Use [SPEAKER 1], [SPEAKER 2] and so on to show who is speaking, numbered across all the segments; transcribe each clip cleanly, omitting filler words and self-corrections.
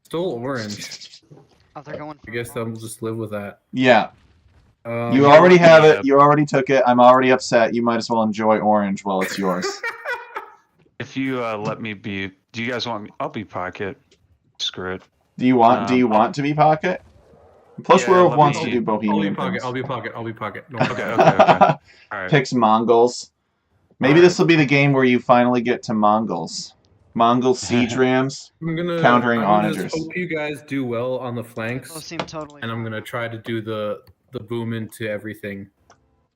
[SPEAKER 1] Still orange.
[SPEAKER 2] Oh, they're going for
[SPEAKER 1] I guess I'll just live with that.
[SPEAKER 3] Yeah. You already have it. You already took it. I'm already upset. You might as well enjoy orange while it's yours.
[SPEAKER 4] If you let me be, do you guys want me? I'll be pocket. Screw it.
[SPEAKER 3] Do you want to be pocket? Plus, Werewolf wants to do Bohemian things.
[SPEAKER 1] I'll be pocket.
[SPEAKER 4] Okay. All right.
[SPEAKER 3] Picks Mongols. Maybe this will be the game where you finally get to Mongols. Mongol siege rams countering onagers.
[SPEAKER 1] Hope you guys do well on the flanks.
[SPEAKER 2] Those seem totally.
[SPEAKER 1] And I'm gonna try to do the boom into everything,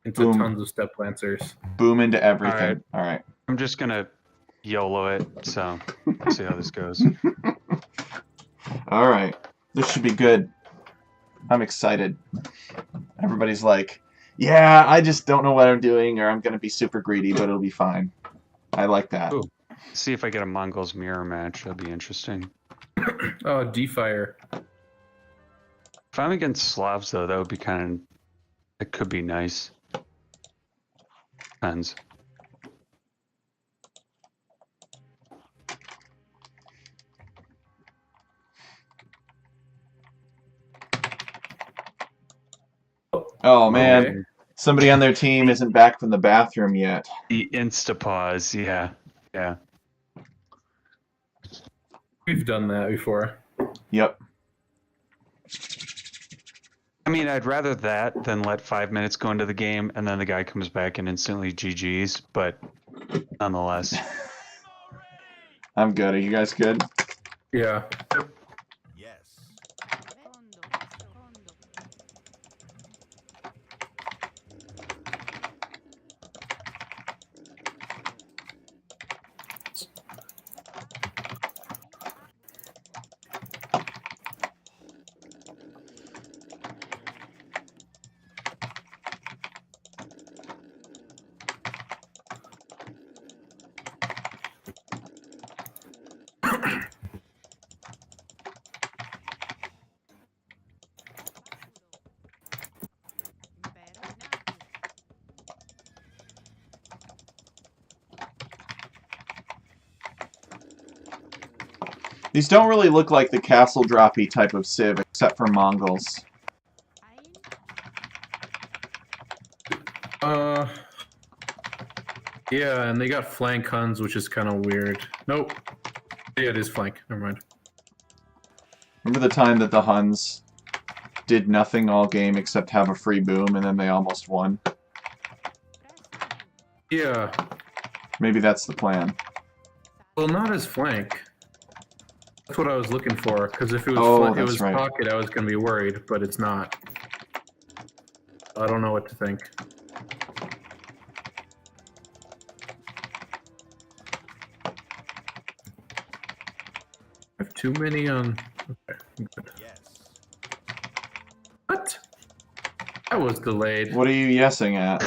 [SPEAKER 1] into tons of step lancers.
[SPEAKER 3] Boom into everything. All right.
[SPEAKER 4] I'm just gonna YOLO it. So let's see how this goes.
[SPEAKER 3] All right. This should be good. I'm excited. Everybody's like, yeah, I just don't know what I'm doing, or I'm going to be super greedy, but it'll be fine. I like that.
[SPEAKER 4] Ooh. See if I get a Mongols mirror match. That'd be interesting.
[SPEAKER 1] Oh, D-Fire.
[SPEAKER 4] If I'm against Slavs, though, that would be kind of... It could be nice. Depends.
[SPEAKER 3] Oh, man. Okay. Somebody on their team isn't back from the bathroom yet.
[SPEAKER 4] The insta-pause, yeah. Yeah.
[SPEAKER 1] We've done that before.
[SPEAKER 3] Yep.
[SPEAKER 4] I mean, I'd rather that than let 5 minutes go into the game and then the guy comes back and instantly GG's, but nonetheless.
[SPEAKER 3] I'm good. Are you guys good?
[SPEAKER 1] Yeah.
[SPEAKER 3] These don't really look like the castle droppy type of civ, except for Mongols.
[SPEAKER 1] Yeah, and they got flank Huns, which is kind of weird. Nope. Yeah, it is flank. Never mind.
[SPEAKER 3] Remember the time that the Huns did nothing all game except have a free boom, and then they almost won?
[SPEAKER 1] Yeah.
[SPEAKER 3] Maybe that's the plan.
[SPEAKER 1] Well, not as flank. That's what I was looking for, because if it was, pocket, I was going to be worried, but it's not. I don't know what to think. I have too many on... Okay, I'm good. What? That was delayed.
[SPEAKER 3] What are you yesing at?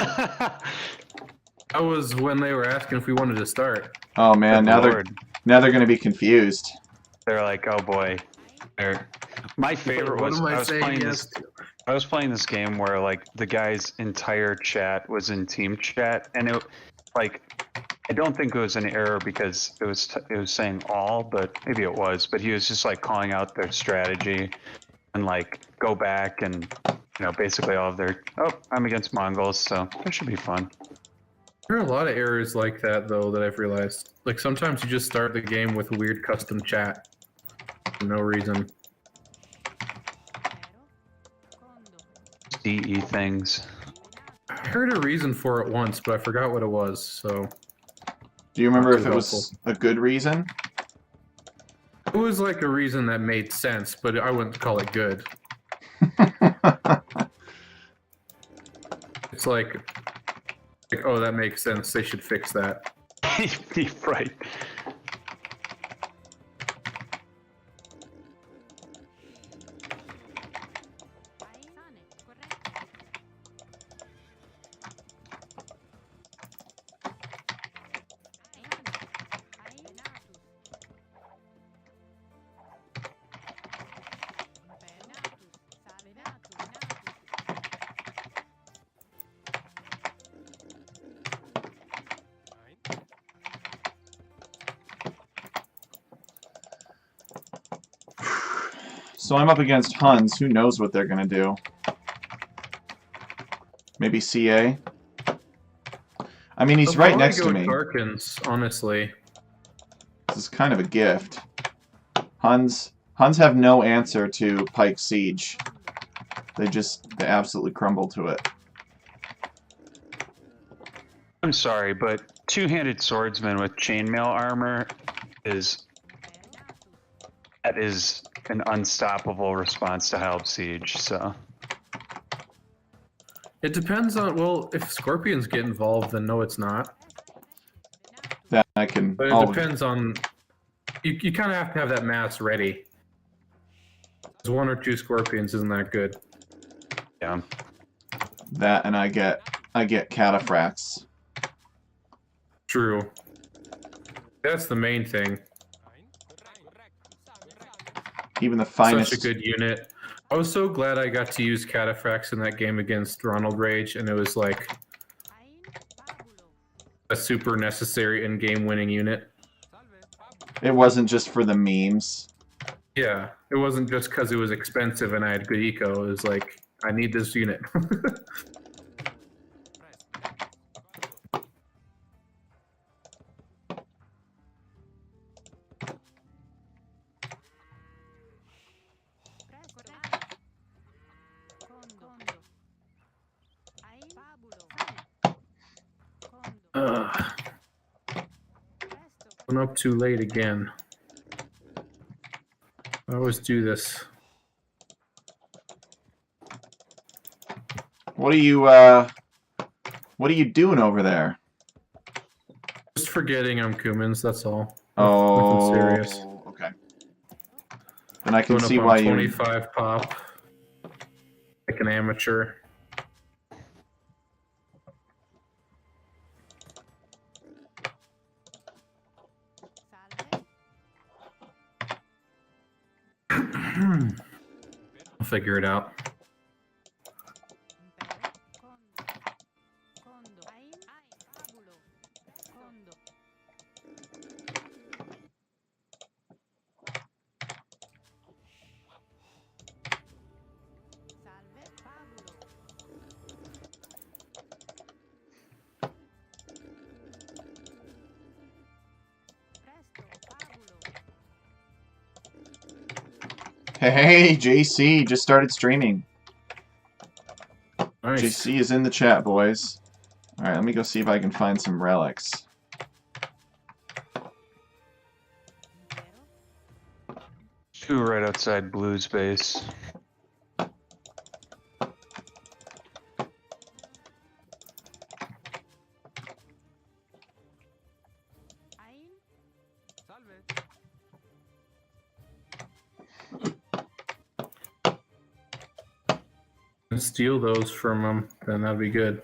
[SPEAKER 1] That was when they were asking if we wanted to start.
[SPEAKER 3] Oh man, now they're going to be confused.
[SPEAKER 4] They're like, oh boy. My favorite was I was playing this game where like the guy's entire chat was in team chat, and it like I don't think it was an error because it was saying all, but maybe it was. But he was just like calling out their strategy and like go back and basically all of their I'm against Mongols, so that should be fun.
[SPEAKER 1] There are a lot of errors like that though that I've realized. Like sometimes you just start the game with a weird custom chat for no reason.
[SPEAKER 4] DE things.
[SPEAKER 1] I heard a reason for it once, but I forgot what it was, so...
[SPEAKER 3] Do you remember if it was a good reason?
[SPEAKER 1] It was like a reason that made sense, but I wouldn't call it good. It's like, oh, that makes sense, they should fix that.
[SPEAKER 4] Right.
[SPEAKER 3] So I'm up against Huns. Who knows what they're gonna do? Maybe CA? I mean, he's right next to me.
[SPEAKER 1] Tarkins, honestly.
[SPEAKER 3] This is kind of a gift. Huns have no answer to Pike Siege. They absolutely crumble to it.
[SPEAKER 4] I'm sorry, but two-handed swordsman with chainmail armor is an unstoppable response to Halb Siege, so.
[SPEAKER 1] It depends on, well, if scorpions get involved, then no, it's not.
[SPEAKER 3] That I can.
[SPEAKER 1] But it depends on. You kind of have to have that mass ready. Because 1 or 2 scorpions isn't that good.
[SPEAKER 4] Yeah.
[SPEAKER 3] That and I get cataphracts.
[SPEAKER 1] True. That's the main thing.
[SPEAKER 3] Even the finest.
[SPEAKER 1] Such a good unit. I was so glad I got to use cataphracts in that game against Ronald Rage, and it was like a super necessary in-game winning unit.
[SPEAKER 3] It wasn't just for the memes.
[SPEAKER 1] Yeah, it wasn't just because it was expensive and I had good eco. It was like, I need this unit. I'm up too late again. I always do this.
[SPEAKER 3] What are you doing over there?
[SPEAKER 1] Just forgetting I'm Cummins, that's all.
[SPEAKER 3] Oh,
[SPEAKER 1] nothing serious.
[SPEAKER 3] Okay. Then I can
[SPEAKER 1] Going
[SPEAKER 3] see
[SPEAKER 1] up
[SPEAKER 3] why
[SPEAKER 1] on
[SPEAKER 3] you
[SPEAKER 1] 25 pop. Like an amateur. I'll figure it out.
[SPEAKER 3] Hey, JC just started streaming.
[SPEAKER 1] Nice.
[SPEAKER 3] JC is in the chat, boys. Alright, let me go see if I can find some relics.
[SPEAKER 4] Two right outside Blue's base.
[SPEAKER 1] Steal those from them, then that'd be good.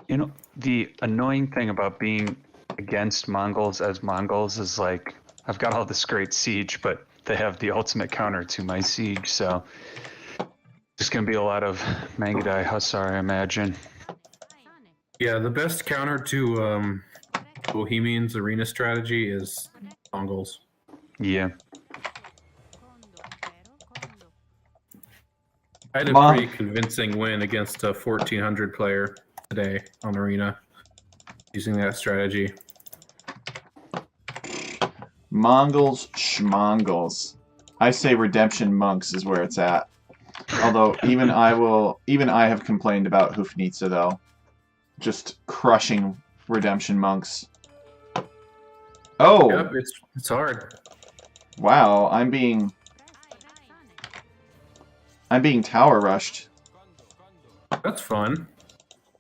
[SPEAKER 4] You know, the annoying thing about being against Mongols as Mongols is like, I've got all this great siege, but they have the ultimate counter to my siege, so there's going to be a lot of Mangudai Hussar, I imagine.
[SPEAKER 1] Yeah, the best counter to Bohemian's arena strategy is Mongols.
[SPEAKER 4] Yeah.
[SPEAKER 1] I had a pretty convincing win against a 1400 player today on arena using that strategy.
[SPEAKER 3] Mongols, schmongols. I say Redemption Monks is where it's at. Although even I have complained about Hufnitsa though. Just crushing Redemption Monks. Oh!
[SPEAKER 1] Yep, it's hard.
[SPEAKER 3] Wow, I'm being tower rushed.
[SPEAKER 1] That's fun.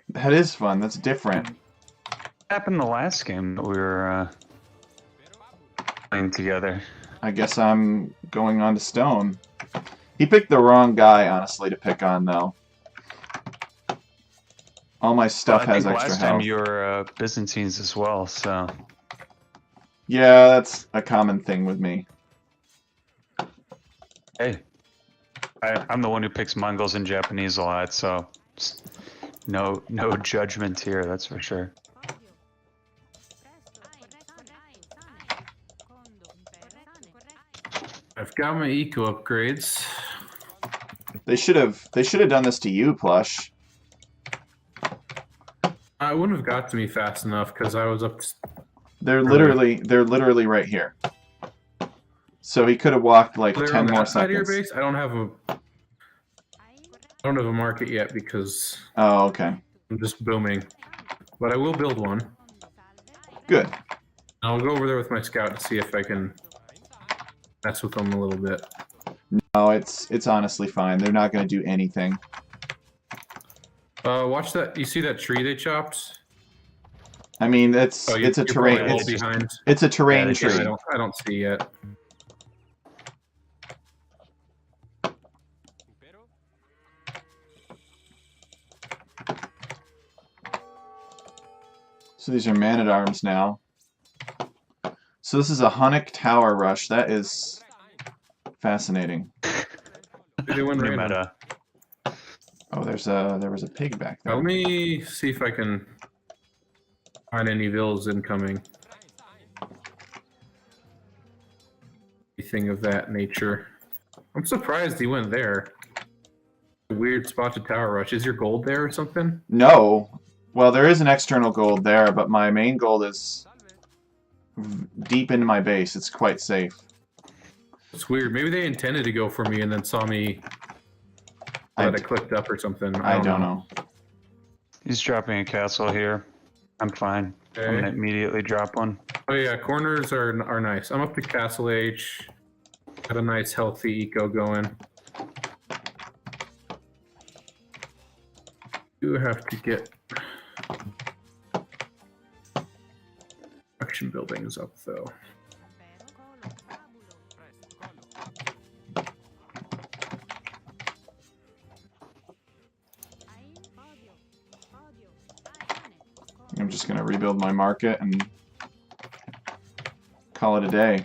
[SPEAKER 3] That is fun. That's different.
[SPEAKER 4] What happened the last game that we were playing together?
[SPEAKER 3] I guess I'm going on to Stone. He picked the wrong guy, honestly, to pick on, though. All my stuff has extra
[SPEAKER 4] last
[SPEAKER 3] health.
[SPEAKER 4] time you were Byzantines as well, so...
[SPEAKER 3] Yeah, that's a common thing with me.
[SPEAKER 4] Hey, I'm the one who picks Mongols and Japanese a lot, so no judgment here, that's for sure.
[SPEAKER 1] I've got my eco upgrades.
[SPEAKER 3] They should have done this to you, Plush.
[SPEAKER 1] I wouldn't have got to me fast enough because I was up.
[SPEAKER 3] They're literally right here. So he could have walked like 10 more seconds.
[SPEAKER 1] Side of your base? I don't have a market yet because.
[SPEAKER 3] Oh, okay.
[SPEAKER 1] I'm just booming, but I will build one.
[SPEAKER 3] Good.
[SPEAKER 1] I'll go over there with my scout to see if I can mess with them a little bit.
[SPEAKER 3] No, it's honestly fine. They're not going to do anything.
[SPEAKER 1] Watch that. You see that tree they chopped?
[SPEAKER 3] I mean, it's a terrain. It's a terrain tree.
[SPEAKER 1] I don't see yet.
[SPEAKER 3] So these are man-at-arms now. So this is a Hunnic Tower Rush. That is fascinating.
[SPEAKER 1] They went meta.
[SPEAKER 3] Oh, there was a pig back there.
[SPEAKER 1] Let me see if I can find any villas incoming. Anything of that nature. I'm surprised he went there. Weird spot to Tower Rush. Is your gold there or something?
[SPEAKER 3] No. Well, there is an external gold there, but my main gold is deep into my base. It's quite safe.
[SPEAKER 1] It's weird. Maybe they intended to go for me and then saw me that I clicked up or something.
[SPEAKER 3] I don't know.
[SPEAKER 4] He's dropping a castle here. I'm fine. Okay. I'm gonna immediately drop one.
[SPEAKER 1] Oh yeah, corners are nice. I'm up to Castle H. Got a nice healthy eco going. Do have to get action buildings up though.
[SPEAKER 3] I'm just going to rebuild my market and call it a day.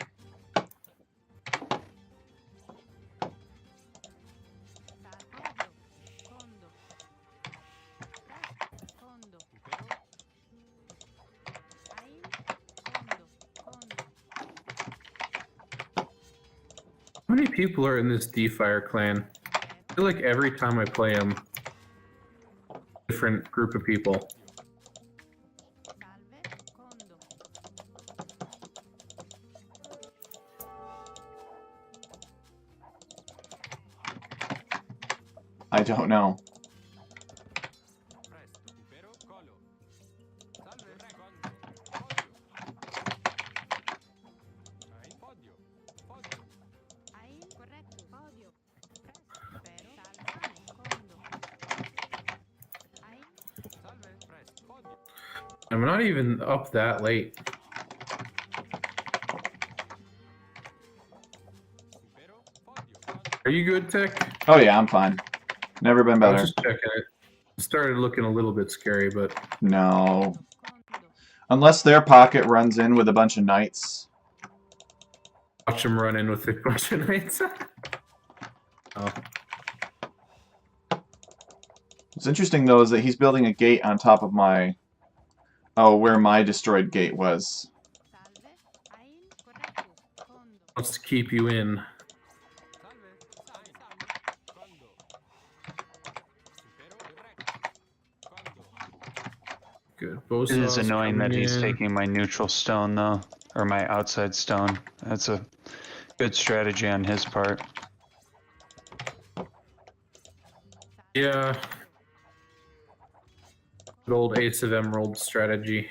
[SPEAKER 1] How many people are in this D-Fire clan? I feel like every time I play them, different group of people.
[SPEAKER 3] I don't know.
[SPEAKER 1] I'm not even up that late. Are you good, Tech?
[SPEAKER 3] Oh yeah, I'm fine. Never been better.
[SPEAKER 1] I was just checking it. It started looking a little bit scary, but...
[SPEAKER 3] No. Unless their pocket runs in with a bunch of knights.
[SPEAKER 1] Watch them run in with a bunch of knights. Oh.
[SPEAKER 3] What's interesting, though, is that he's building a gate on top of my... Oh, where my destroyed gate was.
[SPEAKER 1] Wants to keep you in. Good.
[SPEAKER 4] It is annoying that he's taking my neutral stone, though. Or my outside stone. That's a good strategy on his part.
[SPEAKER 1] Yeah. Good old Ace of Emerald strategy.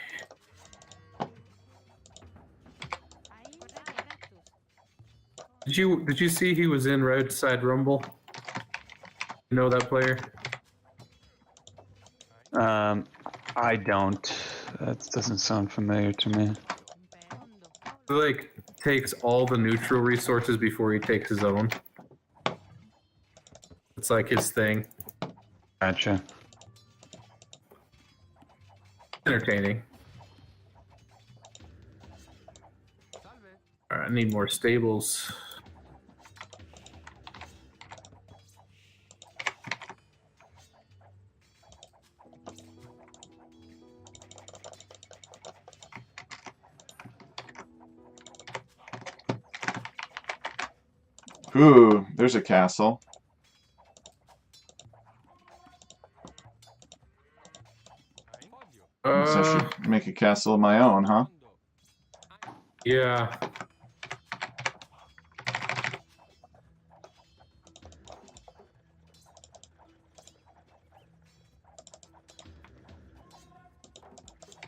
[SPEAKER 1] Did you see he was in Roadside Rumble? You know that player?
[SPEAKER 4] I don't. That doesn't sound familiar to me.
[SPEAKER 1] He like takes all the neutral resources before he takes his own. It's like his thing.
[SPEAKER 4] Gotcha.
[SPEAKER 1] Entertaining. Alright, I need more stables.
[SPEAKER 3] Ooh, there's a castle. I guess I should make a castle of my own, huh?
[SPEAKER 1] Yeah.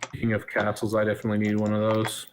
[SPEAKER 1] Speaking of castles, I definitely need one of those.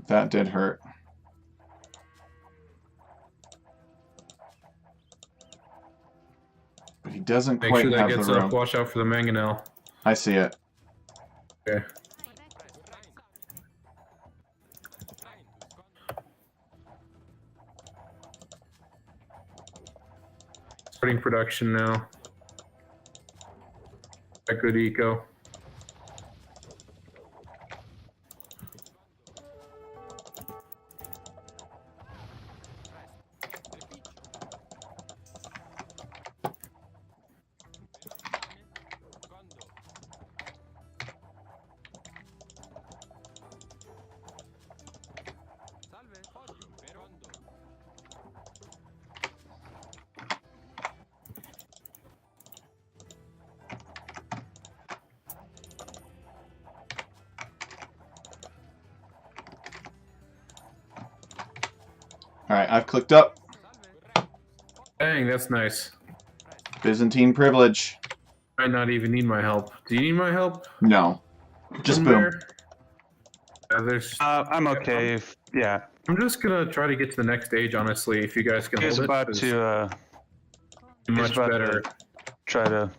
[SPEAKER 3] That did hurt. But he doesn't
[SPEAKER 1] Make
[SPEAKER 3] quite
[SPEAKER 1] sure that
[SPEAKER 3] have
[SPEAKER 1] gets
[SPEAKER 3] the room.
[SPEAKER 1] up. Watch out for the mangonel.
[SPEAKER 3] I see it.
[SPEAKER 1] Okay. Starting production now. Got good eco.
[SPEAKER 3] Alright, I've clicked up.
[SPEAKER 1] Dang, that's nice.
[SPEAKER 3] Byzantine privilege.
[SPEAKER 1] Might not even need my help. Do you need my help?
[SPEAKER 3] No. Just boom.
[SPEAKER 4] I'm okay. Yeah.
[SPEAKER 1] I'm just gonna try to get to the next stage, honestly, if you guys can hold it. Much better.
[SPEAKER 4] Try to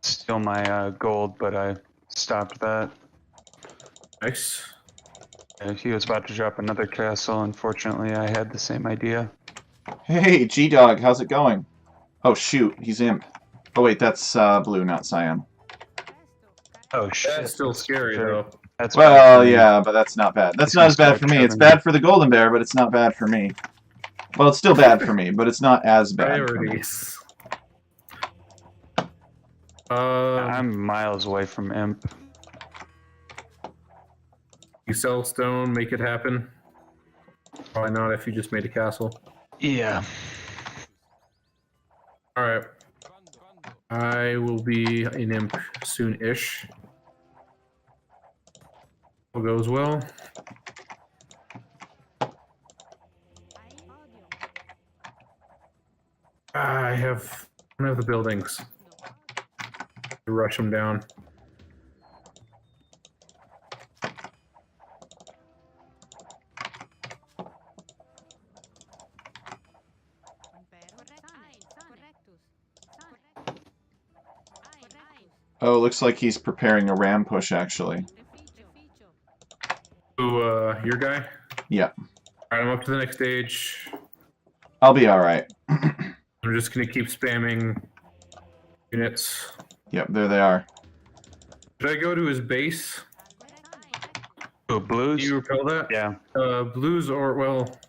[SPEAKER 4] steal my gold, but I stopped that.
[SPEAKER 1] Nice.
[SPEAKER 4] He was about to drop another castle. Unfortunately, I had the same idea.
[SPEAKER 3] Hey, G-Dog, how's it going? Oh, shoot, he's imp. Oh, wait, that's blue, not cyan.
[SPEAKER 4] Oh, shit.
[SPEAKER 1] That's still scary, though.
[SPEAKER 3] Well, yeah, but that's not bad. That's not as bad for me. It's bad for the golden bear, but it's not bad for me. Well, it's still bad for me, but it's not as bad for me.
[SPEAKER 4] I'm miles away from imp.
[SPEAKER 1] You sell stone, make it happen. Probably not if you just made a castle.
[SPEAKER 4] Yeah.
[SPEAKER 1] Alright. I will be an imp soon-ish. All goes well. I don't have the buildings. To rush them down.
[SPEAKER 3] Oh, looks like he's preparing a ram push, actually.
[SPEAKER 1] Ooh, your guy?
[SPEAKER 3] Yep.
[SPEAKER 1] Alright, I'm up to the next stage.
[SPEAKER 3] I'll be alright.
[SPEAKER 1] I'm just gonna keep spamming units.
[SPEAKER 3] Yep, there they are.
[SPEAKER 1] Should I go to his base?
[SPEAKER 4] Oh, blues?
[SPEAKER 1] Do you repel that?
[SPEAKER 4] Yeah.
[SPEAKER 1] Blues or, well,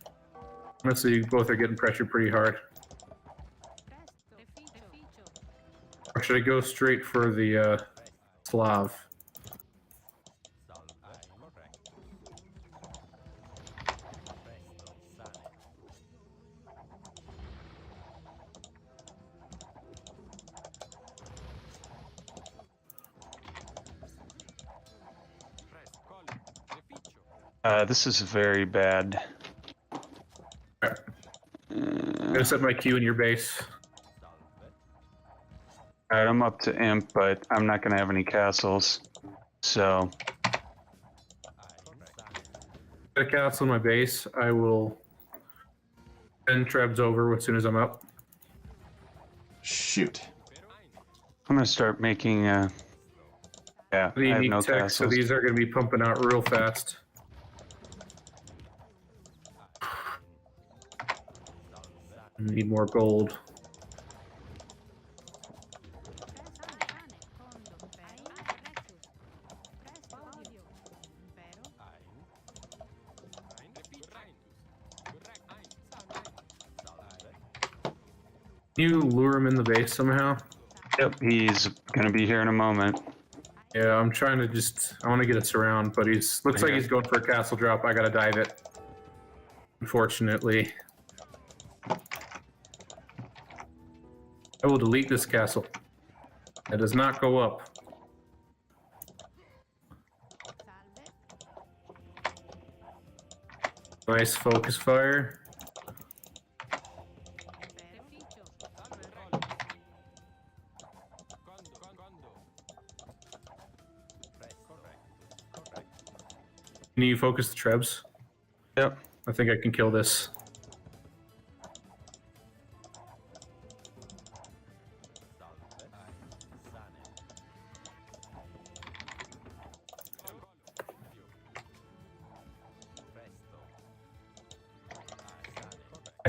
[SPEAKER 1] honestly, both are getting pressured pretty hard. Or should I go straight for the Slav?
[SPEAKER 4] This is very bad.
[SPEAKER 1] I'm gonna set my Q in your base.
[SPEAKER 4] Alright, I'm up to imp, but I'm not gonna have any castles. So.
[SPEAKER 1] Get a castle in my base. I will send Trebs over as soon as I'm up.
[SPEAKER 3] Shoot.
[SPEAKER 4] I'm gonna start making. Yeah, I have no
[SPEAKER 1] tech,
[SPEAKER 4] castles.
[SPEAKER 1] so these are gonna be pumping out real fast. Need more gold. Can you lure him in the base somehow?
[SPEAKER 4] Yep, he's gonna be here in a moment.
[SPEAKER 1] Yeah, I'm trying to I want to get a surround, but looks like he's going for a castle drop. I gotta dive it. Unfortunately. I will delete this castle. It does not go up. Nice focus fire. Can you focus the trebs?
[SPEAKER 4] Yep.
[SPEAKER 1] I think I can kill this.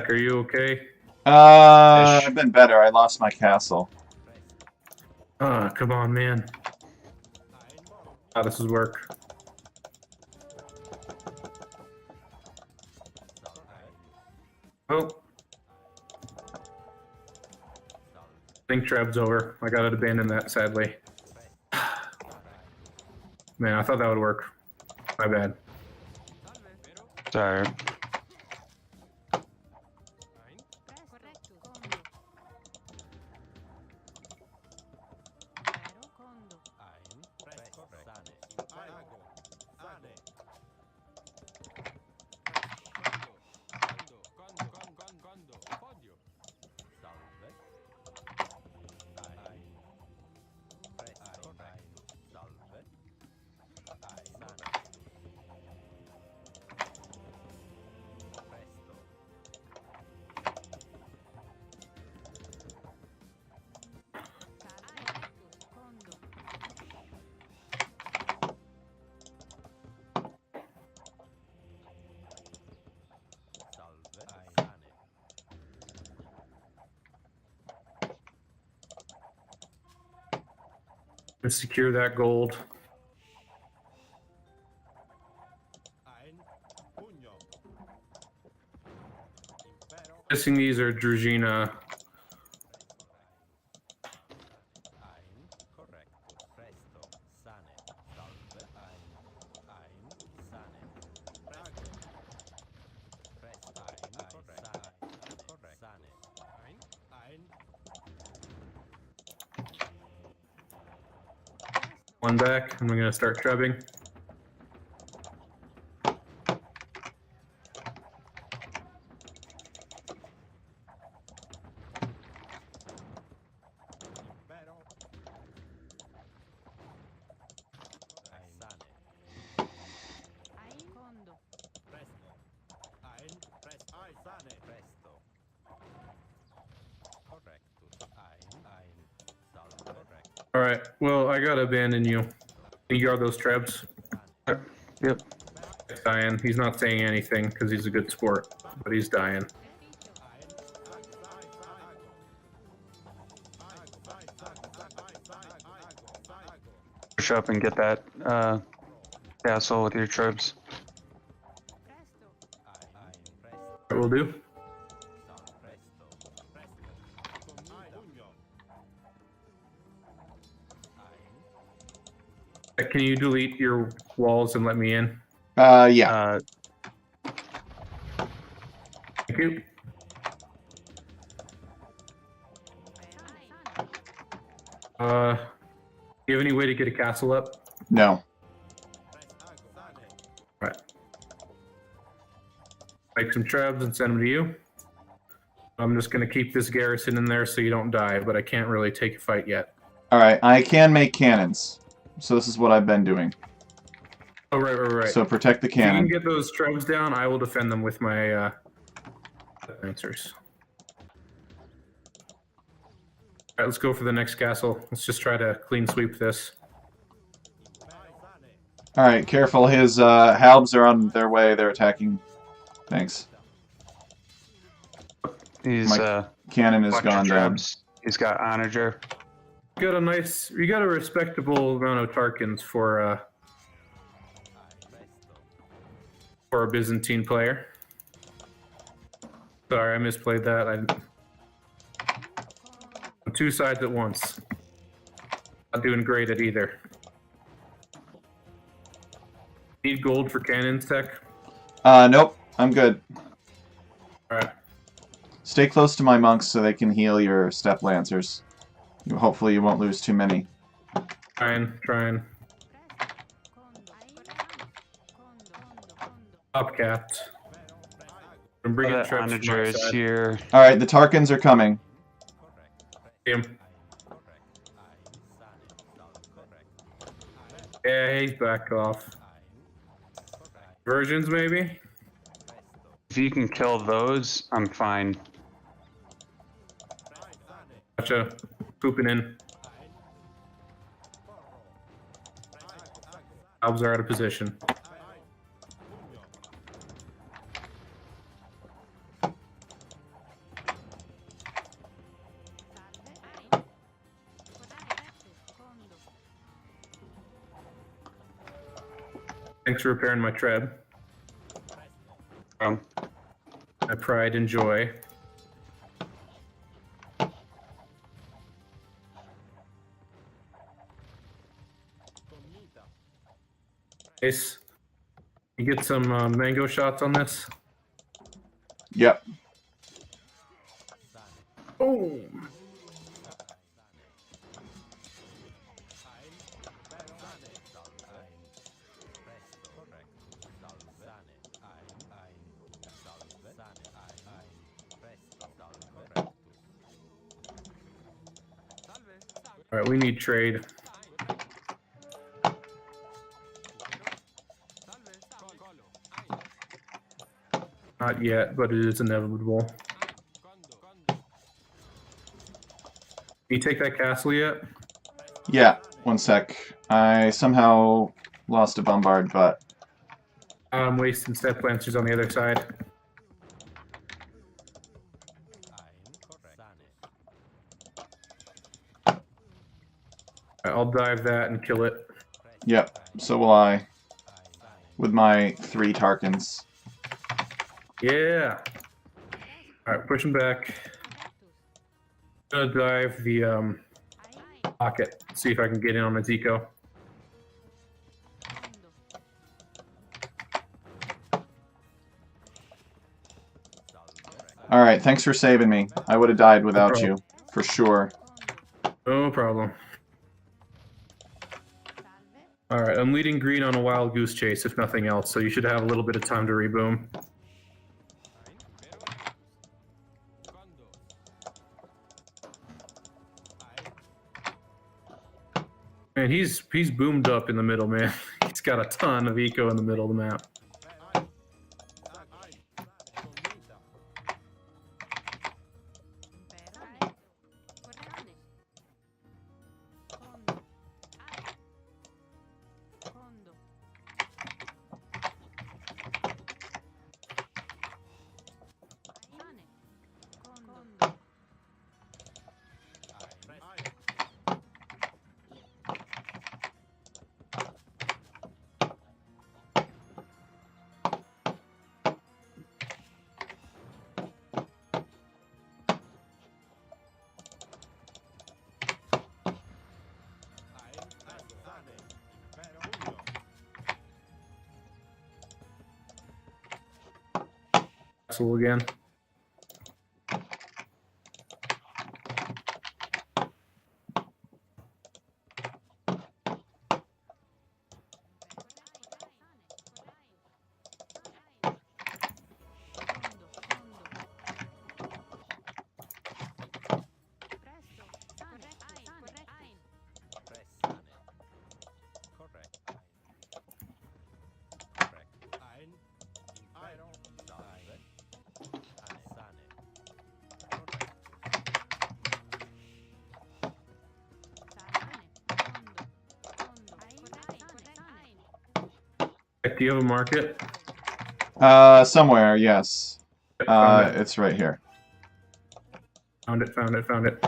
[SPEAKER 1] Are you okay?
[SPEAKER 3] I've been better. I lost my castle.
[SPEAKER 1] Ah, come on, man. Ah, this is work. Oh. I think Treb's over. I gotta abandon that, sadly. Man, I thought that would work. My bad.
[SPEAKER 4] Sorry.
[SPEAKER 1] Let's secure that gold. Guessing these are Drugina. One back, and we're gonna start trubbing. All right. Well, I gotta abandon you. Can you guard those trebs?
[SPEAKER 4] Yep.
[SPEAKER 1] Dying. He's not saying anything because he's a good sport, but he's dying.
[SPEAKER 4] Push up and get that castle with your troops.
[SPEAKER 1] What we'll do. Can you delete your walls and let me in?
[SPEAKER 3] Yeah.
[SPEAKER 1] Thank you. Do you have any way to get a castle up?
[SPEAKER 3] No.
[SPEAKER 1] Right. Make some trebs and send them to you. I'm just going to keep this garrison in there so you don't die, but I can't really take a fight yet.
[SPEAKER 3] Alright, I can make cannons. So this is what I've been doing.
[SPEAKER 1] Oh, right.
[SPEAKER 3] So protect the cannon.
[SPEAKER 1] If you can get those trebs down, I will defend them with my answers. Alright, let's go for the next castle. Let's just try to clean sweep this.
[SPEAKER 3] Alright, careful. His halbs are on their way. They're attacking. Thanks.
[SPEAKER 4] He's
[SPEAKER 3] My cannon is gone down.
[SPEAKER 4] He's got onager.
[SPEAKER 1] You got a respectable amount of Tarkins for a Byzantine player. Sorry, I misplayed that. I'm two sides at once. Not doing great at either. Need gold for cannons tech?
[SPEAKER 3] Nope. I'm good.
[SPEAKER 1] Alright.
[SPEAKER 3] Stay close to my monks so they can heal your step lancers. Hopefully you won't lose too many.
[SPEAKER 1] Trying. Upcat. I'm bringing troops from my side.
[SPEAKER 4] Here.
[SPEAKER 3] Alright, the Tarkins are coming.
[SPEAKER 1] Him. Yeah, he's back off. Versions, maybe?
[SPEAKER 4] If you can kill those, I'm fine.
[SPEAKER 1] Gotcha. Pooping in. Elves are out of position. Thanks for repairing my tread. My pride and joy. Ace, you get some mango shots on this?
[SPEAKER 3] Yep.
[SPEAKER 1] Boom! Alright, we need trade. Not yet, but it is inevitable. Can you take that castle yet?
[SPEAKER 3] Yeah, one sec. I somehow lost a bombard, but...
[SPEAKER 1] I'm wasting step lancers on the other side. I'll dive that and kill it.
[SPEAKER 3] Yep, so will I. With my 3 Tarkins.
[SPEAKER 1] Yeah! Alright, pushing back. I'm gonna dive the pocket, see if I can get in on his eco.
[SPEAKER 3] Alright, thanks for saving me. I would have died without you, for sure.
[SPEAKER 1] No problem. Alright, I'm leading green on a wild goose chase, if nothing else, so you should have a little bit of time to reboom. Man, he's boomed up in the middle, man. He's got a ton of eco in the middle of the map. Again. Do you have a market?
[SPEAKER 3] Somewhere, yes. It's right here.
[SPEAKER 1] Found it, found it, found it.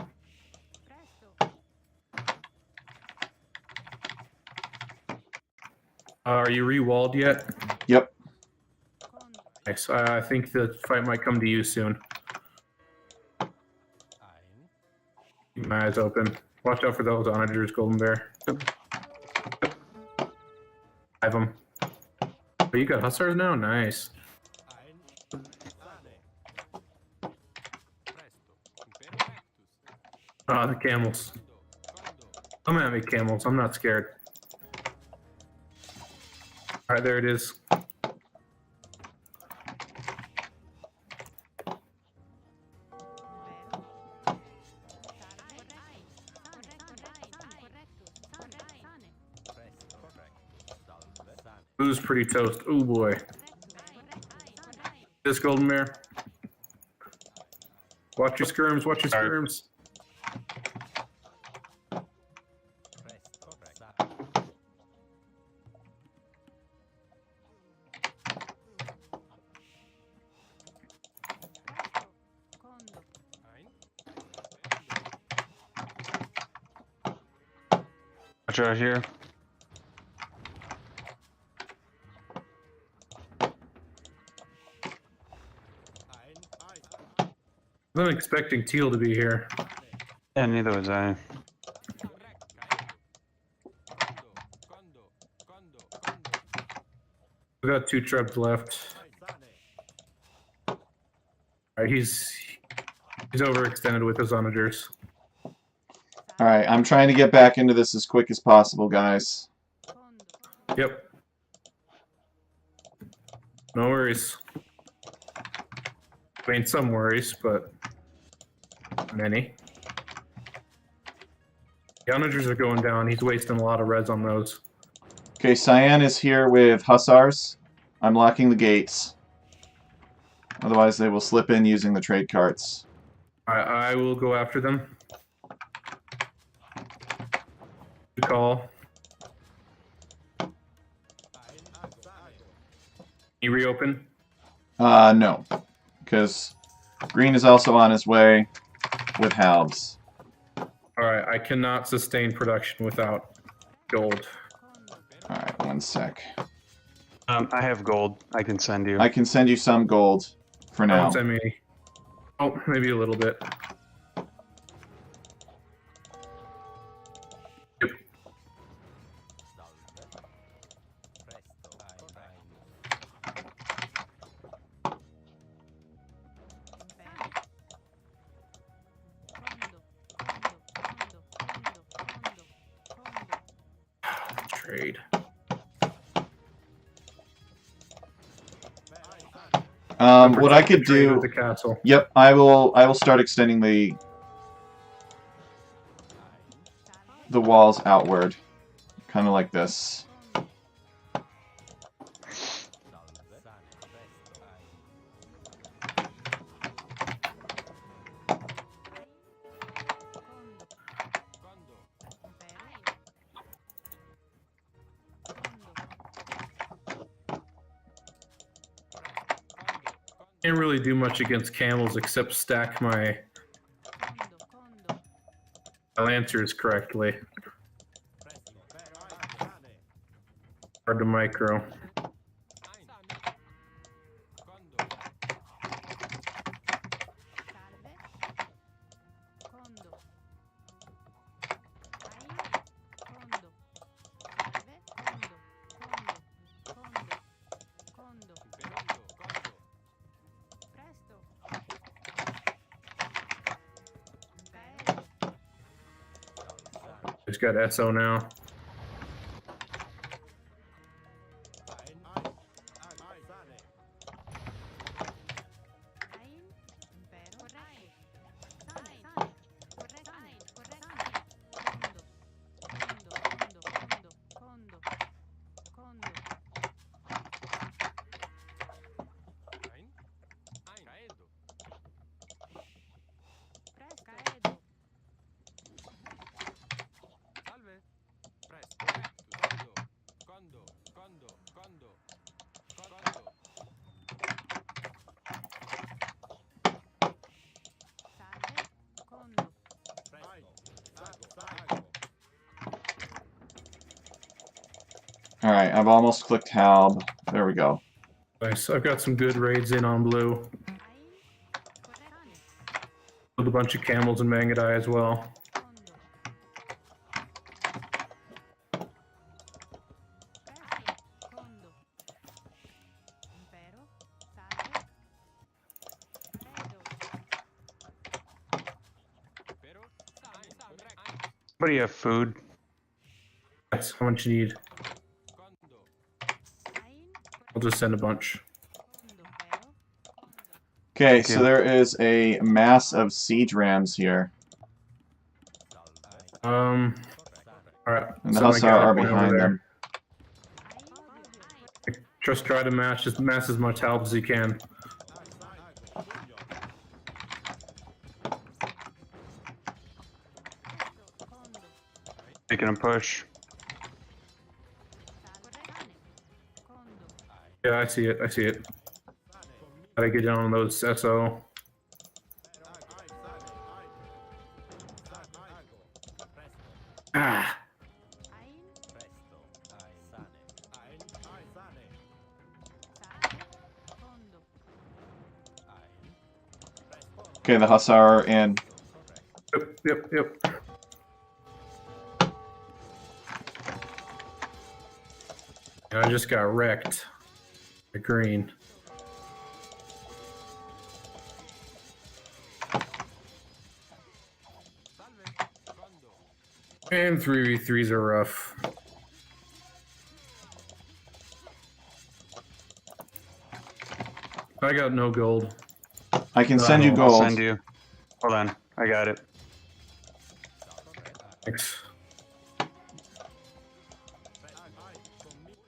[SPEAKER 1] Are you re-walled yet?
[SPEAKER 3] Yep.
[SPEAKER 1] Nice. I think the fight might come to you soon. Keep my eyes open. Watch out for those onagers, Golden Bear. Have them. Oh, you got hussars now? Nice. Ah, the camels. Come at me, camels. I'm not scared. Alright, there it is. Who's pretty toast? Oh boy. This Golden Bear. Watch your skirms, watch your skirms.
[SPEAKER 4] Watch out here.
[SPEAKER 1] I wasn't expecting Teal to be here.
[SPEAKER 4] Yeah, neither was I.
[SPEAKER 1] We got 2 trebs left. Alright, he's overextended with his onagers.
[SPEAKER 3] Alright, I'm trying to get back into this as quick as possible, guys.
[SPEAKER 1] Yep. No worries. I mean, some worries, but many. The onagers are going down. He's wasting a lot of res on those.
[SPEAKER 3] Okay, Cyan is here with hussars. I'm locking the gates. Otherwise, they will slip in using the trade carts.
[SPEAKER 1] I will go after them. Good call. You reopen?
[SPEAKER 3] No. Because Green is also on his way with halves.
[SPEAKER 1] Alright, I cannot sustain production without gold.
[SPEAKER 3] Alright, 1 sec.
[SPEAKER 4] I have gold. I can send you.
[SPEAKER 3] I can send you some gold for now.
[SPEAKER 1] Don't send me. Oh, maybe a little bit. Yep. Trade.
[SPEAKER 3] What I could do.
[SPEAKER 1] The castle.
[SPEAKER 3] Yep, I will start extending the walls outward, kind of like this.
[SPEAKER 1] Can't really do much against camels except stack my lancers correctly. Hard to micro. He's got SO now.
[SPEAKER 3] Alright, I've almost clicked Halb. There we go.
[SPEAKER 1] Nice. I've got some good raids in on blue. With a bunch of camels and Mangadai as well.
[SPEAKER 4] What do you have? Food?
[SPEAKER 1] That's how much you need. I'll just send a bunch.
[SPEAKER 3] Okay, so there is a mass of siege rams here.
[SPEAKER 1] Alright.
[SPEAKER 3] And the Hussar are behind them.
[SPEAKER 1] Just try to mass as much help as you can.
[SPEAKER 4] Making a push.
[SPEAKER 1] Yeah, I see it. I see it. Gotta get down on those SO. Ah.
[SPEAKER 3] Okay, the Hussar are in.
[SPEAKER 1] Yep. I just got wrecked. The green. And 3v3s are rough. I got no gold.
[SPEAKER 3] I can send you gold.
[SPEAKER 4] I'll send you. Hold on. I got it.
[SPEAKER 1] Thanks.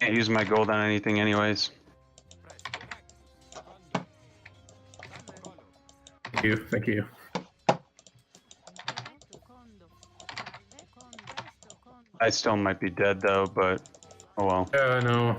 [SPEAKER 4] Can't use my gold on anything anyways.
[SPEAKER 1] Thank you.
[SPEAKER 4] I still might be dead though, but oh well.
[SPEAKER 1] Yeah, I know.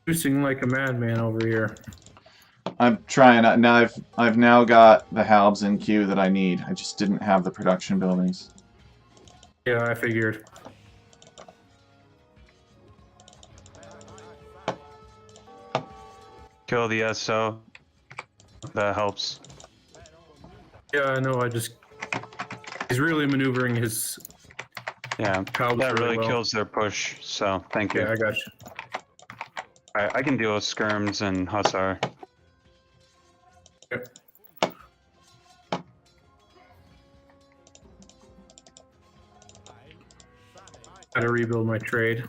[SPEAKER 1] Producing like a madman over here.
[SPEAKER 3] I'm trying. Now I've now got the halbs in queue that I need. I just didn't have the production buildings.
[SPEAKER 1] Yeah, I figured.
[SPEAKER 4] Kill the SO. That helps.
[SPEAKER 1] Yeah, I know. He's really maneuvering his.
[SPEAKER 4] Yeah, that really
[SPEAKER 1] well.
[SPEAKER 4] kills their push. So thank you.
[SPEAKER 1] Yeah, I got you.
[SPEAKER 4] Alright, I can deal with skirms and Hussar.
[SPEAKER 1] Yep. Gotta rebuild my trade.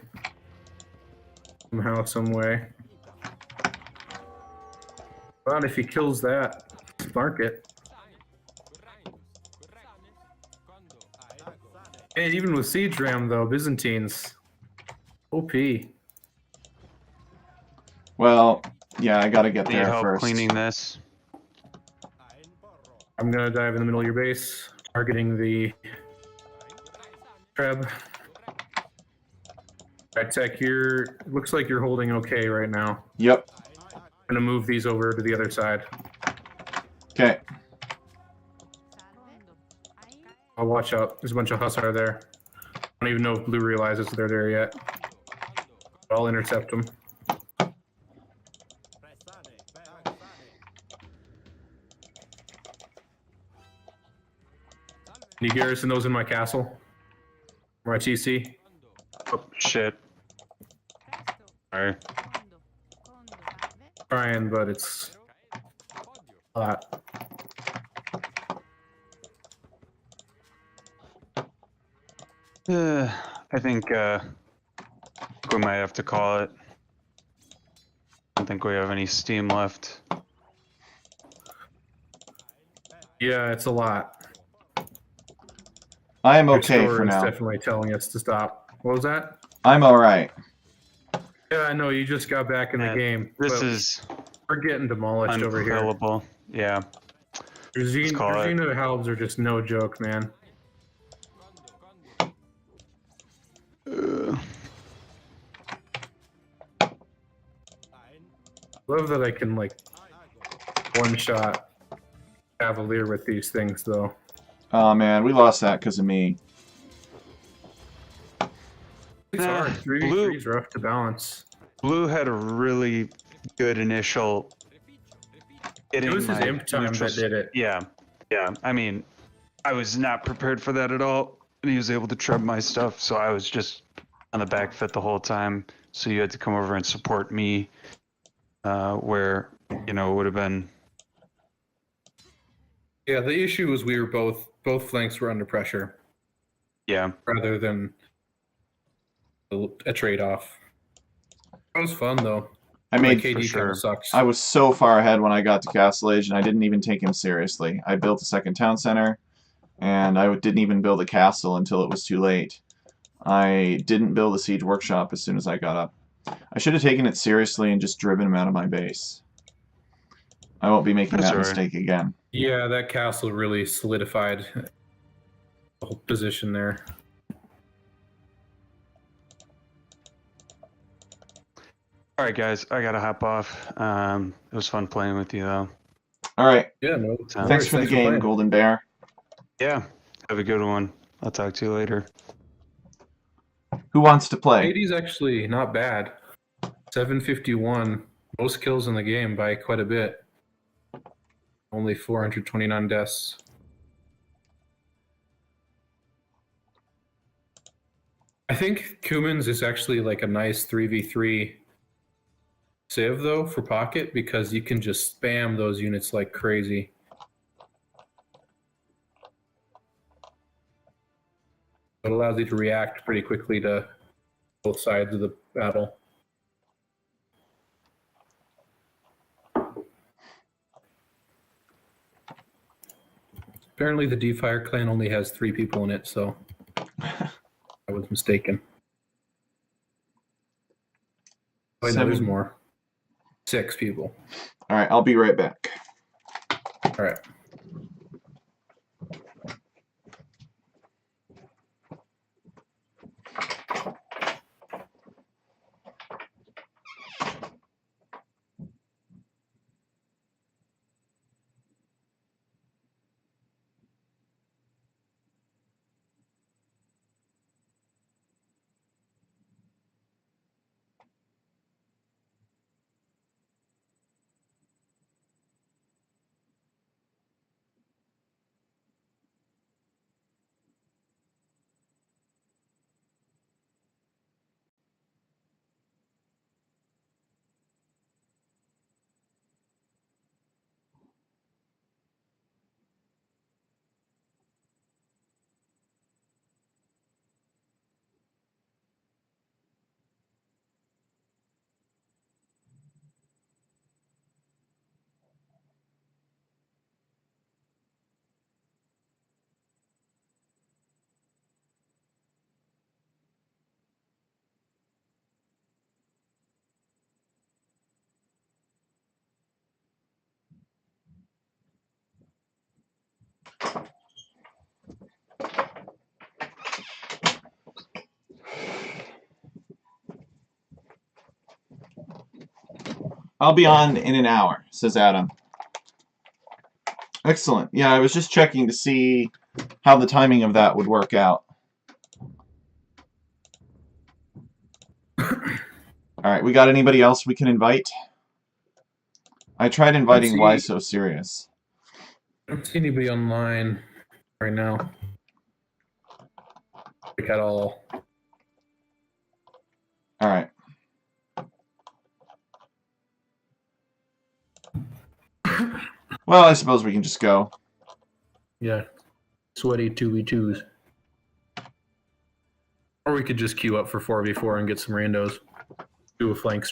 [SPEAKER 1] Somehow, some way. But if he kills that, spark it. And even with Siege Ram, though, Byzantines. OP.
[SPEAKER 3] Well, yeah, I gotta get
[SPEAKER 4] Need
[SPEAKER 3] there
[SPEAKER 4] help
[SPEAKER 3] first.
[SPEAKER 4] cleaning this?
[SPEAKER 1] I'm gonna dive in the middle of your base, targeting the Treb. Alright, Tech, looks like you're holding okay right now.
[SPEAKER 3] Yep.
[SPEAKER 1] I'm gonna move these over to the other side.
[SPEAKER 3] Okay.
[SPEAKER 1] I'll watch out. There's a bunch of Hussar there. I don't even know if Blue realizes they're there yet. I'll intercept them. Can you garrison those in my castle? My TC?
[SPEAKER 4] Oh, shit. Sorry.
[SPEAKER 1] Trying, but it's a lot.
[SPEAKER 4] I think we might have to call it. I don't think we have any steam left.
[SPEAKER 1] Yeah, it's a lot.
[SPEAKER 3] I am
[SPEAKER 1] Your
[SPEAKER 3] okay
[SPEAKER 1] score
[SPEAKER 3] for
[SPEAKER 1] is
[SPEAKER 3] now.
[SPEAKER 1] definitely telling us to stop. What was that?
[SPEAKER 3] I'm alright.
[SPEAKER 1] Yeah, I know you just got back in the game.
[SPEAKER 4] This
[SPEAKER 1] but
[SPEAKER 4] is
[SPEAKER 1] we're getting demolished over here.
[SPEAKER 4] unkillable. Yeah.
[SPEAKER 1] Regina halves are just no joke, man. Love that I can like one-shot Cavalier with these things, though.
[SPEAKER 3] Oh man, we lost that because of me.
[SPEAKER 1] It's hard. 3v3 is rough to balance.
[SPEAKER 4] Blue had a really good initial.
[SPEAKER 1] It was his imp time that did it.
[SPEAKER 4] Yeah, yeah. I mean, I was not prepared for that at all, and he was able to trub my stuff, so I was just on the back foot the whole time. So you had to come over and support me, where it would have been.
[SPEAKER 1] Yeah, the issue was we were both flanks were under pressure.
[SPEAKER 4] Yeah.
[SPEAKER 1] Rather than a trade-off. That was fun though.
[SPEAKER 3] I made
[SPEAKER 1] KD kind of sucks.
[SPEAKER 3] I was so far ahead when I got to Castle Age, and I didn't even take him seriously. I built a second town center, and I didn't even build a castle until it was too late. I didn't build a siege workshop as soon as I got up. I should have taken it seriously and just driven him out of my base. I won't be making that mistake again.
[SPEAKER 1] Yeah, that castle really solidified the whole position there.
[SPEAKER 4] All right, guys, I gotta hop off. It was fun playing with you, though.
[SPEAKER 3] All right.
[SPEAKER 1] Yeah, no.
[SPEAKER 3] Thanks for the game, Golden Bear.
[SPEAKER 4] Yeah, have a good one. I'll talk to you later.
[SPEAKER 3] Who wants to play?
[SPEAKER 1] 80's actually not bad. 751, most kills in the game by quite a bit. Only 429 deaths. I think Cummins is actually like a nice 3v3 civ though for pocket because you can just spam those units like crazy. It allows you to react pretty quickly to both sides of the battle. Apparently the D-Fire clan only has 3 people in it, so I was mistaken. Oh, no, there's more. 6 people.
[SPEAKER 3] All right, I'll be right back.
[SPEAKER 1] All right.
[SPEAKER 3] I'll be on in an hour, says Adam. Excellent. Yeah, I was just checking to see how the timing of that would work out. All right, we got anybody else we can invite? I tried inviting Why So Serious.
[SPEAKER 1] I don't see anybody online right now. Like at all.
[SPEAKER 3] All right. Well, I suppose we can just go.
[SPEAKER 1] Yeah. Sweaty 2v2s. Or we could just queue up for 4v4 and get some randos. Do a flank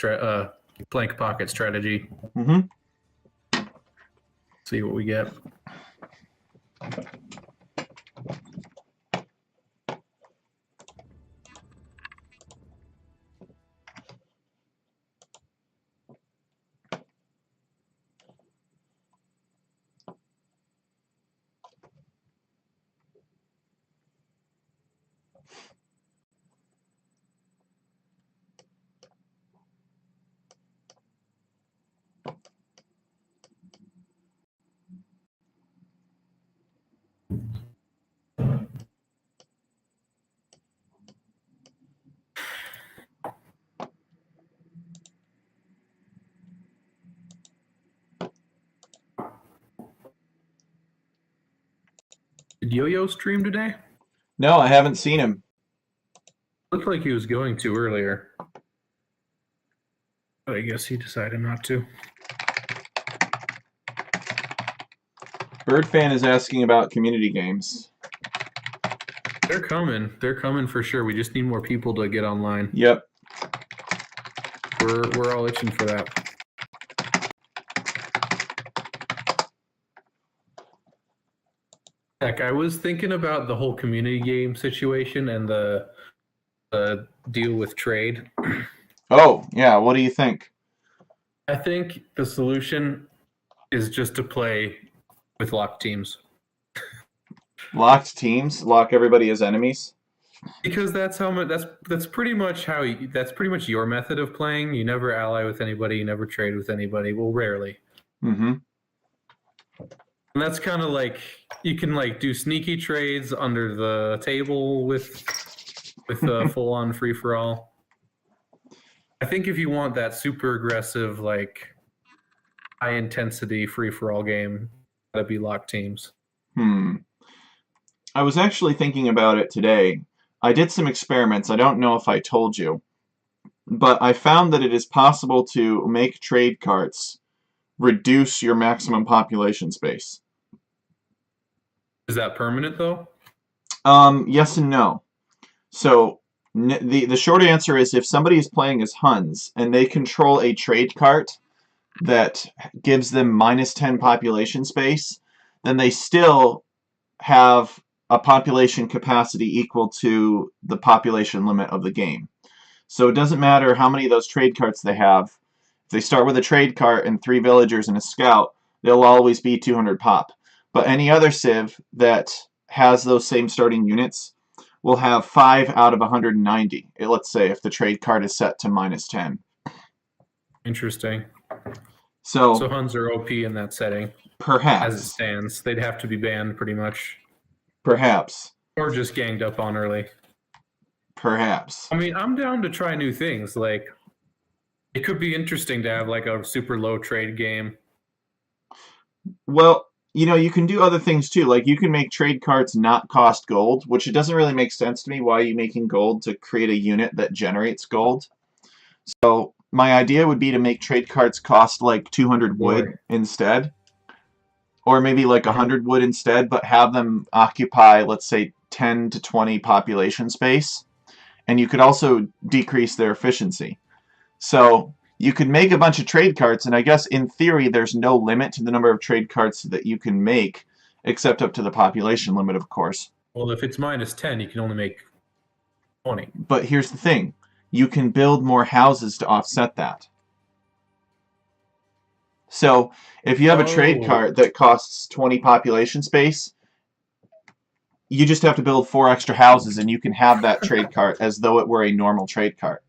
[SPEAKER 1] pocket strategy.
[SPEAKER 3] Mm-hmm.
[SPEAKER 1] See what we get. Did Yo-Yo stream today?
[SPEAKER 3] No, I haven't seen him.
[SPEAKER 1] Looked like he was going to earlier. But I guess he decided not to.
[SPEAKER 3] Birdfan is asking about community games.
[SPEAKER 1] They're coming. They're coming for sure. We just need more people to get online.
[SPEAKER 3] Yep.
[SPEAKER 1] We're all itching for that. Heck, I was thinking about the whole community game situation and the deal with trade.
[SPEAKER 3] Oh, yeah. What do you think?
[SPEAKER 1] I think the solution is just to play with locked teams.
[SPEAKER 3] Locked teams? Lock everybody as enemies?
[SPEAKER 1] Because that's pretty much that's pretty much your method of playing. You never ally with anybody, you never trade with anybody. Well, rarely.
[SPEAKER 3] Mm-hmm.
[SPEAKER 1] And that's kind of like you can like do sneaky trades under the table with a full-on free-for-all. I think if you want that super aggressive, like high-intensity free-for-all game, that'd be locked teams.
[SPEAKER 3] I was actually thinking about it today. I did some experiments. I don't know if I told you, but I found that it is possible to make trade carts reduce your maximum population space.
[SPEAKER 1] Is that permanent though?
[SPEAKER 3] Yes and no. So the short answer is if somebody is playing as Huns and they control a trade cart that gives them -10 population space, then they still have a population capacity equal to the population limit of the game. So it doesn't matter how many of those trade carts they have. If they start with a trade cart and 3 villagers and a scout, they'll always be 200 pop. But any other civ that has those same starting units will have 5 out of 190. Let's say if the trade cart is set to -10.
[SPEAKER 1] Interesting.
[SPEAKER 3] So
[SPEAKER 1] Huns are OP in that setting.
[SPEAKER 3] Perhaps.
[SPEAKER 1] As it stands. They'd have to be banned pretty much.
[SPEAKER 3] Perhaps.
[SPEAKER 1] Or just ganged up on early.
[SPEAKER 3] Perhaps.
[SPEAKER 1] I mean, I'm down to try new things. Like, it could be interesting to have like a super low trade game.
[SPEAKER 3] Well, you know, you can do other things too. Like, you can make trade carts not cost gold, which it doesn't really make sense to me. Why are you making gold to create a unit that generates gold? So my idea would be to make trade carts cost like 200 wood instead. Or maybe like 100 wood instead, but have them occupy, let's say, 10 to 20 population space. And you could also decrease their efficiency. So you could make a bunch of trade carts, and I guess in theory there's no limit to the number of trade carts that you can make, except up to the population limit, of course.
[SPEAKER 1] Well, if it's -10, you can only make 20.
[SPEAKER 3] But here's the thing. You can build more houses to offset that. So if you have a trade cart that costs 20 population space, you just have to build 4 extra houses, and you can have that trade cart as though it were a normal trade cart.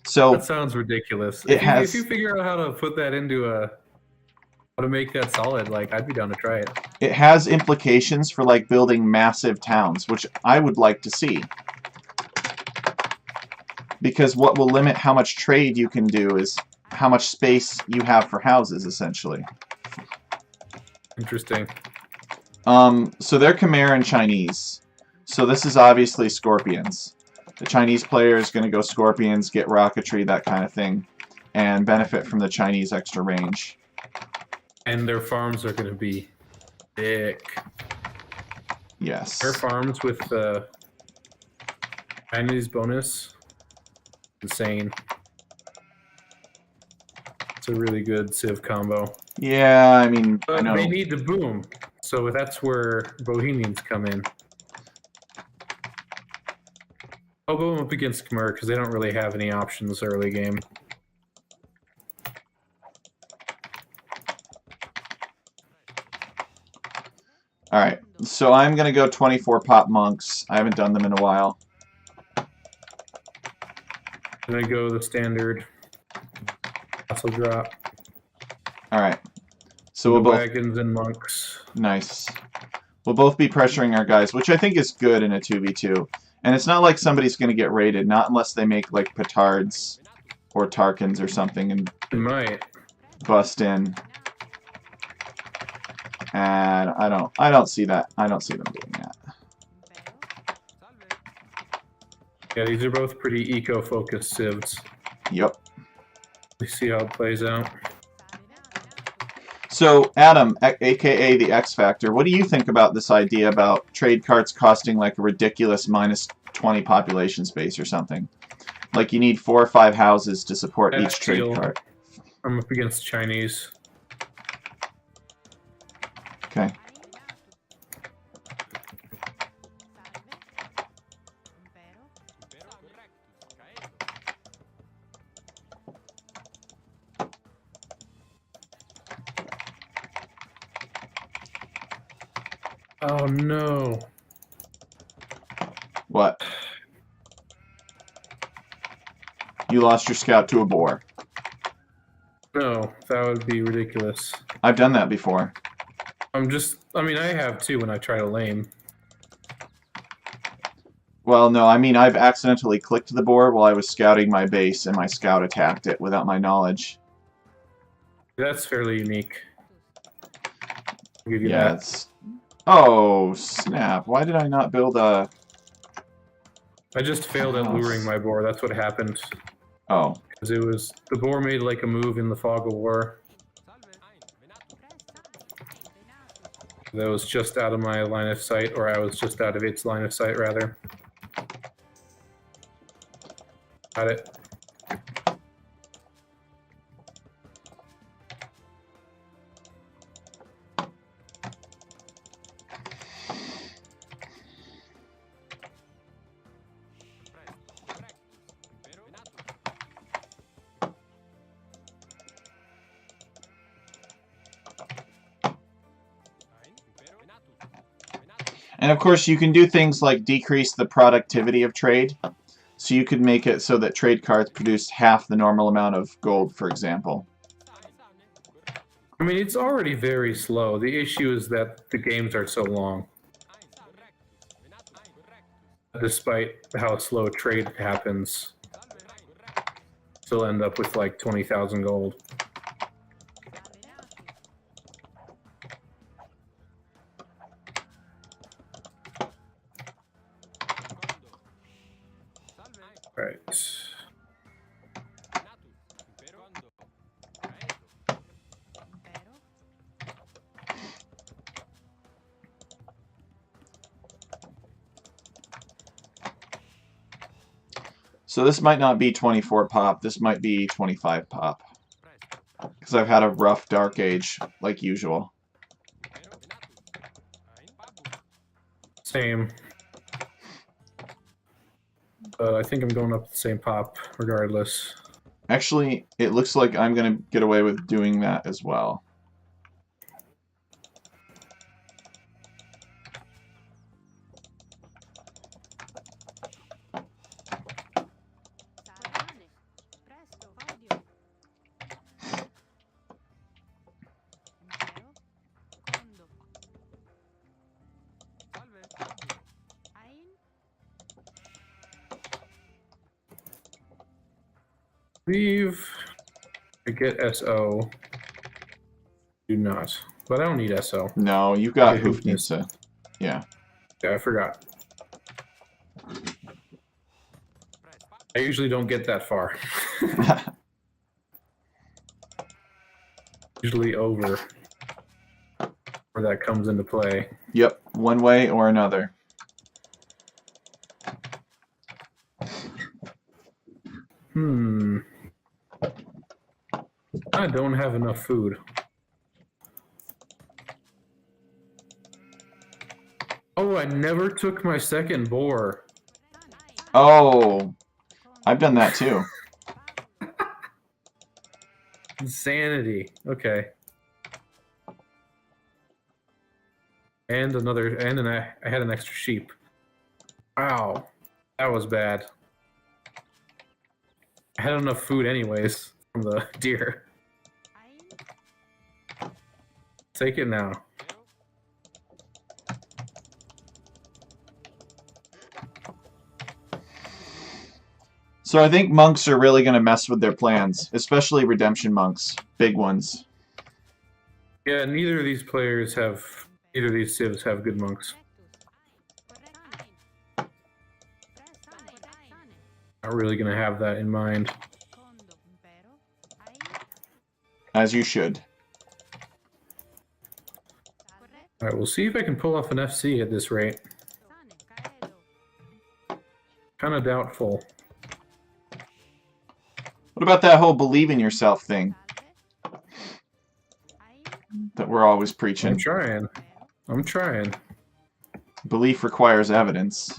[SPEAKER 3] So
[SPEAKER 1] that sounds ridiculous. If you figure out how to put that into how to make that solid, like, I'd be down to try it.
[SPEAKER 3] It has implications for like building massive towns, which I would like to see. Because what will limit how much trade you can do is how much space you have for houses, essentially.
[SPEAKER 1] Interesting.
[SPEAKER 3] So they're Khmer and Chinese. So this is obviously Scorpions. The Chinese player is going to go Scorpions, get rocketry, that kind of thing, and benefit from the Chinese extra range.
[SPEAKER 1] And their farms are going to be thick.
[SPEAKER 3] Yes.
[SPEAKER 1] Their farms with the Chinese bonus, insane. It's a really good civ combo.
[SPEAKER 3] Yeah, I mean,
[SPEAKER 1] but
[SPEAKER 3] I know.
[SPEAKER 1] they need the boom. So that's where Bohemians come in. I'll go up against Khmer because they don't really have any options early game.
[SPEAKER 3] All right, so I'm gonna go 24 pop monks. I haven't done them in a while.
[SPEAKER 1] I'm gonna go the standard castle drop.
[SPEAKER 3] All right, so we'll both
[SPEAKER 1] wagons and monks.
[SPEAKER 3] nice. We'll both be pressuring our guys, which I think is good in a 2v2. And it's not like somebody's gonna get raided, not unless they make like petards or Tarkans or something and
[SPEAKER 1] It might.
[SPEAKER 3] bust in. And I don't see that. I don't see them doing that.
[SPEAKER 1] Yeah, these are both pretty eco-focused civs.
[SPEAKER 3] Yep.
[SPEAKER 1] We see how it plays out.
[SPEAKER 3] So, Adam, aka the X Factor, what do you think about this idea about trade carts costing like a ridiculous -20 population space or something? Like you need 4 or 5 houses to support
[SPEAKER 1] That's
[SPEAKER 3] each trade
[SPEAKER 1] deal.
[SPEAKER 3] cart.
[SPEAKER 1] I'm up against Chinese.
[SPEAKER 3] Okay.
[SPEAKER 1] Oh no.
[SPEAKER 3] What? You lost your scout to a boar.
[SPEAKER 1] No, that would be ridiculous.
[SPEAKER 3] I've done that before.
[SPEAKER 1] I mean, I have too when I try to lame.
[SPEAKER 3] Well, no, I mean, I've accidentally clicked the boar while I was scouting my base, and my scout attacked it without my knowledge.
[SPEAKER 1] That's fairly unique. I'll give you
[SPEAKER 3] Yeah,
[SPEAKER 1] that.
[SPEAKER 3] it's... Oh, snap. Why did I not build a...
[SPEAKER 1] I just failed at luring my boar. That's what happened.
[SPEAKER 3] Oh.
[SPEAKER 1] Because it was... The boar made like a move in the fog of war. That was just out of my line of sight, or I was just out of its line of sight, rather. Got it.
[SPEAKER 3] And of course, you can do things like decrease the productivity of trade. So you could make it so that trade cards produce half the normal amount of gold, for example.
[SPEAKER 1] I mean, it's already very slow. The issue is that the games are so long. Despite how slow trade happens, still end up with like 20,000 gold. Right.
[SPEAKER 3] So this might not be 24 pop, this might be 25 pop. Because I've had a rough dark age, like usual.
[SPEAKER 1] Same. I think I'm going up the same pop, regardless.
[SPEAKER 3] Actually, it looks like I'm going to get away with doing that as well.
[SPEAKER 1] Leave. I get SO. Do not. But I don't need SO.
[SPEAKER 3] No, you got
[SPEAKER 1] Okay,
[SPEAKER 3] Hoofnitsa. Yeah.
[SPEAKER 1] Yeah, I forgot. I usually don't get that far. Usually over where that comes into play.
[SPEAKER 3] Yep, one way or another.
[SPEAKER 1] I don't have enough food. Oh, I never took my second boar.
[SPEAKER 3] Oh, I've done that too.
[SPEAKER 1] Insanity. Okay. And I had an extra sheep. Wow, that was bad. I had enough food anyways from the deer. Take it now.
[SPEAKER 3] So I think monks are really going to mess with their plans, especially redemption monks, big ones.
[SPEAKER 1] Yeah, neither of these civs have good monks. Not really going to have that in mind.
[SPEAKER 3] As you should.
[SPEAKER 1] All right, we'll see if I can pull off an FC at this rate. Kind of doubtful.
[SPEAKER 3] What about that whole believe in yourself thing that we're always preaching?
[SPEAKER 1] I'm trying.
[SPEAKER 3] Belief requires evidence.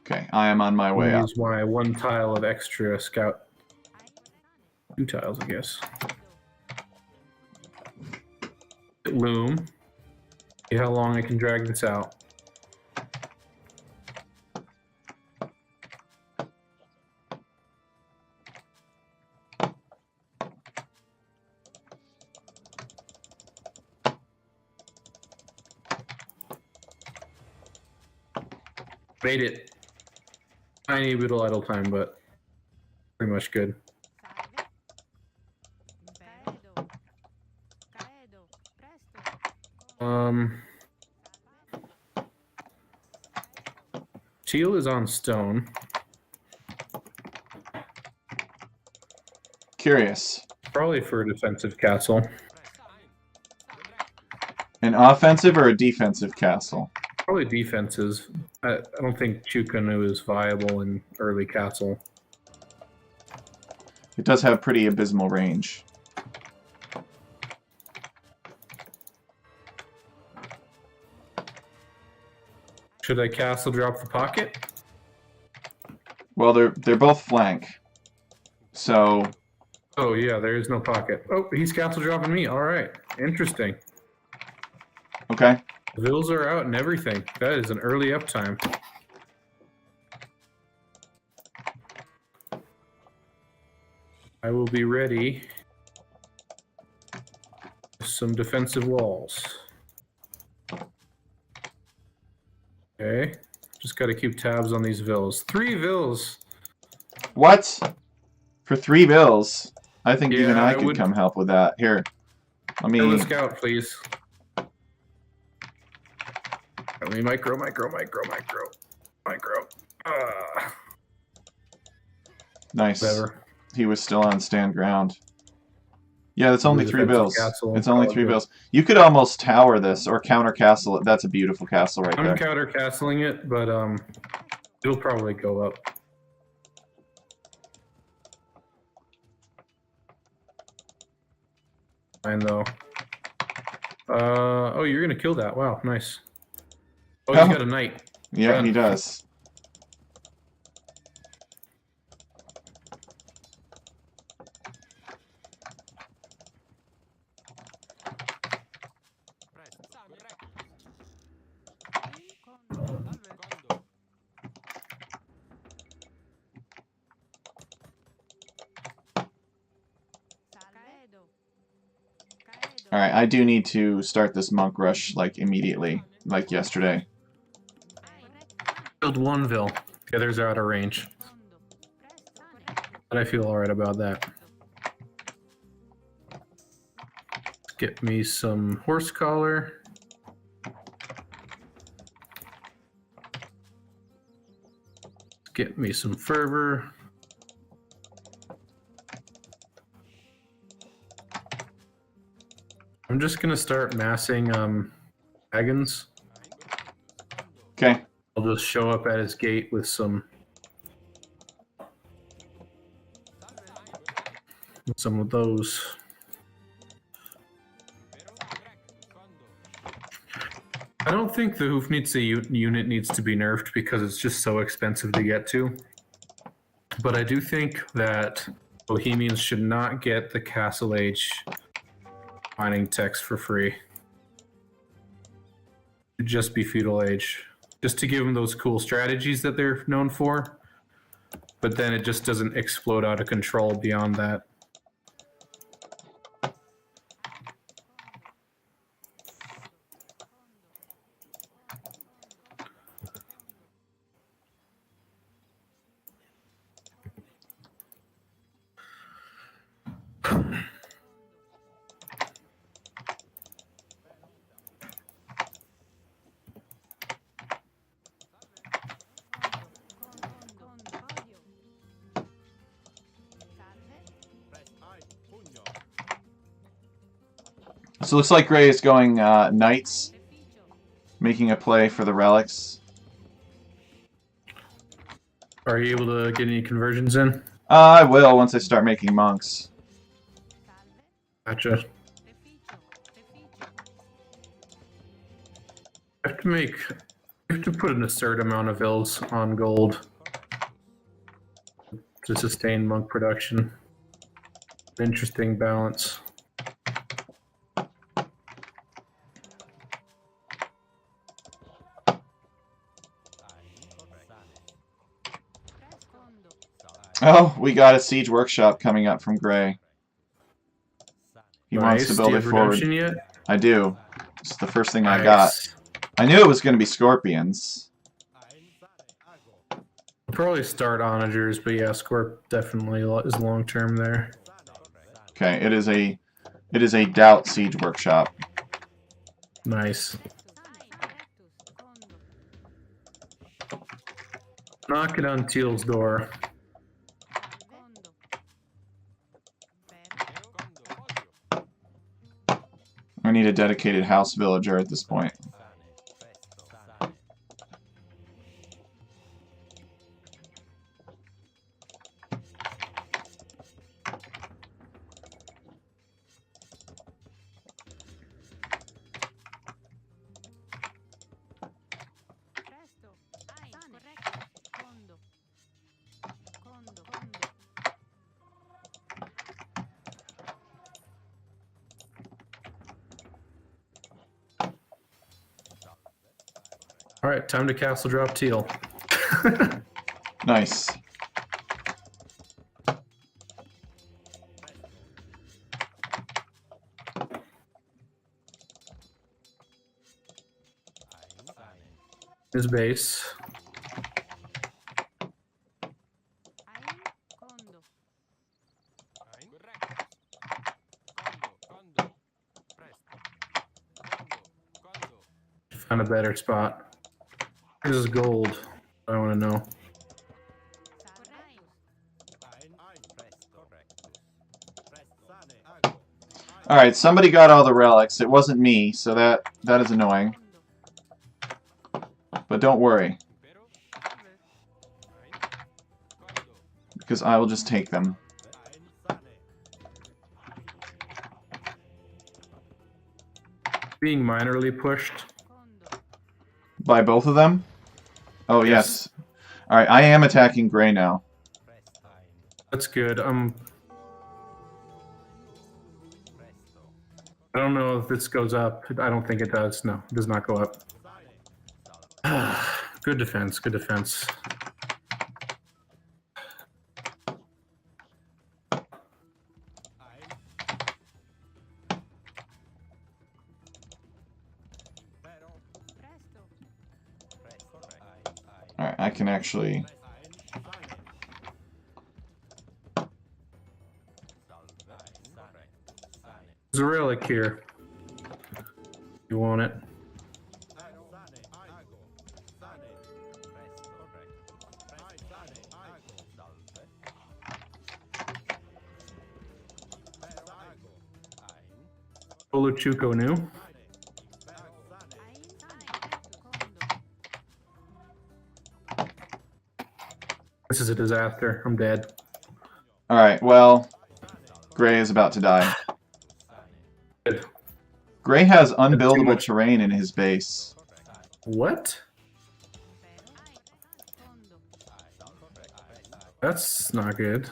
[SPEAKER 3] Okay, I am on my way up.
[SPEAKER 1] Use my 1 tile of extra scout. 2 tiles, I guess. Loom. See how long I can drag this out. Made it. Tiny little idle time, but pretty much good. Teal is on stone.
[SPEAKER 3] Curious.
[SPEAKER 1] Probably for a defensive castle.
[SPEAKER 3] An offensive or a defensive castle?
[SPEAKER 1] Probably defenses. I don't think Chukanu is viable in early castle.
[SPEAKER 3] It does have pretty abysmal range.
[SPEAKER 1] Should I castle drop the pocket?
[SPEAKER 3] Well, they're both flank. So...
[SPEAKER 1] Oh yeah, there is no pocket. Oh, he's castle dropping me. All right, interesting.
[SPEAKER 3] Okay.
[SPEAKER 1] Vills are out and everything. That is an early uptime. I will be ready. Some defensive walls. Okay. Just got to keep tabs on these vills. 3 vills.
[SPEAKER 3] What? For 3 bills? I think
[SPEAKER 1] Yeah,
[SPEAKER 3] even I could
[SPEAKER 1] would...
[SPEAKER 3] come help with that. Here. Let me...
[SPEAKER 1] Kill the scout, please. Let me micro.
[SPEAKER 3] Nice.
[SPEAKER 1] Whatever.
[SPEAKER 3] He was still on stand ground. Yeah, that's only 3 bills.
[SPEAKER 1] Castle.
[SPEAKER 3] It's only 3 bills. You could almost tower this or counter castle it. That's a beautiful castle right there.
[SPEAKER 1] I'm counter castling it, but it'll probably go up. Fine though. Oh, you're gonna kill that. Wow, nice. Oh, he's got a knight.
[SPEAKER 3] Yeah,
[SPEAKER 1] Run.
[SPEAKER 3] he does. Alright, I do need to start this monk rush, like, immediately. Like yesterday.
[SPEAKER 1] Killed 1 vill. The others are out of range. But I feel alright about that. Get me some horse collar. Get me some fervor. I'm just gonna start massing wagons.
[SPEAKER 3] Okay.
[SPEAKER 1] I'll just show up at his gate with some of those. I don't think the Hoofnitsa unit needs to be nerfed because it's just so expensive to get to. But I do think that Bohemians should not get the Castle Age mining text for free. It should just be Feudal Age. Just to give them those cool strategies that they're known for. But then it just doesn't explode out of control beyond that.
[SPEAKER 3] So it looks like Gray is going Knights, making a play for the relics.
[SPEAKER 1] Are you able to get any conversions in?
[SPEAKER 3] I will once I start making monks.
[SPEAKER 1] Gotcha. I have to put an absurd amount of ills on gold to sustain monk production. Interesting balance.
[SPEAKER 3] Oh, we got a siege workshop coming up from Gray. He wants to build
[SPEAKER 1] Do you
[SPEAKER 3] it
[SPEAKER 1] have
[SPEAKER 3] forward.
[SPEAKER 1] redemption yet?
[SPEAKER 3] I do. It's the first thing I got. I knew it was going to be scorpions.
[SPEAKER 1] I'll probably start onagers, but yeah, Scorp definitely is long term there.
[SPEAKER 3] Okay, it is a doubt siege workshop.
[SPEAKER 1] Nice. Knock it on Teal's door.
[SPEAKER 3] I need a dedicated house villager at this point.
[SPEAKER 1] All right, time to castle drop Teal.
[SPEAKER 3] Nice.
[SPEAKER 1] His base. Find a better spot. This is gold. I want to know.
[SPEAKER 3] Alright, somebody got all the relics. It wasn't me, so that is annoying. But don't worry. Because I will just take them.
[SPEAKER 1] Being minorly pushed.
[SPEAKER 3] By both of them? Oh, yes. Alright, I am attacking Gray now.
[SPEAKER 1] That's good. I don't know if this goes up. I don't think it does. No, it does not go up. Good defense. Good defense.
[SPEAKER 3] Alright, I can actually...
[SPEAKER 1] There's a relic here. You want it? Oluchuko new. This is a disaster. I'm dead.
[SPEAKER 3] Alright, well... Gray is about to die.
[SPEAKER 1] Good.
[SPEAKER 3] Gray has unbuildable terrain in his base.
[SPEAKER 1] What? That's not good.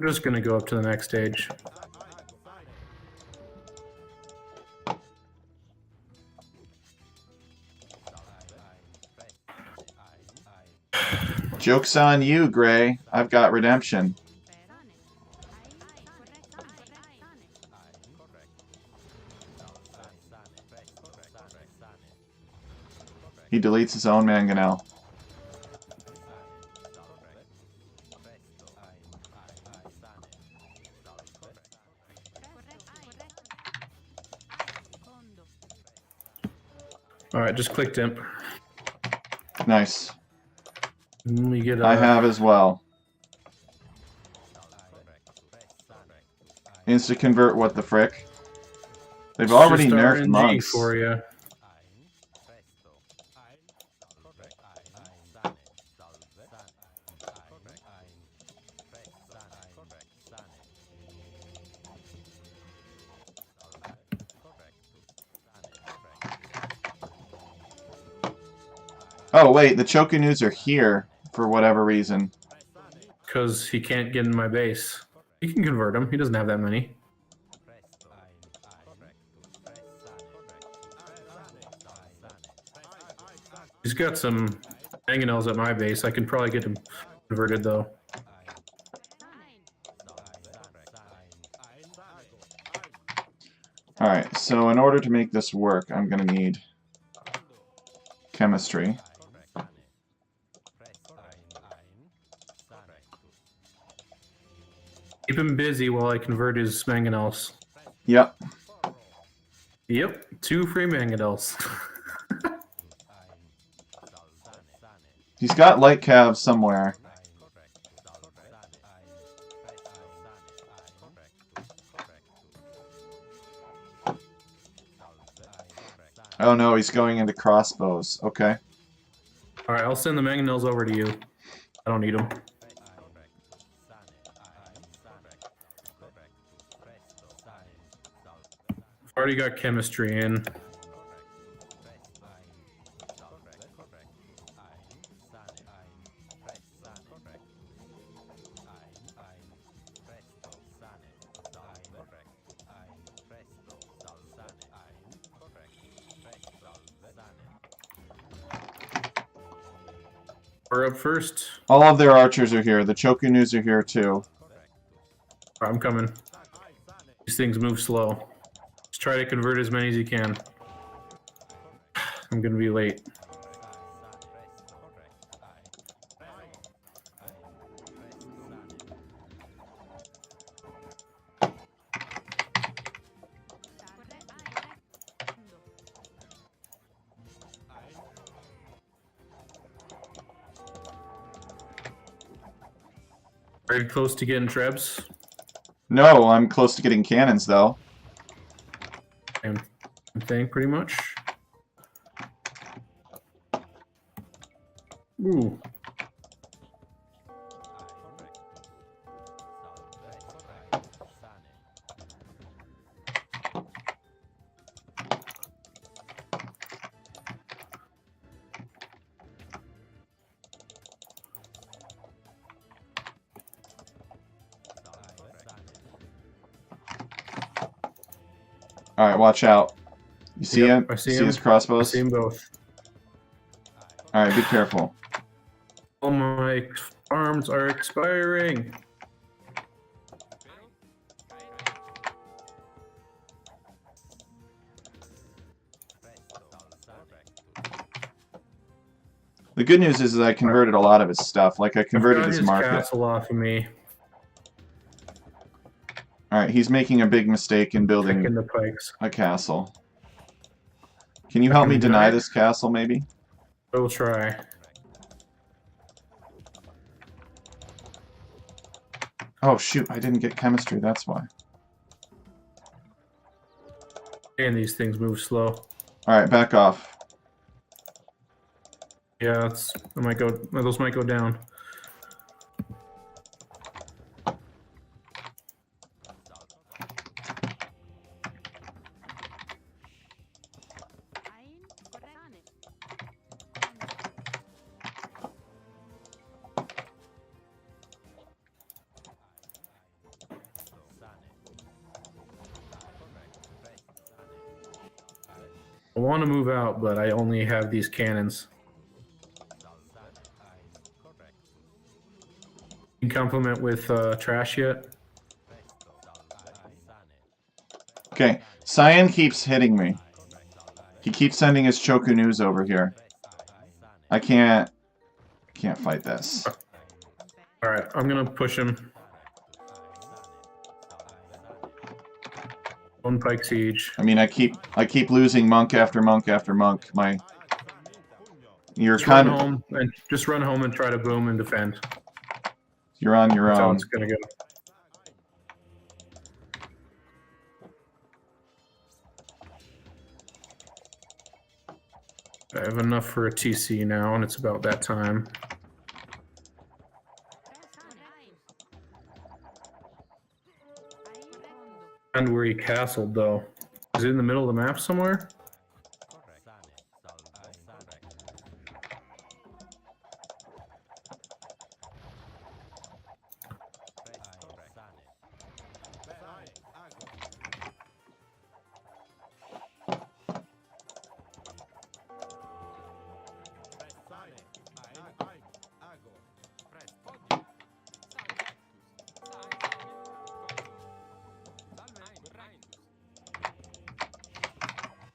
[SPEAKER 1] I'm just gonna go up to the next stage.
[SPEAKER 3] Joke's on you, Gray. I've got redemption. He deletes his own mangonel.
[SPEAKER 1] Alright, just click imp.
[SPEAKER 3] Nice.
[SPEAKER 1] We get
[SPEAKER 3] I have as well. Insta-convert, what the frick? They've already
[SPEAKER 1] just
[SPEAKER 3] nerfed
[SPEAKER 1] RNG
[SPEAKER 3] monks.
[SPEAKER 1] for you.
[SPEAKER 3] Oh wait, the Chokanus are here for whatever reason.
[SPEAKER 1] Because he can't get in my base. He can convert him. He doesn't have that many. He's got some mangonels at my base. I can probably get him converted though.
[SPEAKER 3] Alright, so in order to make this work, I'm gonna need chemistry.
[SPEAKER 1] Keep him busy while I convert his mangonels.
[SPEAKER 3] Yep.
[SPEAKER 1] Yep, 2 free mangonels.
[SPEAKER 3] He's got light calves somewhere. Oh no, he's going into crossbows. Okay.
[SPEAKER 1] Alright, I'll send the mangonels over to you. I don't need them. I've already got chemistry in. We're up first.
[SPEAKER 3] All of their archers are here. The Chokanus are here too.
[SPEAKER 1] Alright, I'm coming. These things move slow. Just try to convert as many as you can. I'm gonna be late. Are you close to getting trebs?
[SPEAKER 3] No, I'm close to getting cannons though.
[SPEAKER 1] Same thing, pretty much. Ooh.
[SPEAKER 3] Alright, watch out. You see him?
[SPEAKER 1] I see
[SPEAKER 3] See
[SPEAKER 1] him.
[SPEAKER 3] his
[SPEAKER 1] I
[SPEAKER 3] crossbows?
[SPEAKER 1] see them both.
[SPEAKER 3] Alright, be careful.
[SPEAKER 1] All my arms are expiring.
[SPEAKER 3] The good news is that I converted a lot of his stuff. Like, I converted his market.
[SPEAKER 1] Castle off of me.
[SPEAKER 3] Alright, he's making a big mistake in building
[SPEAKER 1] Picking the pikes.
[SPEAKER 3] a castle. Can you help me deny
[SPEAKER 1] deny it?
[SPEAKER 3] this castle, maybe?
[SPEAKER 1] I will try.
[SPEAKER 3] Oh, shoot, I didn't get chemistry, that's why.
[SPEAKER 1] And these things move slow.
[SPEAKER 3] Alright, back off.
[SPEAKER 1] Yeah, it's it might go. Those might go down. I want to move out, but I only have these cannons. You can compliment with trash yet?
[SPEAKER 3] Okay, Cyan keeps hitting me. He keeps sending his Chokunus over here. I can't fight this.
[SPEAKER 1] All right, I'm gonna push him. One pike siege.
[SPEAKER 3] I mean, I keep losing monk after monk after monk. You're
[SPEAKER 1] Just
[SPEAKER 3] kind
[SPEAKER 1] run
[SPEAKER 3] of
[SPEAKER 1] home and just run home and try to boom and defend.
[SPEAKER 3] you're on your
[SPEAKER 1] That's how
[SPEAKER 3] own.
[SPEAKER 1] it's gonna go. I have enough for a TC now, and it's about that time. And where he castled, though. Is it in the middle of the map somewhere?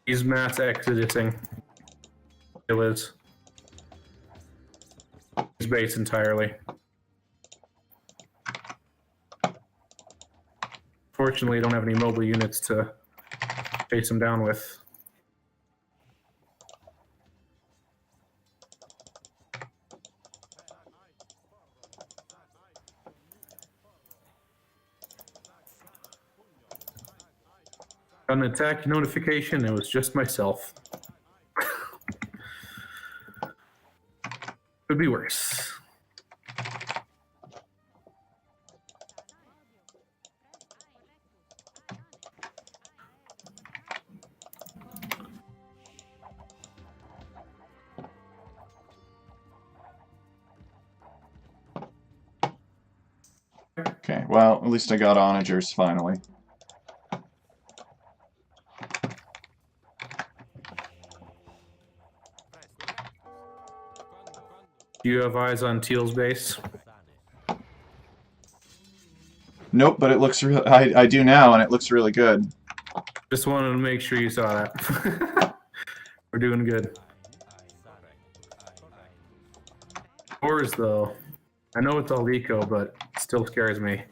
[SPEAKER 1] He's mass exiting. It is. His base entirely. Fortunately, I don't have any mobile units to chase him down with. Got an attack notification, it was just myself. Could be worse.
[SPEAKER 3] Okay, well, at least I got onagers finally.
[SPEAKER 1] Do you have eyes on Teal's base?
[SPEAKER 3] Nope, but it looks I do now, and it looks really good.
[SPEAKER 1] Just wanted to make sure you saw that. We're doing good. Ores, though. I know it's all eco, but it still scares me.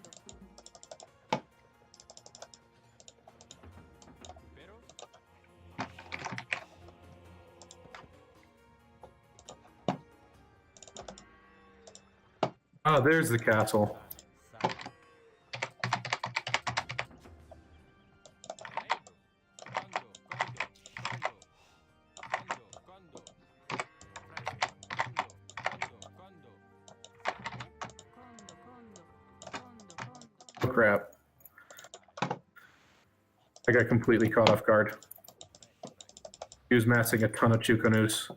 [SPEAKER 1] Oh, there's the castle. Oh, crap. I got completely caught off guard. He was massing a ton of Chukonus.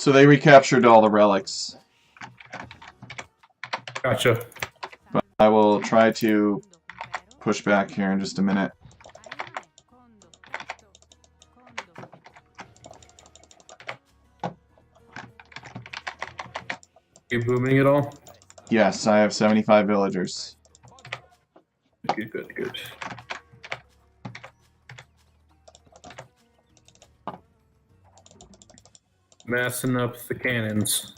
[SPEAKER 3] So they recaptured all the relics.
[SPEAKER 1] Gotcha.
[SPEAKER 3] But I will try to push back here in just a minute.
[SPEAKER 1] You booming at all?
[SPEAKER 3] Yes, I have 75 villagers.
[SPEAKER 1] Good, good, good. Massing up the cannons.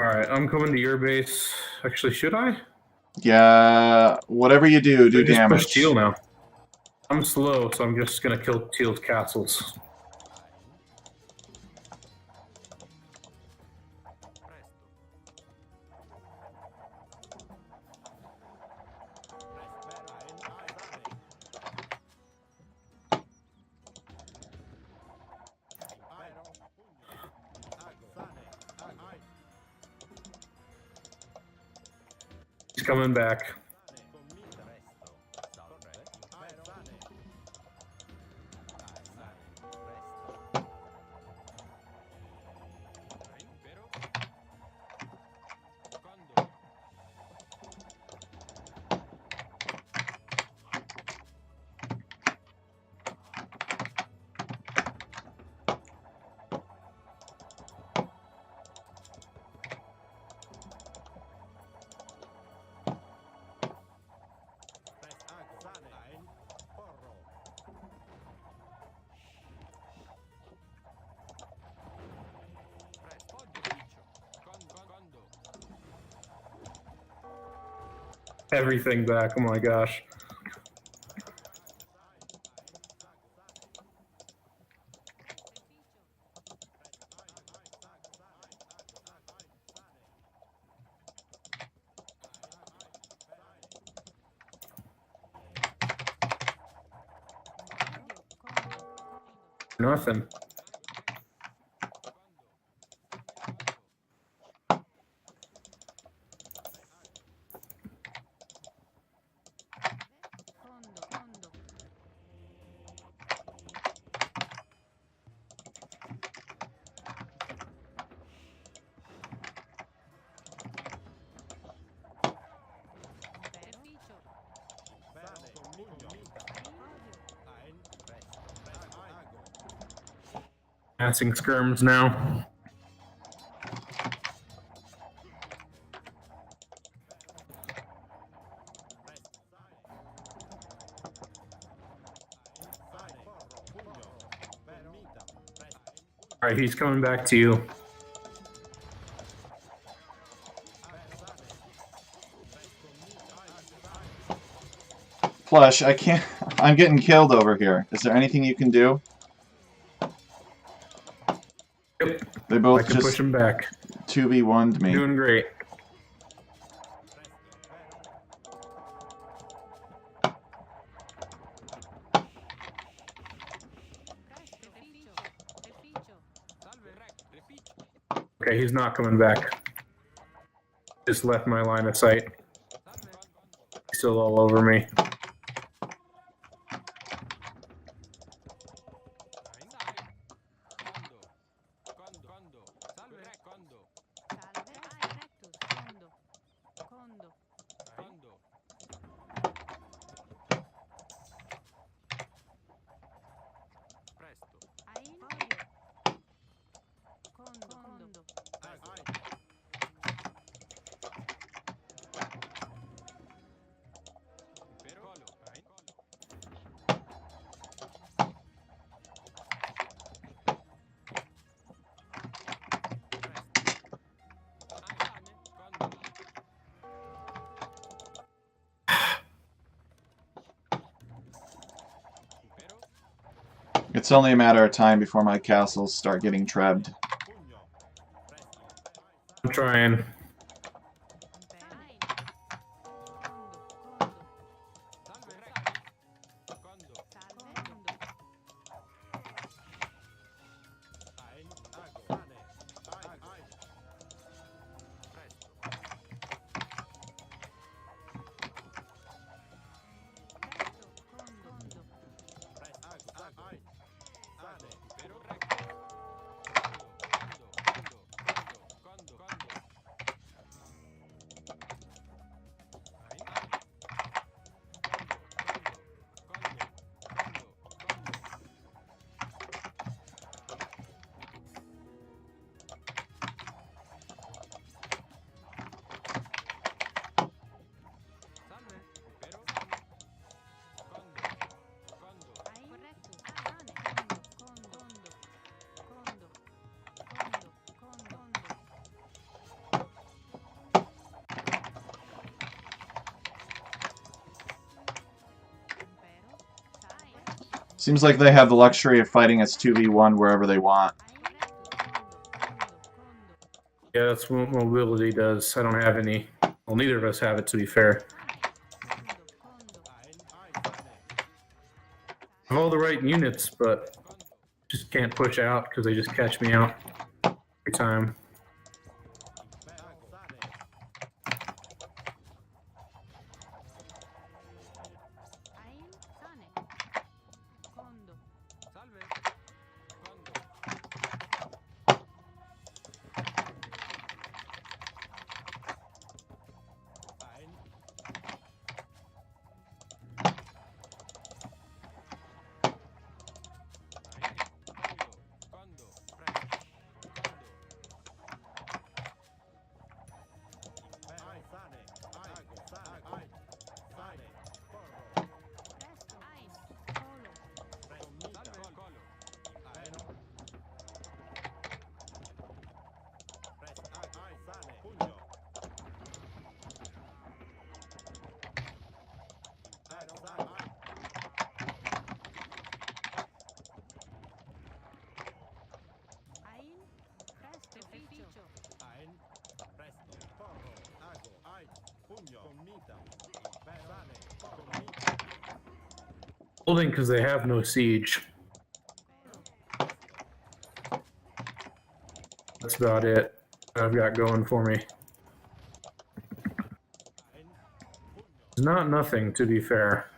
[SPEAKER 1] Alright, I'm coming to your base. Actually, should I?
[SPEAKER 3] Yeah, whatever you do, do
[SPEAKER 1] I just
[SPEAKER 3] damage.
[SPEAKER 1] push Teal now. I'm slow, so I'm just gonna kill Teal's castles. He's coming back. Everything back, oh my gosh. Nothing. Passing skirms now. Alright, he's coming back to you.
[SPEAKER 3] Plush, I can't... I'm getting killed over here. Is there anything you can do?
[SPEAKER 1] Yep.
[SPEAKER 3] They both
[SPEAKER 1] I can
[SPEAKER 3] just
[SPEAKER 1] push him back.
[SPEAKER 3] 2v1'd me.
[SPEAKER 1] Doing great. Okay, he's not coming back. Just left my line of sight. He's still all over me.
[SPEAKER 3] It's only a matter of time before my castles start getting trebbed.
[SPEAKER 1] I'm trying.
[SPEAKER 3] Seems like they have the luxury of fighting us 2v1 wherever they want.
[SPEAKER 1] Yeah, that's what mobility does. I don't have any. Well, neither of us have it, to be fair. I have all the right units, but just can't push out because they just catch me out every time. Holding because they have no siege. That's about it I've got going for me. It's not nothing, to be fair.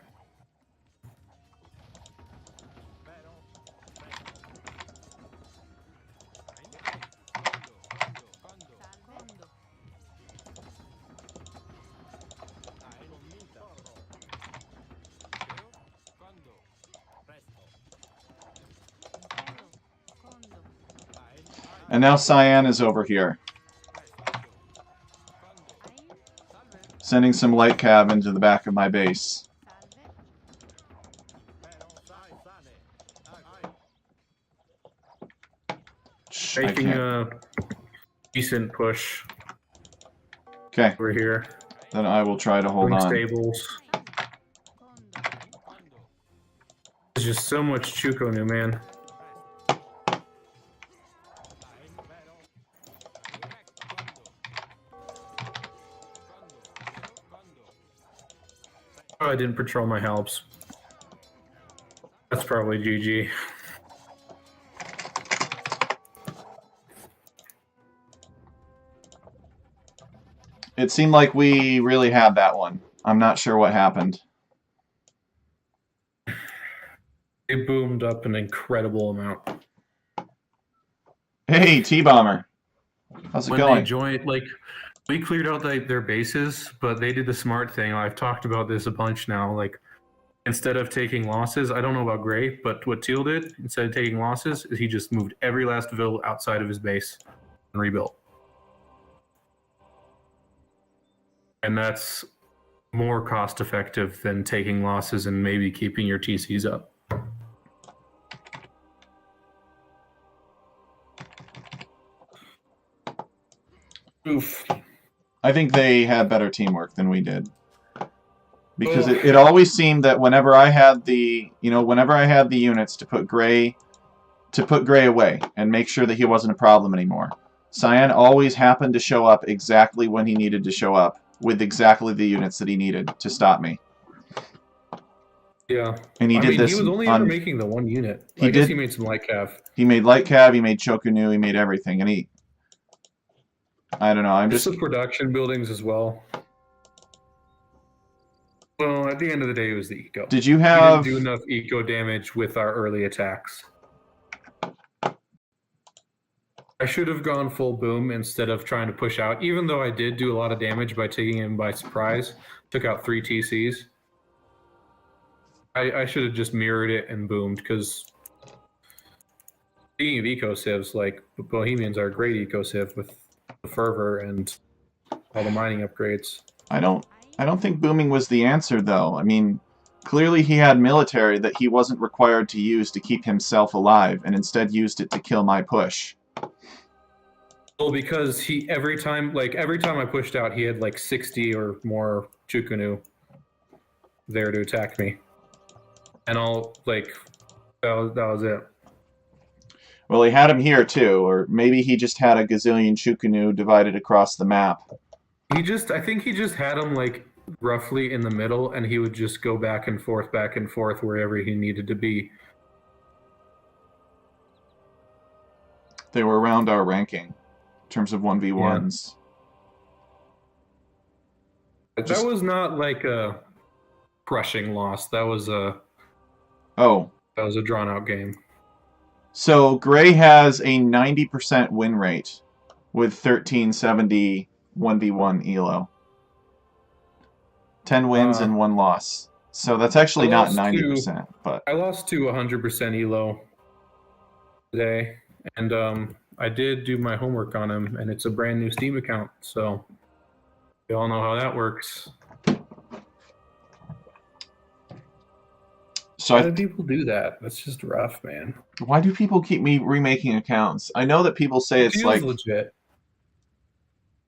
[SPEAKER 3] And now Cyan is over here. Sending some light cav into the back of my base. Shh,
[SPEAKER 1] Making a decent push.
[SPEAKER 3] Okay.
[SPEAKER 1] Over here.
[SPEAKER 3] Then I will try to hold on.
[SPEAKER 1] Stables. There's just so much Chukonu, man. Oh, I didn't patrol my helps. That's probably GG.
[SPEAKER 3] It seemed like we really had that one. I'm not sure what happened.
[SPEAKER 1] It boomed up an incredible amount.
[SPEAKER 3] Hey, T-Bomber. How's it
[SPEAKER 1] When
[SPEAKER 3] going?
[SPEAKER 1] they joined, like, we cleared out their bases, but they did the smart thing. I've talked about this a bunch now. Like, instead of taking losses, I don't know about Gray, but what Teal did, instead of taking losses, is he just moved every last ville outside of his base and rebuilt. And that's more cost effective than taking losses and maybe keeping your TCs up. Oof.
[SPEAKER 3] I think they had better teamwork than we did. Because it always seemed that whenever I had the, whenever I had the units to put Gray away and make sure that he wasn't a problem anymore, Cyan always happened to show up exactly when he needed to show up with exactly the units that he needed to stop me.
[SPEAKER 1] Yeah.
[SPEAKER 3] And he did this.
[SPEAKER 1] He was only ever making the one unit. I guess he made some light cav.
[SPEAKER 3] He made light cav, he made Chokunu, he made everything. And I don't know, I'm just...
[SPEAKER 1] the production buildings as well. Well, at the end of the day, it was the eco.
[SPEAKER 3] Did you have...
[SPEAKER 1] We didn't do enough eco damage with our early attacks. I should have gone full boom instead of trying to push out, even though I did do a lot of damage by taking him by surprise. Took out 3 TCs. I should have just mirrored it and boomed, because speaking of eco civs, like, Bohemians are a great eco civ with the fervor and all the mining upgrades.
[SPEAKER 3] I don't think booming was the answer, though. I mean, clearly he had military that he wasn't required to use to keep himself alive, and instead used it to kill my push.
[SPEAKER 1] Well, because every time I pushed out, he had like 60 or more Chukunu there to attack me. And That was it.
[SPEAKER 3] Well, he had him here too, or maybe he just had a gazillion Chukunu divided across the map.
[SPEAKER 1] I think he just had him like roughly in the middle, and he would just go back and forth wherever he needed to be.
[SPEAKER 3] They were around our ranking in terms of 1v1s.
[SPEAKER 1] Yeah. That was not like a crushing loss. That was a drawn out game.
[SPEAKER 3] So Gray has a 90% win rate with 1370 1v1 elo. 10 wins and 1 loss. So that's actually not 90%, but
[SPEAKER 1] I lost to 100% elo today, and I did do my homework on him, and it's a brand new Steam account, so we all know how that works.
[SPEAKER 3] So
[SPEAKER 1] why do people do that? That's just rough, man.
[SPEAKER 3] Why do people keep me remaking accounts? I know that people say it's like
[SPEAKER 1] legit.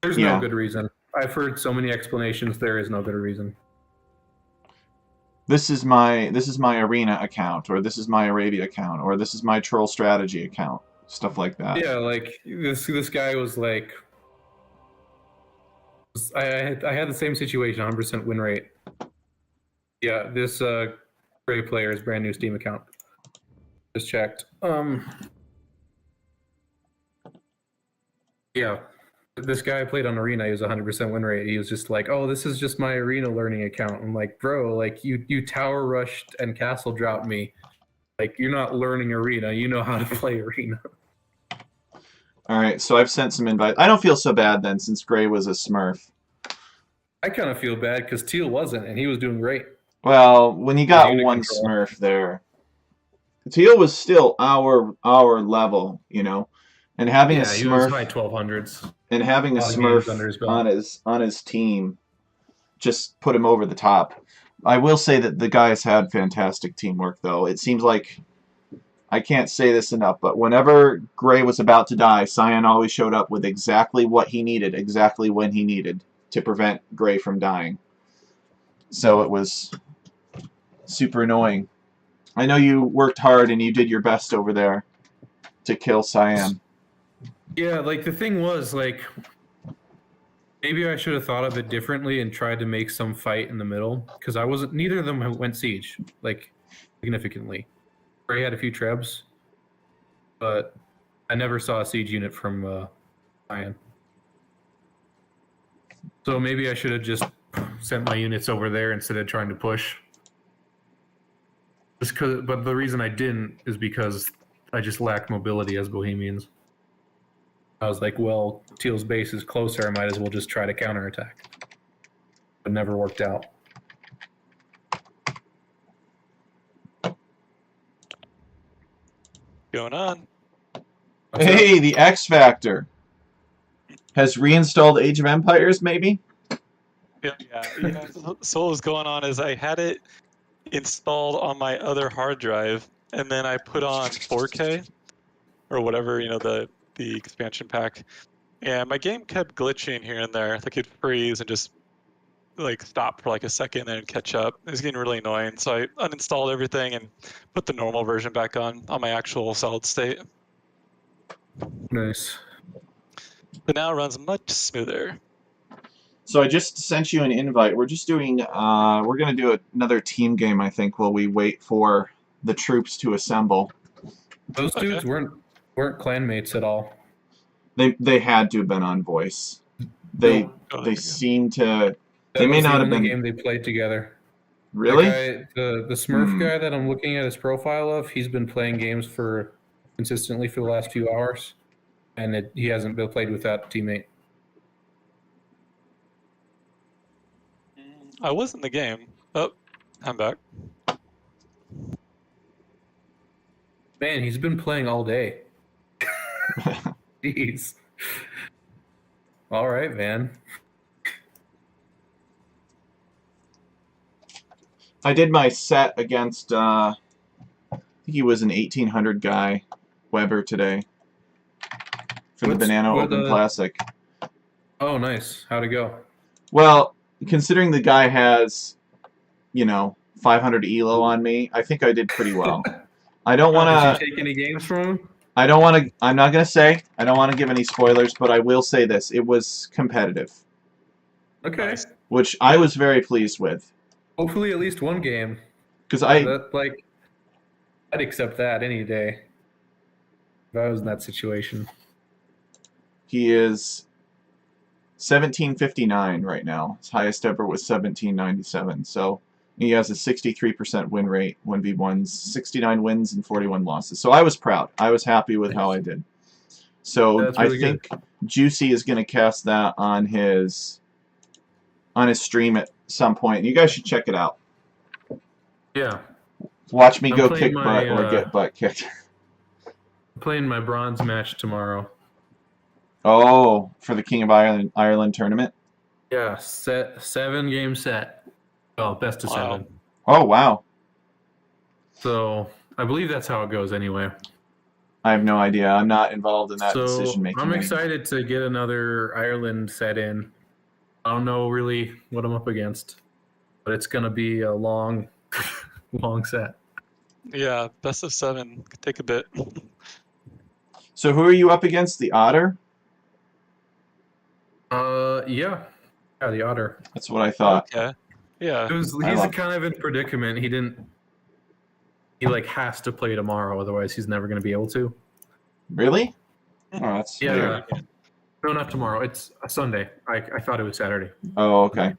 [SPEAKER 1] There's no good reason. I've heard so many explanations. There is no good reason.
[SPEAKER 3] This is my arena account, or this is my Arabia account, or this is my troll strategy account, stuff like that.
[SPEAKER 1] Yeah, like this guy was like, I had the same situation, 100% win rate. Yeah, this Gray player's brand new Steam account. Just checked. Yeah. This guy played on Arena. He was 100% win rate. He was just like, "Oh, this is just my Arena learning account." I'm like, "Bro, like you tower rushed and castle dropped me. Like you're not learning Arena. You know how to play Arena."
[SPEAKER 3] All right, so I've sent some invites. I don't feel so bad then, since Gray was a Smurf.
[SPEAKER 1] I kind of feel bad because Teal wasn't, and he was doing great.
[SPEAKER 3] Well, when you got one Smurf there, Teal was still our level, you know, and having a Smurf,
[SPEAKER 1] he was high 1200s.
[SPEAKER 3] And having a Smurf on his team just put him over the top. I will say that the guys had fantastic teamwork, though. It seems like, I can't say this enough, but whenever Gray was about to die, Cyan always showed up with exactly what he needed, exactly when he needed, to prevent Gray from dying. So it was super annoying. I know you worked hard and you did your best over there to kill Cyan.
[SPEAKER 1] Yeah, like the thing was, like, maybe I should have thought of it differently and tried to make some fight in the middle, because neither of them went siege, like, significantly. Gray had a few trebs, but I never saw a siege unit from Cyan. So maybe I should have just sent my units over there instead of trying to push. But the reason I didn't is because I just lacked mobility as Bohemians. I was like, well, Teal's base is closer. I might as well just try to counterattack. But never worked out.
[SPEAKER 2] Going on.
[SPEAKER 3] Hey, the X Factor has reinstalled Age of Empires, maybe?
[SPEAKER 2] Yeah. So what was going on is I had it installed on my other hard drive, and then I put on 4K or whatever, the expansion pack, and my game kept glitching here and there. Like it'd freeze and just like stop for like a second and then catch up. It was getting really annoying, so I uninstalled everything and put the normal version back on my actual solid state.
[SPEAKER 1] Nice.
[SPEAKER 2] But now it runs much smoother.
[SPEAKER 3] So I just sent you an invite. We're just doing, we're going to do another team game, I think, while we wait for the troops to assemble.
[SPEAKER 1] Those dudes weren't clanmates at all.
[SPEAKER 3] They had to have been on voice. They seem to. They may not have been.
[SPEAKER 1] The game they played together.
[SPEAKER 3] Really?
[SPEAKER 1] The Smurf guy that I'm looking at his profile of, he's been playing games consistently for the last few hours, and he hasn't been played with that teammate.
[SPEAKER 2] I was in the game. Oh, I'm back.
[SPEAKER 1] Man, he's been playing all day. Jeez. All right, man.
[SPEAKER 3] I did my set against, I think he was an 1800 guy, Weber, today. For the Banana Open Classic.
[SPEAKER 1] Oh, nice. How'd it go?
[SPEAKER 3] Well, considering the guy has, 500 elo on me, I think I did pretty well. I don't want to.
[SPEAKER 1] Did you take any games from him?
[SPEAKER 3] I don't want to. I'm not going to say. I don't want to give any spoilers, but I will say this: it was competitive,
[SPEAKER 1] Okay.
[SPEAKER 2] Nice.
[SPEAKER 3] which I was very pleased with.
[SPEAKER 1] Hopefully, at least one game.
[SPEAKER 3] Because
[SPEAKER 1] I'd accept that any day. If I was in that situation.
[SPEAKER 3] he is 1759 right now. His highest ever was 1797. So he has a 63% win rate, 1v1s, 69 wins and 41 losses. So I was proud. I was happy with how I did. So
[SPEAKER 1] That's really
[SPEAKER 3] I think Juicy is going to cast that on his stream at some point. You guys should check it out.
[SPEAKER 1] Yeah.
[SPEAKER 3] Watch me
[SPEAKER 1] I'm
[SPEAKER 3] go
[SPEAKER 1] playing
[SPEAKER 3] kick
[SPEAKER 1] my,
[SPEAKER 3] butt or get butt kicked.
[SPEAKER 1] I'm playing my bronze match tomorrow.
[SPEAKER 3] Oh, for the King of Ireland tournament?
[SPEAKER 1] Yeah, 7-game set. Oh, best of
[SPEAKER 2] Wow.
[SPEAKER 1] 7.
[SPEAKER 3] Oh, wow.
[SPEAKER 1] So I believe that's how it goes anyway.
[SPEAKER 3] I have no idea. I'm not involved in that
[SPEAKER 1] So
[SPEAKER 3] decision making.
[SPEAKER 1] I'm excited to get another Ireland set in. I don't know really what I'm up against, but it's gonna be a long, long set.
[SPEAKER 2] Yeah, best of 7. Could take a bit.
[SPEAKER 3] So who are you up against? The Otter?
[SPEAKER 1] Yeah, the Otter.
[SPEAKER 3] That's what I thought.
[SPEAKER 2] Okay. Yeah.
[SPEAKER 1] He's kind of in predicament. He like has to play tomorrow, otherwise he's never gonna be able to.
[SPEAKER 3] Really? Oh, that's
[SPEAKER 1] Yeah.
[SPEAKER 3] weird.
[SPEAKER 1] No, not tomorrow. It's a Sunday. I thought it was Saturday.
[SPEAKER 3] Oh, okay.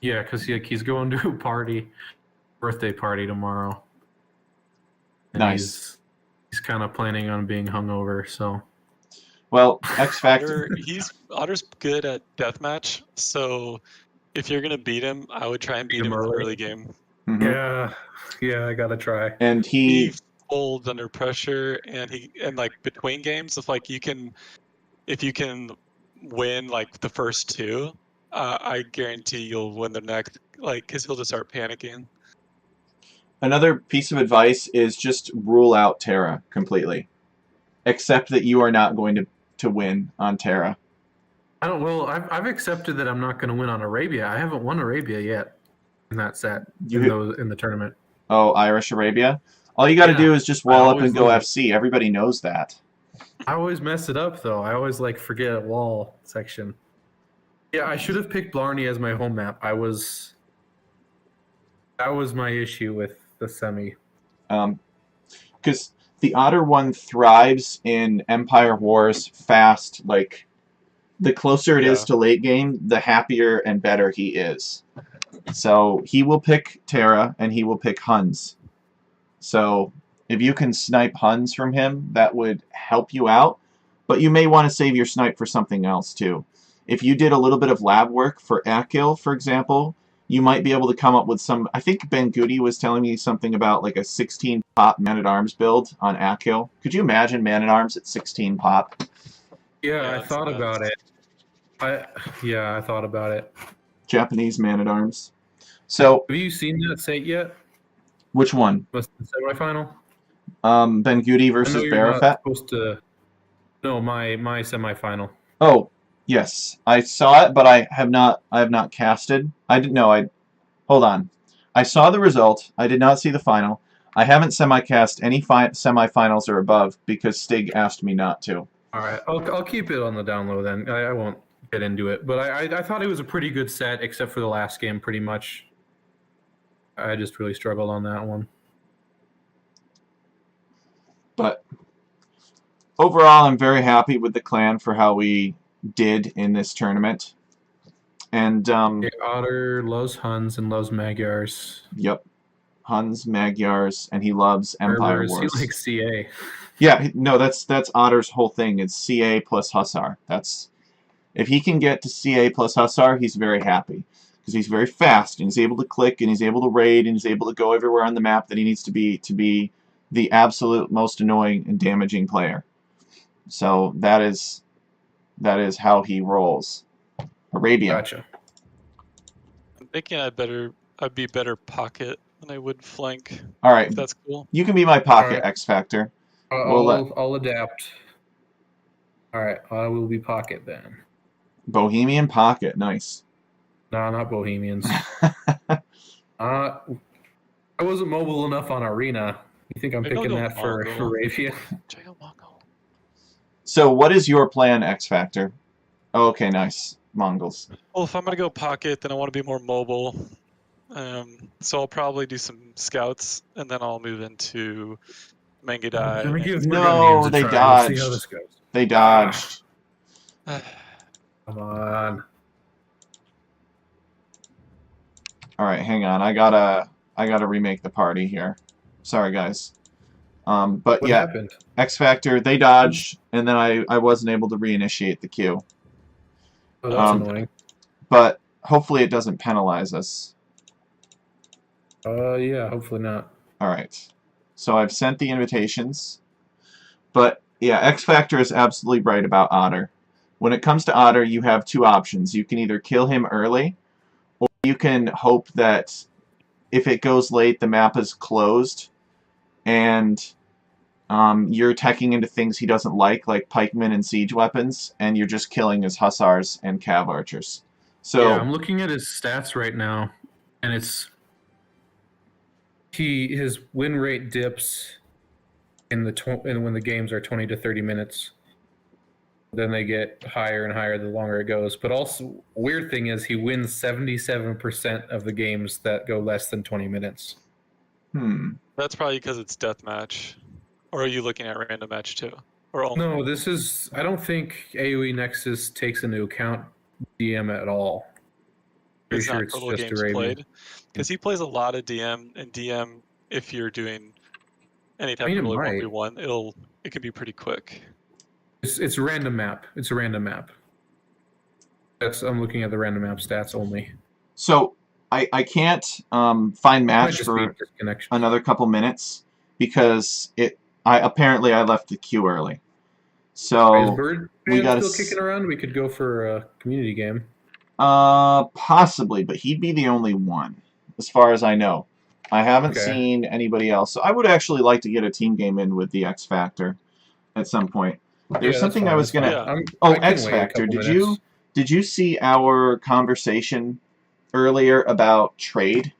[SPEAKER 1] Yeah, because he's going to a birthday party tomorrow. And
[SPEAKER 3] Nice.
[SPEAKER 1] He's kind of planning on being hungover, so.
[SPEAKER 3] Well, X Factor.
[SPEAKER 2] Otter's good at deathmatch, so if you're gonna beat him, I would try and beat him in the
[SPEAKER 1] early.
[SPEAKER 2] early game.
[SPEAKER 3] Mhm.
[SPEAKER 1] Yeah, I gotta try.
[SPEAKER 3] And
[SPEAKER 2] He
[SPEAKER 3] he.
[SPEAKER 2] folds under pressure, and like between games, if you can win like the first 2, I guarantee you'll win the next. Like, because he'll just start panicking.
[SPEAKER 3] Another piece of advice is just rule out Terra completely. Accept that you are not going to win on Terra.
[SPEAKER 1] I've accepted that I'm not going to win on Arabia. I haven't won Arabia yet in that set in the tournament.
[SPEAKER 3] Oh, Irish Arabia. All you got to do is just wall up and go FC. Everybody knows that.
[SPEAKER 1] I always mess it up though. I always like forget a wall section. Yeah, I should have picked Blarney as my home map. That was my issue with the semi.
[SPEAKER 3] Because the Otter one thrives in Empire Wars fast. Like, the closer it is to late game, the happier and better he is. So he will pick Terra and he will pick Huns. So if you can snipe Huns from him, that would help you out. But you may want to save your snipe for something else too. If you did a little bit of lab work for Akil, for example, you might be able to come up with some. I think Ben Goody was telling me something about like a 16 pop Man-at-Arms build on Akil. Could you imagine Man-at-Arms at 16 pop?
[SPEAKER 1] Yeah, I thought about it. I thought about it.
[SPEAKER 3] Japanese Man-at-Arms. So
[SPEAKER 1] have you seen that set yet?
[SPEAKER 3] Which one?
[SPEAKER 1] What's the semifinal?
[SPEAKER 3] Ben Goody versus Barafet?
[SPEAKER 1] No, my semifinal.
[SPEAKER 3] Oh, yes. I saw it, but I have not casted. I didn't know. Hold on. I saw the result. I did not see the final. I haven't semi-cast any semifinals or above because Stig asked me not to.
[SPEAKER 1] All right. I'll keep it on the down low then. I won't get into it. But I thought it was a pretty good set, except for the last game, pretty much. I just really struggled on that one.
[SPEAKER 3] But overall, I'm very happy with the clan for how we did in this tournament. And
[SPEAKER 1] Otter loves Huns and loves Magyars.
[SPEAKER 3] Yep, Huns, Magyars, and he loves Empire Wars.
[SPEAKER 1] He likes CA.
[SPEAKER 3] Yeah, no, that's Otter's whole thing. It's CA plus Hussar. If he can get to CA plus Hussar, he's very happy. Because he's very fast, and he's able to click, and he's able to raid, and he's able to go everywhere on the map that he needs to be the absolute most annoying and damaging player. So that is how he rolls. Arabia.
[SPEAKER 1] Gotcha.
[SPEAKER 2] I'm thinking I'd be better pocket than I would flank.
[SPEAKER 3] All right,
[SPEAKER 2] If that's cool.
[SPEAKER 3] you can be my pocket X Factor.
[SPEAKER 1] I'll adapt. All right, I will be pocket then.
[SPEAKER 3] Bohemian pocket, nice.
[SPEAKER 1] No, not Bohemians. I wasn't mobile enough on Arena You think I'm
[SPEAKER 2] Maybe I'll
[SPEAKER 1] picking
[SPEAKER 2] go
[SPEAKER 1] that for
[SPEAKER 2] Mongol.
[SPEAKER 1] Ravia?
[SPEAKER 2] Check out Mongol.
[SPEAKER 3] So what is your plan, X Factor? Oh, okay, nice. Mongols.
[SPEAKER 2] Well, if I'm gonna go pocket, then I want to be more mobile. So I'll probably do some scouts, and then I'll move into
[SPEAKER 1] We're
[SPEAKER 2] Mangadai.
[SPEAKER 1] gonna give
[SPEAKER 2] and-
[SPEAKER 1] Burgundians
[SPEAKER 3] No,
[SPEAKER 1] a
[SPEAKER 3] they
[SPEAKER 1] try. Let's see how
[SPEAKER 3] dodged.
[SPEAKER 1] this goes.
[SPEAKER 3] They dodged.
[SPEAKER 1] Come on.
[SPEAKER 3] All right, hang on. I gotta remake the party here. Sorry, guys. But
[SPEAKER 1] What
[SPEAKER 3] yeah,
[SPEAKER 1] happened?
[SPEAKER 3] X Factor, they dodged, and then I wasn't able to reinitiate the queue.
[SPEAKER 1] Oh, that's
[SPEAKER 3] Um,
[SPEAKER 1] annoying.
[SPEAKER 3] But hopefully it doesn't penalize us.
[SPEAKER 1] Yeah, hopefully not.
[SPEAKER 3] All right. So I've sent the invitations. But yeah, X Factor is absolutely right about Otter. When it comes to Otter, you have two options. You can either kill him early, or you can hope that if it goes late, the map is closed, and you're teching into things he doesn't like pikemen and siege weapons, and you're just killing his hussars and cav archers. So
[SPEAKER 1] Yeah, I'm looking at his stats right now, and it's his win rate dips in and when the games are 20 to 30 minutes. Then they get higher and higher the longer it goes. But also, weird thing is he wins 77% of the games that go less than 20 minutes.
[SPEAKER 2] That's probably because it's deathmatch. Or are you looking at random match too? Or only?
[SPEAKER 1] No, this is. I don't think AoE Nexus takes into account DM at all. Pretty
[SPEAKER 2] It's
[SPEAKER 1] sure
[SPEAKER 2] not
[SPEAKER 1] it's
[SPEAKER 2] total
[SPEAKER 1] just
[SPEAKER 2] games
[SPEAKER 1] Arabian.
[SPEAKER 2] played. Because he plays a lot of DM, and DM, if you're doing any type
[SPEAKER 1] I mean,
[SPEAKER 2] of
[SPEAKER 1] it
[SPEAKER 2] really
[SPEAKER 1] might.
[SPEAKER 2] 1v1, it can be pretty quick.
[SPEAKER 1] It's a random map. It's a random map. I'm looking at the random map stats only.
[SPEAKER 3] So I can't find
[SPEAKER 1] Might
[SPEAKER 3] match
[SPEAKER 1] just be
[SPEAKER 3] for
[SPEAKER 1] disconnection.
[SPEAKER 3] another couple minutes because I left the queue early.
[SPEAKER 1] Is
[SPEAKER 3] So
[SPEAKER 1] Bird
[SPEAKER 3] we gotta
[SPEAKER 1] still kicking around? We could go for a community game.
[SPEAKER 3] possibly, but he'd be the only one, as far as I know. I haven't
[SPEAKER 1] Okay.
[SPEAKER 3] seen anybody else. So I would actually like to get a team game in with the X Factor at some point. There's
[SPEAKER 1] Yeah, that's
[SPEAKER 3] something
[SPEAKER 1] fine,
[SPEAKER 3] I was
[SPEAKER 1] that's fine.
[SPEAKER 3] gonna.
[SPEAKER 2] Yeah.
[SPEAKER 3] Oh,
[SPEAKER 1] I can
[SPEAKER 3] X
[SPEAKER 1] wait a
[SPEAKER 3] Factor.
[SPEAKER 1] couple
[SPEAKER 3] Did
[SPEAKER 1] minutes.
[SPEAKER 3] you see our conversation earlier about trade?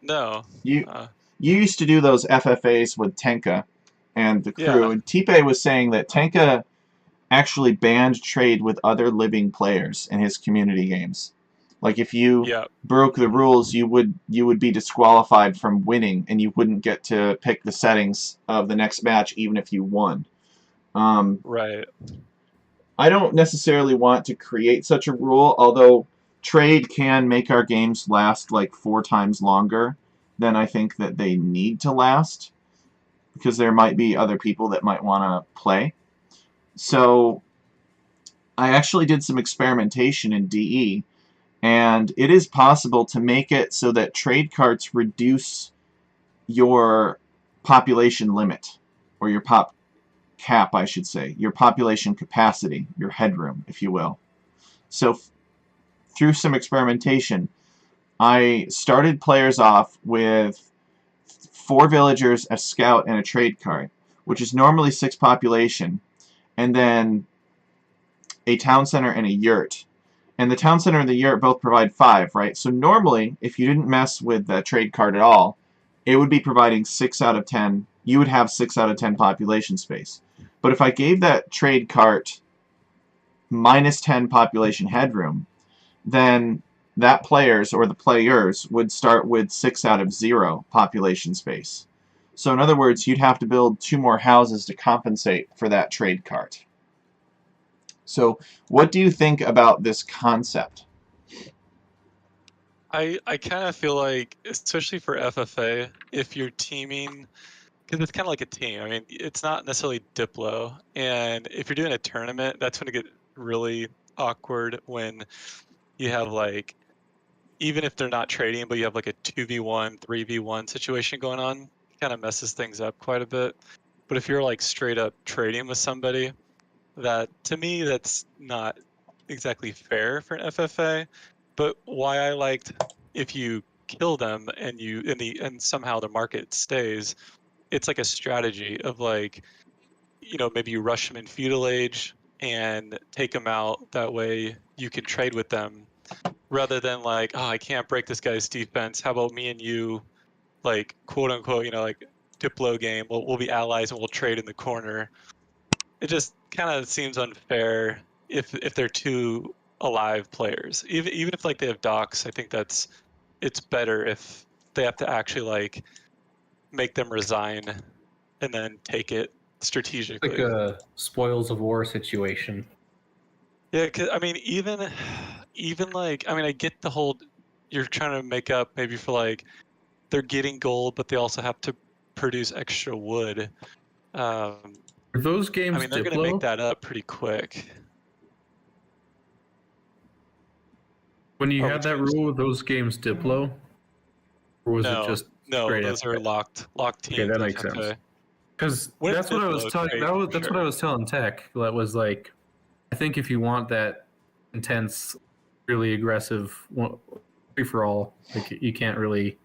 [SPEAKER 2] No.
[SPEAKER 3] You
[SPEAKER 2] Uh,
[SPEAKER 3] you used to do those FFAs with Tenka and the crew,
[SPEAKER 2] Yeah.
[SPEAKER 3] and Tipe was saying that Tenka actually banned trade with other living players in his community games. Like if you
[SPEAKER 2] yeah.
[SPEAKER 3] broke the rules, you would be disqualified from winning, and you wouldn't get to pick the settings of the next match, even if you won.
[SPEAKER 2] Right.
[SPEAKER 3] I don't necessarily want to create such a rule, although trade can make our games last like 4 times longer than I think that they need to last, because there might be other people that might want to play. So I actually did some experimentation in DE, and it is possible to make it so that trade carts reduce your population limit, or your pop cap, I should say, your population capacity, your headroom, if you will. So through some experimentation, I started players off with 4 villagers, a scout, and a trade cart, which is normally 6 population, and then a town center and a yurt. And the town center and the yurt both provide 5, right? So normally, if you didn't mess with the trade cart at all, it would be providing 6 out of 10. You would have 6 out of 10 population space. But if I gave that trade cart minus 10 population headroom, then that players, or the players, would start with 6 out of 0 population space. So in other words, you'd have to build 2 more houses to compensate for that trade cart. So what do you think about this concept?
[SPEAKER 2] I kind of feel like, especially for FFA, if you're teaming, because it's kind of like a team. I mean, it's not necessarily Diplo, and if you're doing a tournament, that's when it gets really awkward when you have like, even if they're not trading, but you have like a 2v1, 3v1 situation going on, it kind of messes things up quite a bit. But if you're like straight up trading with somebody, that to me, that's not exactly fair for an FFA. But why I liked, if you kill them and and somehow the market stays, it's like a strategy of like, maybe you rush them in feudal age and take them out. That way you can trade with them rather than like, oh, I can't break this guy's defense. How about me and you like quote unquote, like Diplo game. We'll be allies and we'll trade in the corner. It just kind of seems unfair if they're two alive players. Even if like they have docks, I think it's better if they have to actually like make them resign and then take it strategically.
[SPEAKER 1] Like a spoils of war situation.
[SPEAKER 2] Yeah, cause I mean, even like, I mean, I get the whole you're trying to make up maybe for like they're getting gold, but they also have to produce extra wood.
[SPEAKER 1] Are those games
[SPEAKER 2] I mean, they're going to make
[SPEAKER 1] Diplo?
[SPEAKER 2] that up pretty quick.
[SPEAKER 1] When you
[SPEAKER 2] Oh,
[SPEAKER 1] had
[SPEAKER 2] which
[SPEAKER 1] that
[SPEAKER 2] games?
[SPEAKER 1] rule, were those games Diplo? Or was it just
[SPEAKER 2] no,
[SPEAKER 1] straight
[SPEAKER 2] those are
[SPEAKER 1] FFA?
[SPEAKER 2] locked
[SPEAKER 1] Okay,
[SPEAKER 2] teams.
[SPEAKER 1] that makes
[SPEAKER 2] FFA.
[SPEAKER 1] sense. Because
[SPEAKER 2] With
[SPEAKER 1] that's what I was
[SPEAKER 2] Diplo,
[SPEAKER 1] telling.
[SPEAKER 2] trade,
[SPEAKER 1] That's what I was telling Tech. That was like, I think if you want that intense, really aggressive free for all, like you can't really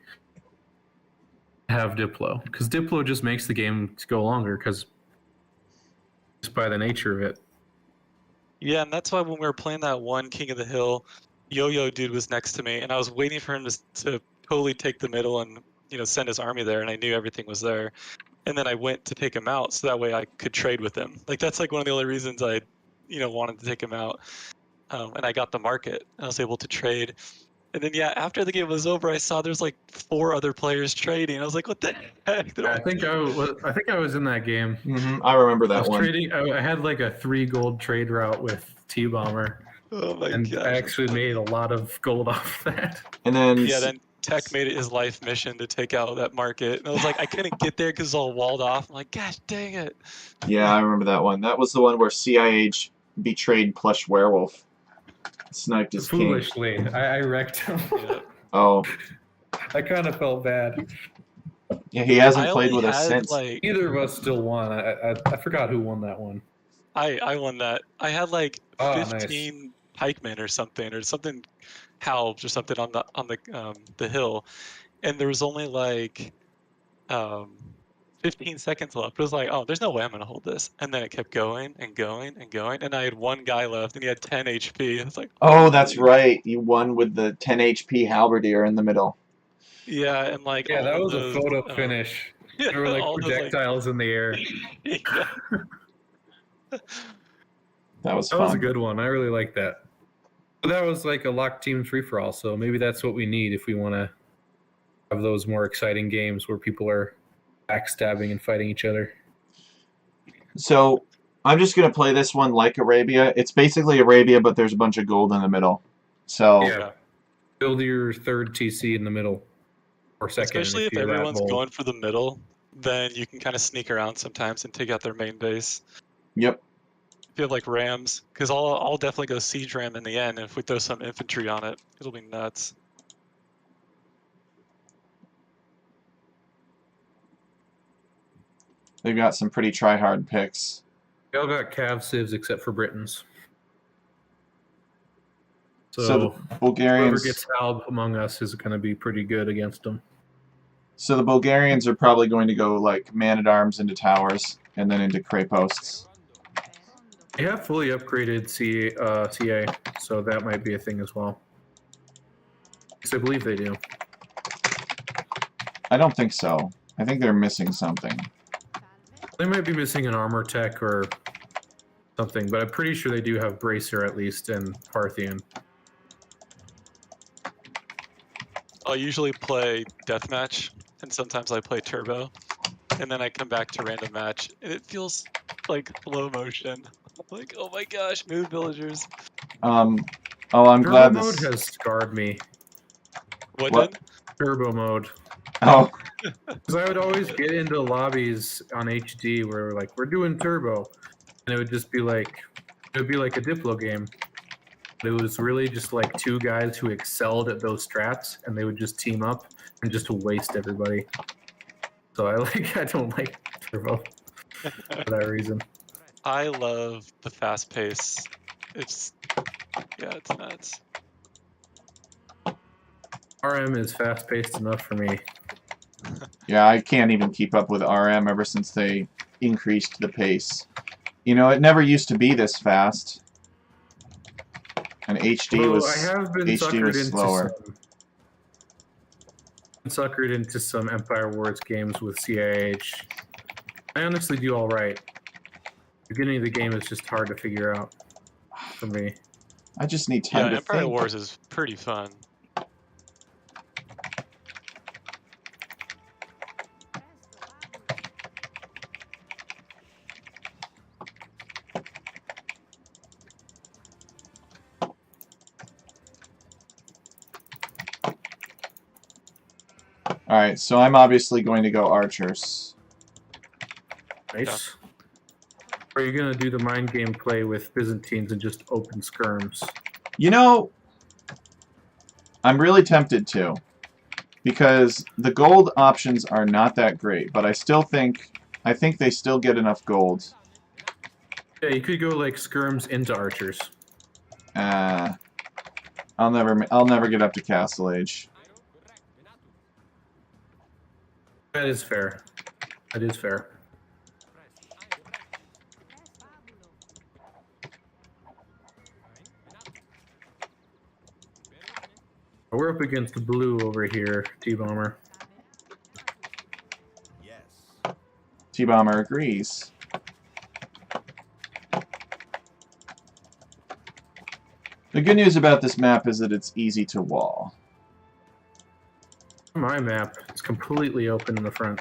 [SPEAKER 1] have Diplo because Diplo just makes the game go longer because just by the nature of it.
[SPEAKER 2] Yeah, and that's why when we were playing that one King of the Hill, Yo-Yo dude was next to me, and I was waiting for him to totally take the middle and send his army there, and I knew everything was there. And then I went to take him out, so that way I could trade with him. Like that's like one of the only reasons I wanted to take him out. And I got the market. I was able to trade. And then yeah, after the game was over, I saw there's like 4 other players trading. I was like, what the heck?
[SPEAKER 1] I think I was in that game.
[SPEAKER 3] I remember
[SPEAKER 1] I
[SPEAKER 3] that
[SPEAKER 1] was
[SPEAKER 3] one.
[SPEAKER 1] trading. I had like a 3 gold trade route with T Bomber,
[SPEAKER 2] Oh my
[SPEAKER 1] and
[SPEAKER 2] gosh.
[SPEAKER 1] I actually made a lot of gold off that.
[SPEAKER 3] And then
[SPEAKER 2] Yeah, then Tech made it his life mission to take out that market. And I was like, I couldn't get there because it's all walled off. I'm like, gosh dang it.
[SPEAKER 3] yeah, I remember that one. That was the one where CIH betrayed Plush Werewolf. Sniped his king.
[SPEAKER 1] Foolishly, I wrecked him.
[SPEAKER 2] Yeah.
[SPEAKER 3] Oh,
[SPEAKER 1] I kind of felt bad.
[SPEAKER 3] yeah, he hasn't
[SPEAKER 2] I
[SPEAKER 3] played
[SPEAKER 2] only
[SPEAKER 3] with us
[SPEAKER 2] had,
[SPEAKER 3] since.
[SPEAKER 2] like,
[SPEAKER 1] Either of us still won. I forgot who won that one.
[SPEAKER 2] I won that. I had like
[SPEAKER 1] Oh, nice.
[SPEAKER 2] 15 pikemen or something halbs or something on the hill, and there was only like 15 seconds left. It was like, oh, there's no way I'm gonna hold this. And then it kept going and going and going, and I had one guy left, and he had 10 HP. It's like,
[SPEAKER 3] Oh, that's right. You won with the 10 HP halberdier in the middle.
[SPEAKER 2] yeah, and like
[SPEAKER 1] Yeah, that
[SPEAKER 2] all
[SPEAKER 1] was
[SPEAKER 2] those,
[SPEAKER 1] a photo finish. There were like
[SPEAKER 2] all those, like-
[SPEAKER 1] projectiles in the air.
[SPEAKER 2] yeah.
[SPEAKER 3] That was
[SPEAKER 1] That
[SPEAKER 3] fun.
[SPEAKER 1] was a good one. I really like that. But that was like a locked team free for all. So maybe that's what we need if we want to have those more exciting games where people are backstabbing and fighting each other.
[SPEAKER 3] So I'm just going to play this one like Arabia. It's basically Arabia, but there's a bunch of gold in the middle. So
[SPEAKER 1] Yeah. Build your third TC in the middle or second.
[SPEAKER 2] Especially if
[SPEAKER 1] you're that
[SPEAKER 2] everyone's
[SPEAKER 1] bold.
[SPEAKER 2] going for the middle, then you can kind of sneak around sometimes and take out their main base.
[SPEAKER 3] Yep.
[SPEAKER 2] If you have like rams, because I'll definitely go siege ram in the end. If we throw some infantry on it, it'll be nuts.
[SPEAKER 3] They've got some pretty try-hard picks.
[SPEAKER 1] They all got cav civs except for Britons.
[SPEAKER 3] So
[SPEAKER 1] So
[SPEAKER 3] the
[SPEAKER 1] whoever
[SPEAKER 3] Bulgarians,
[SPEAKER 1] gets halb among us is going to be pretty good against them.
[SPEAKER 3] so the Bulgarians are probably going to go like man-at-arms into towers and then into cray-posts.
[SPEAKER 1] They have fully upgraded CA, so that might be a thing as well. Because I believe they do.
[SPEAKER 3] I don't think so. I think they're missing something.
[SPEAKER 1] They might be missing an armor tech or something, but I'm pretty sure they do have Bracer at least and Parthian.
[SPEAKER 2] I'll usually play deathmatch, and sometimes I play turbo, and then I come back to random match, and it feels like slow motion. Like, oh my gosh, move villagers.
[SPEAKER 3] Oh, I'm
[SPEAKER 1] Turbo
[SPEAKER 3] glad
[SPEAKER 1] mode
[SPEAKER 3] this.
[SPEAKER 1] has scarred me.
[SPEAKER 2] What?
[SPEAKER 3] What?
[SPEAKER 2] Did?
[SPEAKER 1] Turbo mode.
[SPEAKER 3] Oh,
[SPEAKER 1] Because I would always get into lobbies on HD where we're doing turbo, and it would just be like a Diplo game. It was really just like 2 guys who excelled at those strats, and they would just team up and just waste everybody. So I don't like turbo for that reason.
[SPEAKER 2] I love the fast pace. It's nuts.
[SPEAKER 1] RM is fast paced enough for me.
[SPEAKER 3] yeah, I can't even keep up with RM ever since they increased the pace. You know, it never used to be this fast. And HD
[SPEAKER 1] Although
[SPEAKER 3] was
[SPEAKER 1] I have been
[SPEAKER 3] HD
[SPEAKER 1] suckered
[SPEAKER 3] was
[SPEAKER 1] into
[SPEAKER 3] slower.
[SPEAKER 1] suckered into some Empire Wars games with CIH. I honestly do all right. The beginning of the game is just hard to figure out for me.
[SPEAKER 3] I just need time to
[SPEAKER 2] Empire
[SPEAKER 3] think.
[SPEAKER 2] Wars is pretty fun.
[SPEAKER 3] Alright, so I'm obviously going to go archers.
[SPEAKER 1] Nice. Or are you gonna do the mind game play with Byzantines and just open skirms?
[SPEAKER 3] You know, I'm really tempted to. Because the gold options are not that great, but I think they still get enough gold.
[SPEAKER 1] Yeah, you could go like skirms into archers.
[SPEAKER 3] I'll never get up to Castle Age.
[SPEAKER 1] That is fair. That is fair. We're up against blue over here, T-Bomber.
[SPEAKER 3] T-Bomber agrees. The good news about this map is that it's easy to wall.
[SPEAKER 1] My map is completely open in the front.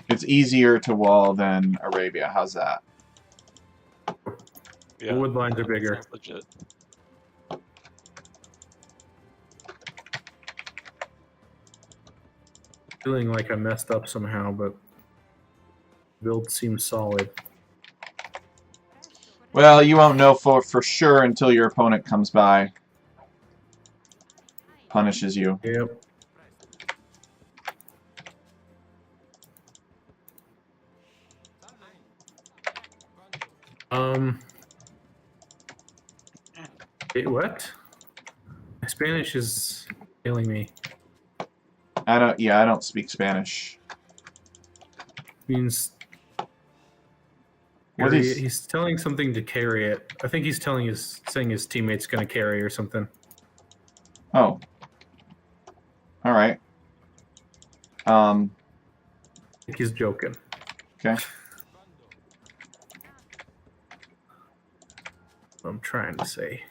[SPEAKER 3] It's easier to wall than Arabia. How's that?
[SPEAKER 2] Yeah,
[SPEAKER 1] The wood lines are bigger.
[SPEAKER 2] sounds legit.
[SPEAKER 1] Feeling like I messed up somehow, but build seems solid.
[SPEAKER 3] Well, you won't know for sure until your opponent comes by. Punishes you.
[SPEAKER 1] Yep. What? My Spanish is failing me.
[SPEAKER 3] I don't speak Spanish.
[SPEAKER 1] Means
[SPEAKER 3] What is...
[SPEAKER 1] he's telling something to carry it. I think he's saying his teammate's gonna carry or something.
[SPEAKER 3] Oh. Alright.
[SPEAKER 1] I think he's joking.
[SPEAKER 3] Okay.
[SPEAKER 1] What I'm trying to say.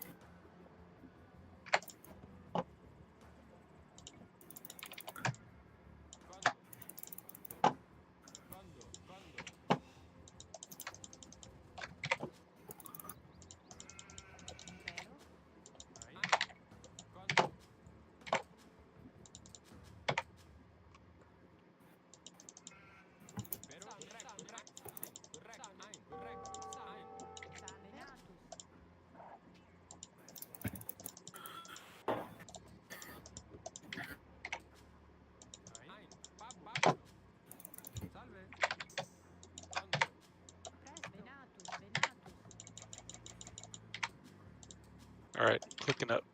[SPEAKER 2] Alright, clicking up.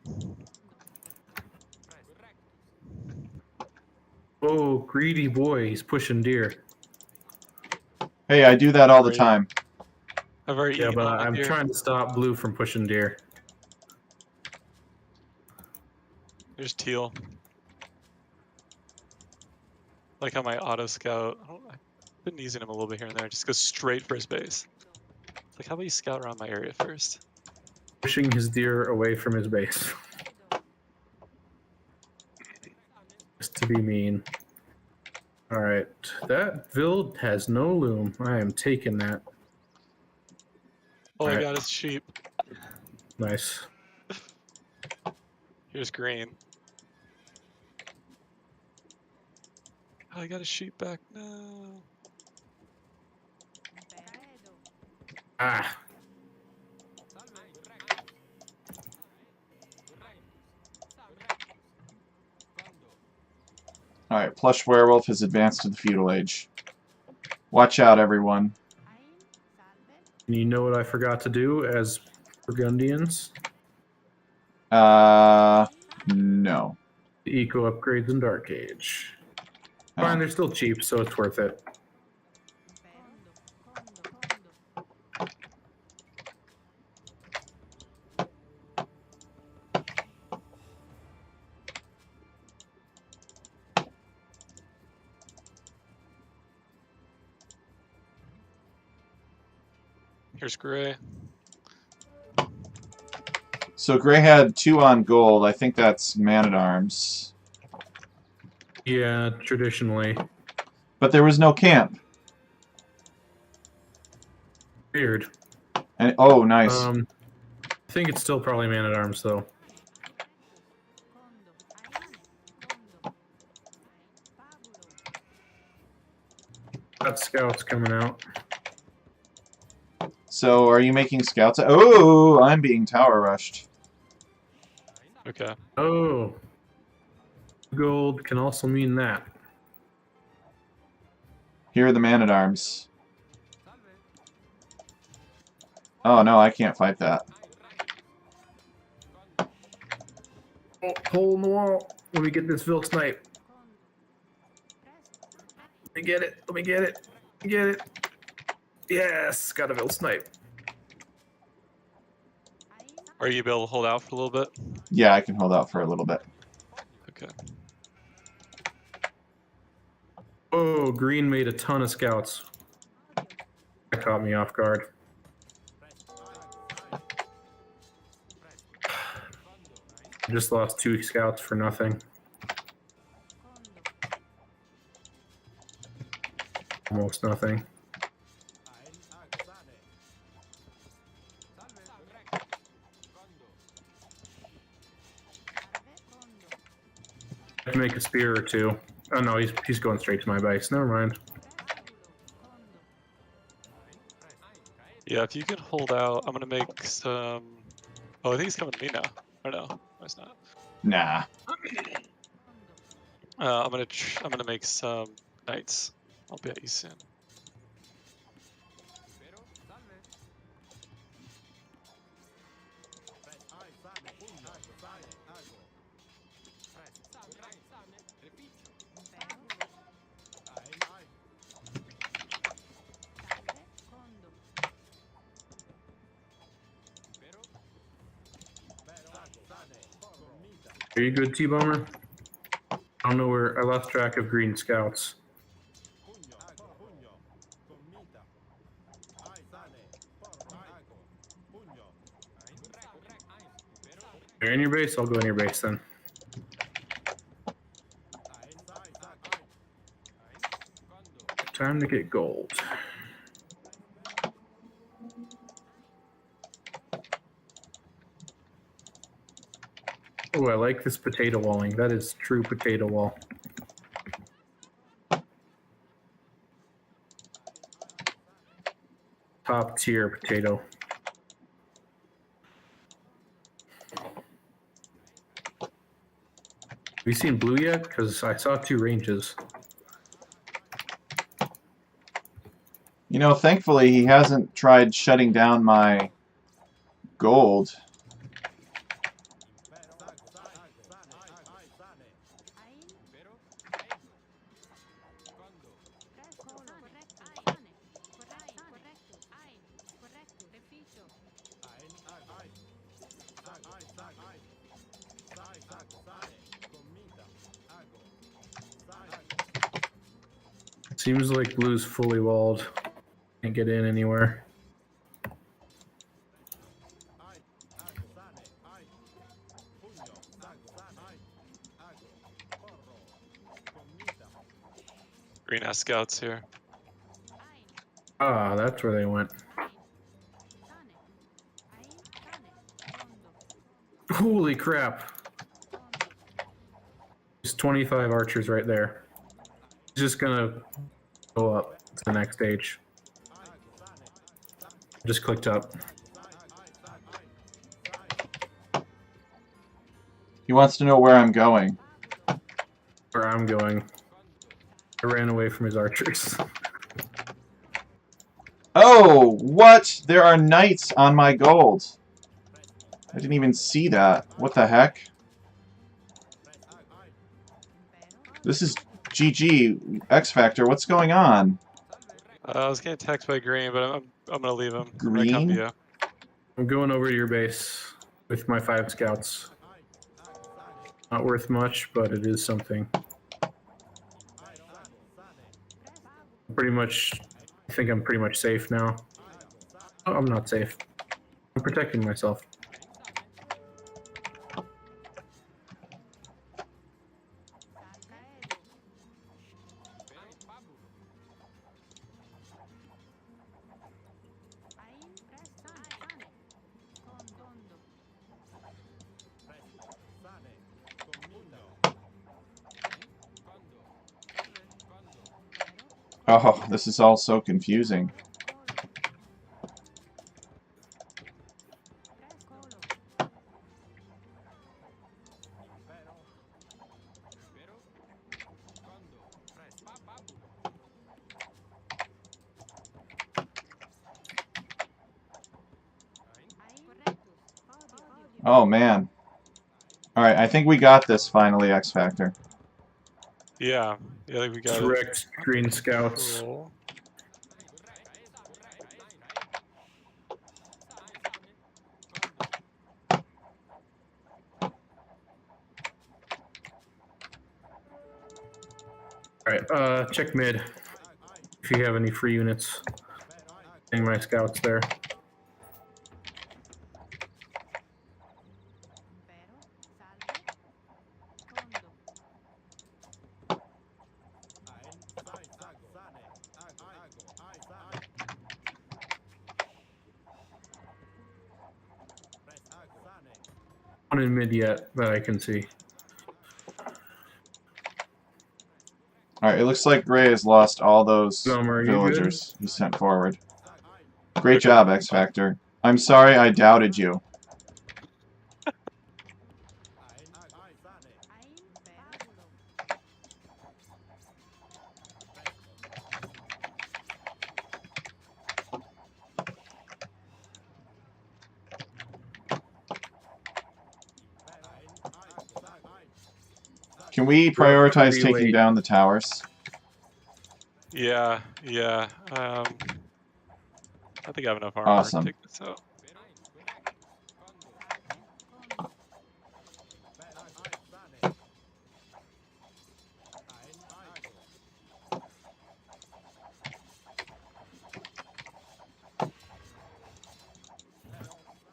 [SPEAKER 1] Oh, greedy boy, he's pushing deer.
[SPEAKER 3] Hey, I do that all the time.
[SPEAKER 2] I've already
[SPEAKER 1] Yeah,
[SPEAKER 2] eaten
[SPEAKER 1] but
[SPEAKER 2] all my
[SPEAKER 1] I'm
[SPEAKER 2] deer.
[SPEAKER 1] trying to stop blue from pushing deer.
[SPEAKER 2] There's teal. Like how my auto scout. I've been using him a little bit here and there. Just goes straight for his base. It's like, how about you scout around my area first?
[SPEAKER 1] Pushing his deer away from his base. Just to be mean. Alright, that Vild has no loom. I am taking that.
[SPEAKER 2] All I
[SPEAKER 1] Alright.
[SPEAKER 2] got is sheep.
[SPEAKER 1] Nice.
[SPEAKER 2] Here's green. Oh, I got a sheep back. No.
[SPEAKER 1] Ah.
[SPEAKER 3] Alright, Plush Werewolf has advanced to the Feudal Age. Watch out, everyone.
[SPEAKER 1] And you know what I forgot to do as Burgundians?
[SPEAKER 3] No.
[SPEAKER 1] The eco upgrades in Dark Age.
[SPEAKER 3] Oh.
[SPEAKER 1] Fine, they're still cheap, so it's worth it.
[SPEAKER 2] Here's Gray.
[SPEAKER 3] So Gray had 2 on gold. I think that's Man-at-Arms.
[SPEAKER 1] Yeah, traditionally.
[SPEAKER 3] But there was no camp.
[SPEAKER 1] Weird.
[SPEAKER 3] And oh, nice.
[SPEAKER 1] I think it's still probably Man-at-Arms, though. Got scouts coming out.
[SPEAKER 3] So are you making scouts? Oh, I'm being tower rushed.
[SPEAKER 2] Okay.
[SPEAKER 1] Oh. Gold can also mean that.
[SPEAKER 3] Here are the Man-at-Arms. Oh no, I can't fight that.
[SPEAKER 1] Oh, hole in the wall. Let me get this Vil snipe. Let me get it. Let me get it. Let me get it. Yes, got a Vil snipe.
[SPEAKER 2] Are you able to hold out for a little bit?
[SPEAKER 3] Yeah, I can hold out for a little bit.
[SPEAKER 2] Okay.
[SPEAKER 1] Oh, green made a ton of scouts. That caught me off guard. I just lost 2 scouts for nothing. Almost nothing. I have to make a spear or 2. Oh no, he's going straight to my base. Never mind.
[SPEAKER 2] Yeah, if you can hold out, I'm gonna make some. Oh, I think he's coming to me now. Or no, it's not.
[SPEAKER 3] Nah.
[SPEAKER 2] I'm gonna make some knights. I'll be at you soon.
[SPEAKER 1] Are you good, T-Bomber? I don't know where I lost track of green scouts. You're in your base? I'll go in your base then. Time to get gold. Oh, I like this potato walling. That is true potato wall. Top tier potato. Have you seen blue yet? Because I saw 2 ranges.
[SPEAKER 3] You know, thankfully he hasn't tried shutting down my gold.
[SPEAKER 1] Seems like blue's fully walled. Can't get in anywhere.
[SPEAKER 2] Green has scouts here.
[SPEAKER 1] Ah, that's where they went. Holy crap. There's 25 archers right there. Just gonna go up to the next stage. Just clicked up.
[SPEAKER 3] He wants to know where I'm going.
[SPEAKER 1] Where I'm going. I ran away from his archers.
[SPEAKER 3] Oh, what? There are knights on my gold. I didn't even see that. What the heck? This is GG. X Factor, what's going on?
[SPEAKER 2] I was getting attacked by green, but I'm gonna leave him.
[SPEAKER 3] Green?
[SPEAKER 2] I'm gonna come to you.
[SPEAKER 1] I'm going over to your base with my 5 scouts. Not worth much, but it is something. Pretty much, I think I'm pretty much safe now. Oh, I'm not safe. I'm protecting myself.
[SPEAKER 3] Oh, this is all so confusing. Oh, man. Alright, I think we got this finally, X Factor.
[SPEAKER 2] Yeah, I think we got it.
[SPEAKER 1] Correct. Green scouts.
[SPEAKER 2] Cool.
[SPEAKER 1] Alright, check mid. If you have any free units. Getting my scouts there. One in mid yet that I can see.
[SPEAKER 3] Alright, it looks like Gray has lost all those
[SPEAKER 1] Summer, are you
[SPEAKER 3] villagers he sent forward. Great job, X Factor. I'm sorry I doubted you. Can we prioritize taking down the towers?
[SPEAKER 2] Yeah. I think I have enough armor
[SPEAKER 3] Awesome.
[SPEAKER 2] to take this out.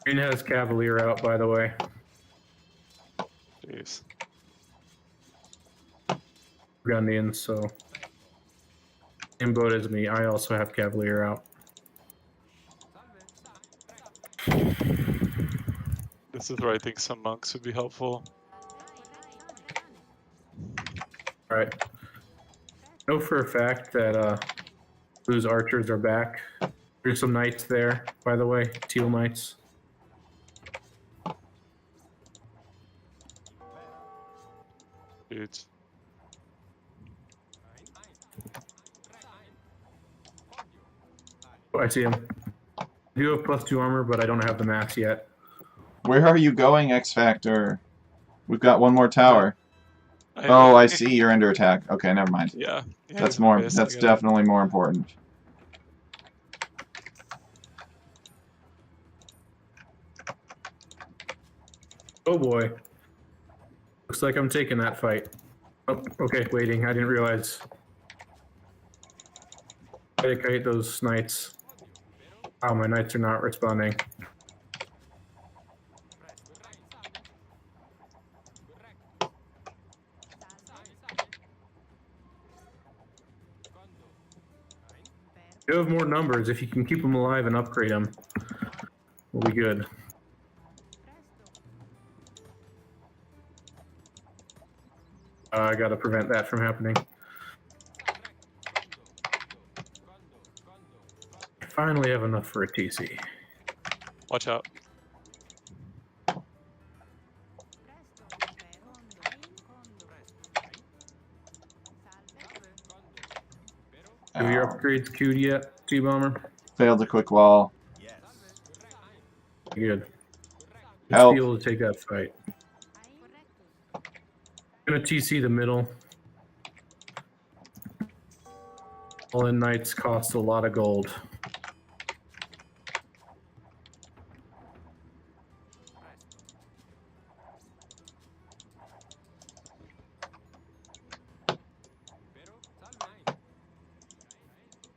[SPEAKER 1] Green has Cavalier out, by the way.
[SPEAKER 2] Jeez.
[SPEAKER 1] Gundians, so. In boat as me, I also have Cavalier out.
[SPEAKER 2] This is where I think some monks would be helpful.
[SPEAKER 1] Alright. Know for a fact that Blue's archers are back. There's some knights there, by the way. Teal knights.
[SPEAKER 2] Dudes.
[SPEAKER 1] Oh, I see him. I do have +2 armor, but I don't have the max yet.
[SPEAKER 3] Where are you going, X Factor? We've got one more tower. Oh, I see. You're under attack. Okay, never mind.
[SPEAKER 2] Yeah.
[SPEAKER 3] That's more. That's definitely more important.
[SPEAKER 1] Oh boy. Looks like I'm taking that fight. Oh, okay, waiting. I didn't realize. I hate those knights. Oh, my knights are not responding. You have more numbers. If you can keep them alive and upgrade them, we'll be good. I gotta prevent that from happening. I finally have enough for a TC.
[SPEAKER 2] Watch out.
[SPEAKER 1] Have your upgrades queued yet, T-Bomber?
[SPEAKER 3] Failed a quick wall.
[SPEAKER 1] Good. Let's
[SPEAKER 3] Help.
[SPEAKER 1] be able to take that fight. I'm gonna TC the middle. All-in knights cost a lot of gold.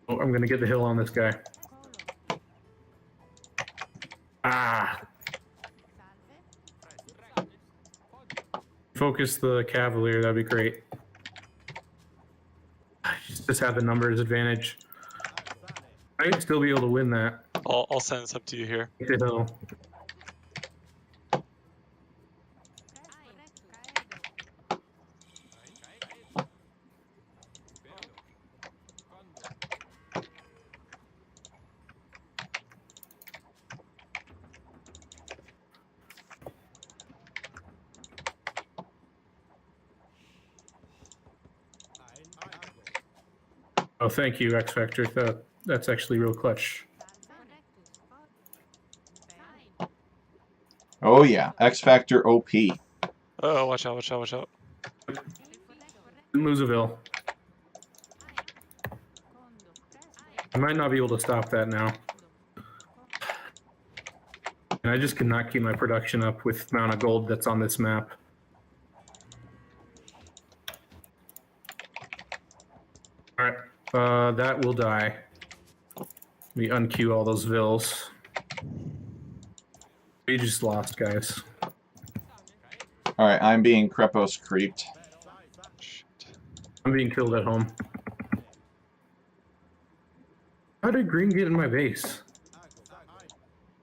[SPEAKER 1] Oh, I'm gonna get the hill on this guy. Ah. Focus the Cavalier, that'd be great. Just have the numbers advantage. I'd still be able to win that.
[SPEAKER 2] I'll send some to you here.
[SPEAKER 1] The hill. Oh, thank you, X Factor. That's actually real clutch.
[SPEAKER 3] Oh yeah, X Factor OP.
[SPEAKER 2] Oh, watch out, watch out, watch out.
[SPEAKER 1] Loserville. I might not be able to stop that now. And I just cannot keep my production up with the amount of gold that's on this map. Alright, that will die. We unqueue all those vills. We just lost, guys.
[SPEAKER 3] Alright, I'm being Krepos creeped.
[SPEAKER 2] Shit.
[SPEAKER 1] I'm being killed at home. How did green get in my base?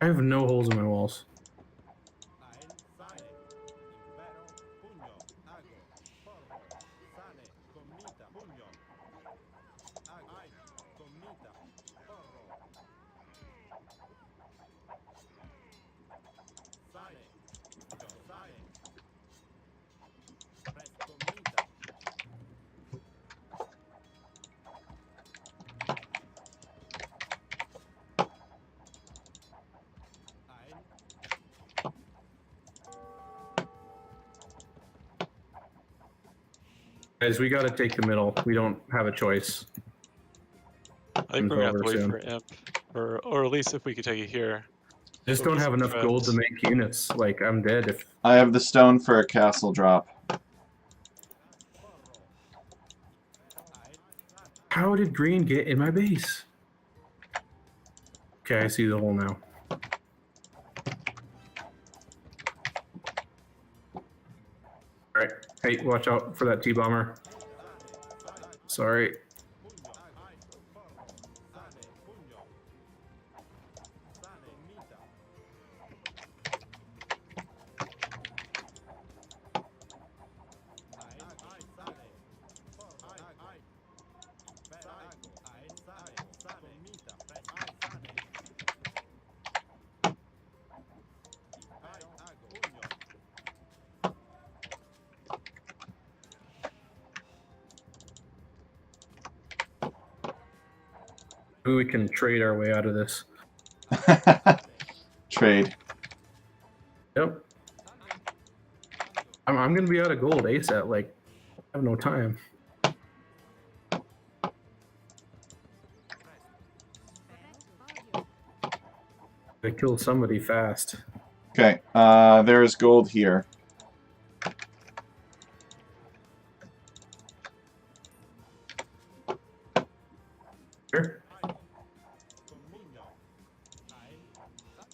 [SPEAKER 1] I have no holes in my walls. Guys, we gotta take the middle. We don't have a choice.
[SPEAKER 2] I think we're gonna have to wait
[SPEAKER 1] Soon.
[SPEAKER 2] for imp, or at least if we could take it here.
[SPEAKER 1] Just
[SPEAKER 2] There'll
[SPEAKER 1] don't
[SPEAKER 2] be
[SPEAKER 1] have
[SPEAKER 2] some
[SPEAKER 1] enough gold to
[SPEAKER 2] threads.
[SPEAKER 1] make units. Like, I'm dead if...
[SPEAKER 3] I have the stone for a castle drop.
[SPEAKER 1] How did green get in my base? Okay, I see the hole now. Alright. Hey, watch out for that T-bomber. Sorry. Maybe we can trade our way out of this.
[SPEAKER 3] Trade.
[SPEAKER 1] Yep. I'm gonna be out of gold ASAP. Like, I have no time. I killed somebody fast.
[SPEAKER 3] Okay, there is gold here.
[SPEAKER 1] Here.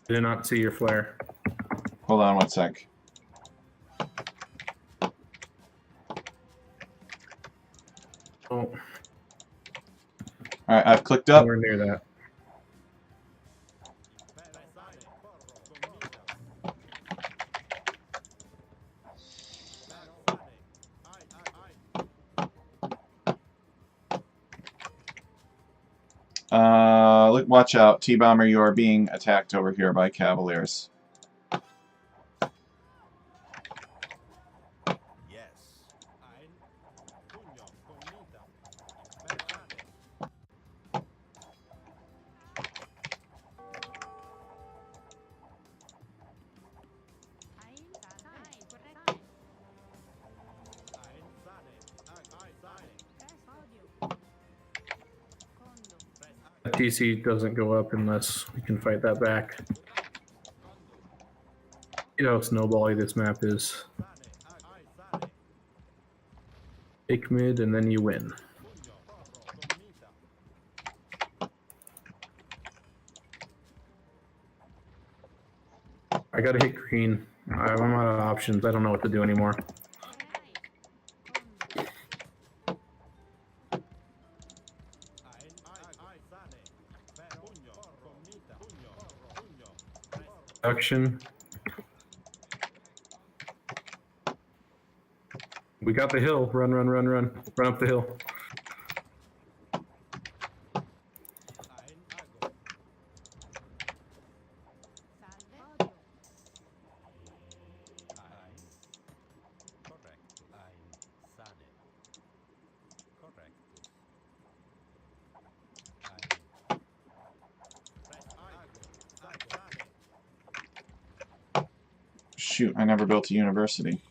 [SPEAKER 1] Did not see your flare.
[SPEAKER 3] Hold on one sec.
[SPEAKER 1] Oh,
[SPEAKER 3] Alright, I've clicked up.
[SPEAKER 1] nowhere near that.
[SPEAKER 3] Look, watch out. T-Bomber, you are being attacked over here by Cavaliers.
[SPEAKER 1] TC doesn't go up unless we can fight that back. You know how snowbally this map is. Take mid and then you win. I gotta hit green. I'm out of options. I don't know what to do anymore. Action. We got the hill. Run, run, run, run. Run up the hill.
[SPEAKER 3] Shoot, I never built a university.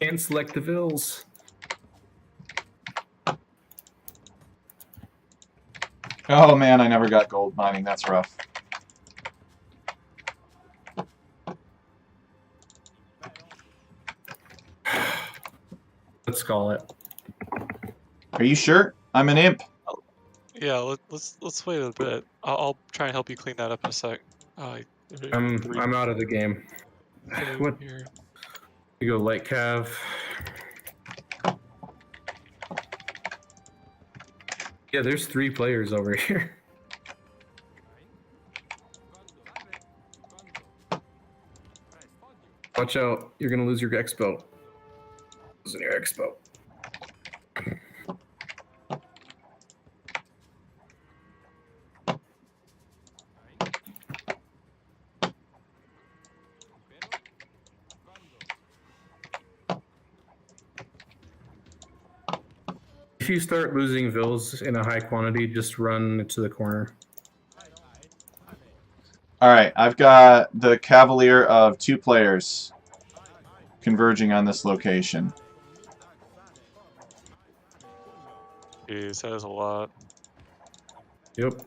[SPEAKER 3] Can't select the vills. Oh man, I never got gold mining. That's rough.
[SPEAKER 1] Let's call it.
[SPEAKER 3] Are you sure? I'm an imp.
[SPEAKER 2] Yeah, let's wait a bit. I'll try and help you clean that up in a sec.
[SPEAKER 1] I'm out of the game. What?
[SPEAKER 2] Here.
[SPEAKER 1] You go light cav. Yeah, there's 3 players over here. Watch out, you're gonna lose your expo. Losing your expo. If you start losing vills in a high quantity, just run to the corner.
[SPEAKER 3] Alright, I've got the Cavalier of 2 players converging on this location.
[SPEAKER 2] Jeez, that is a lot.
[SPEAKER 1] Yep.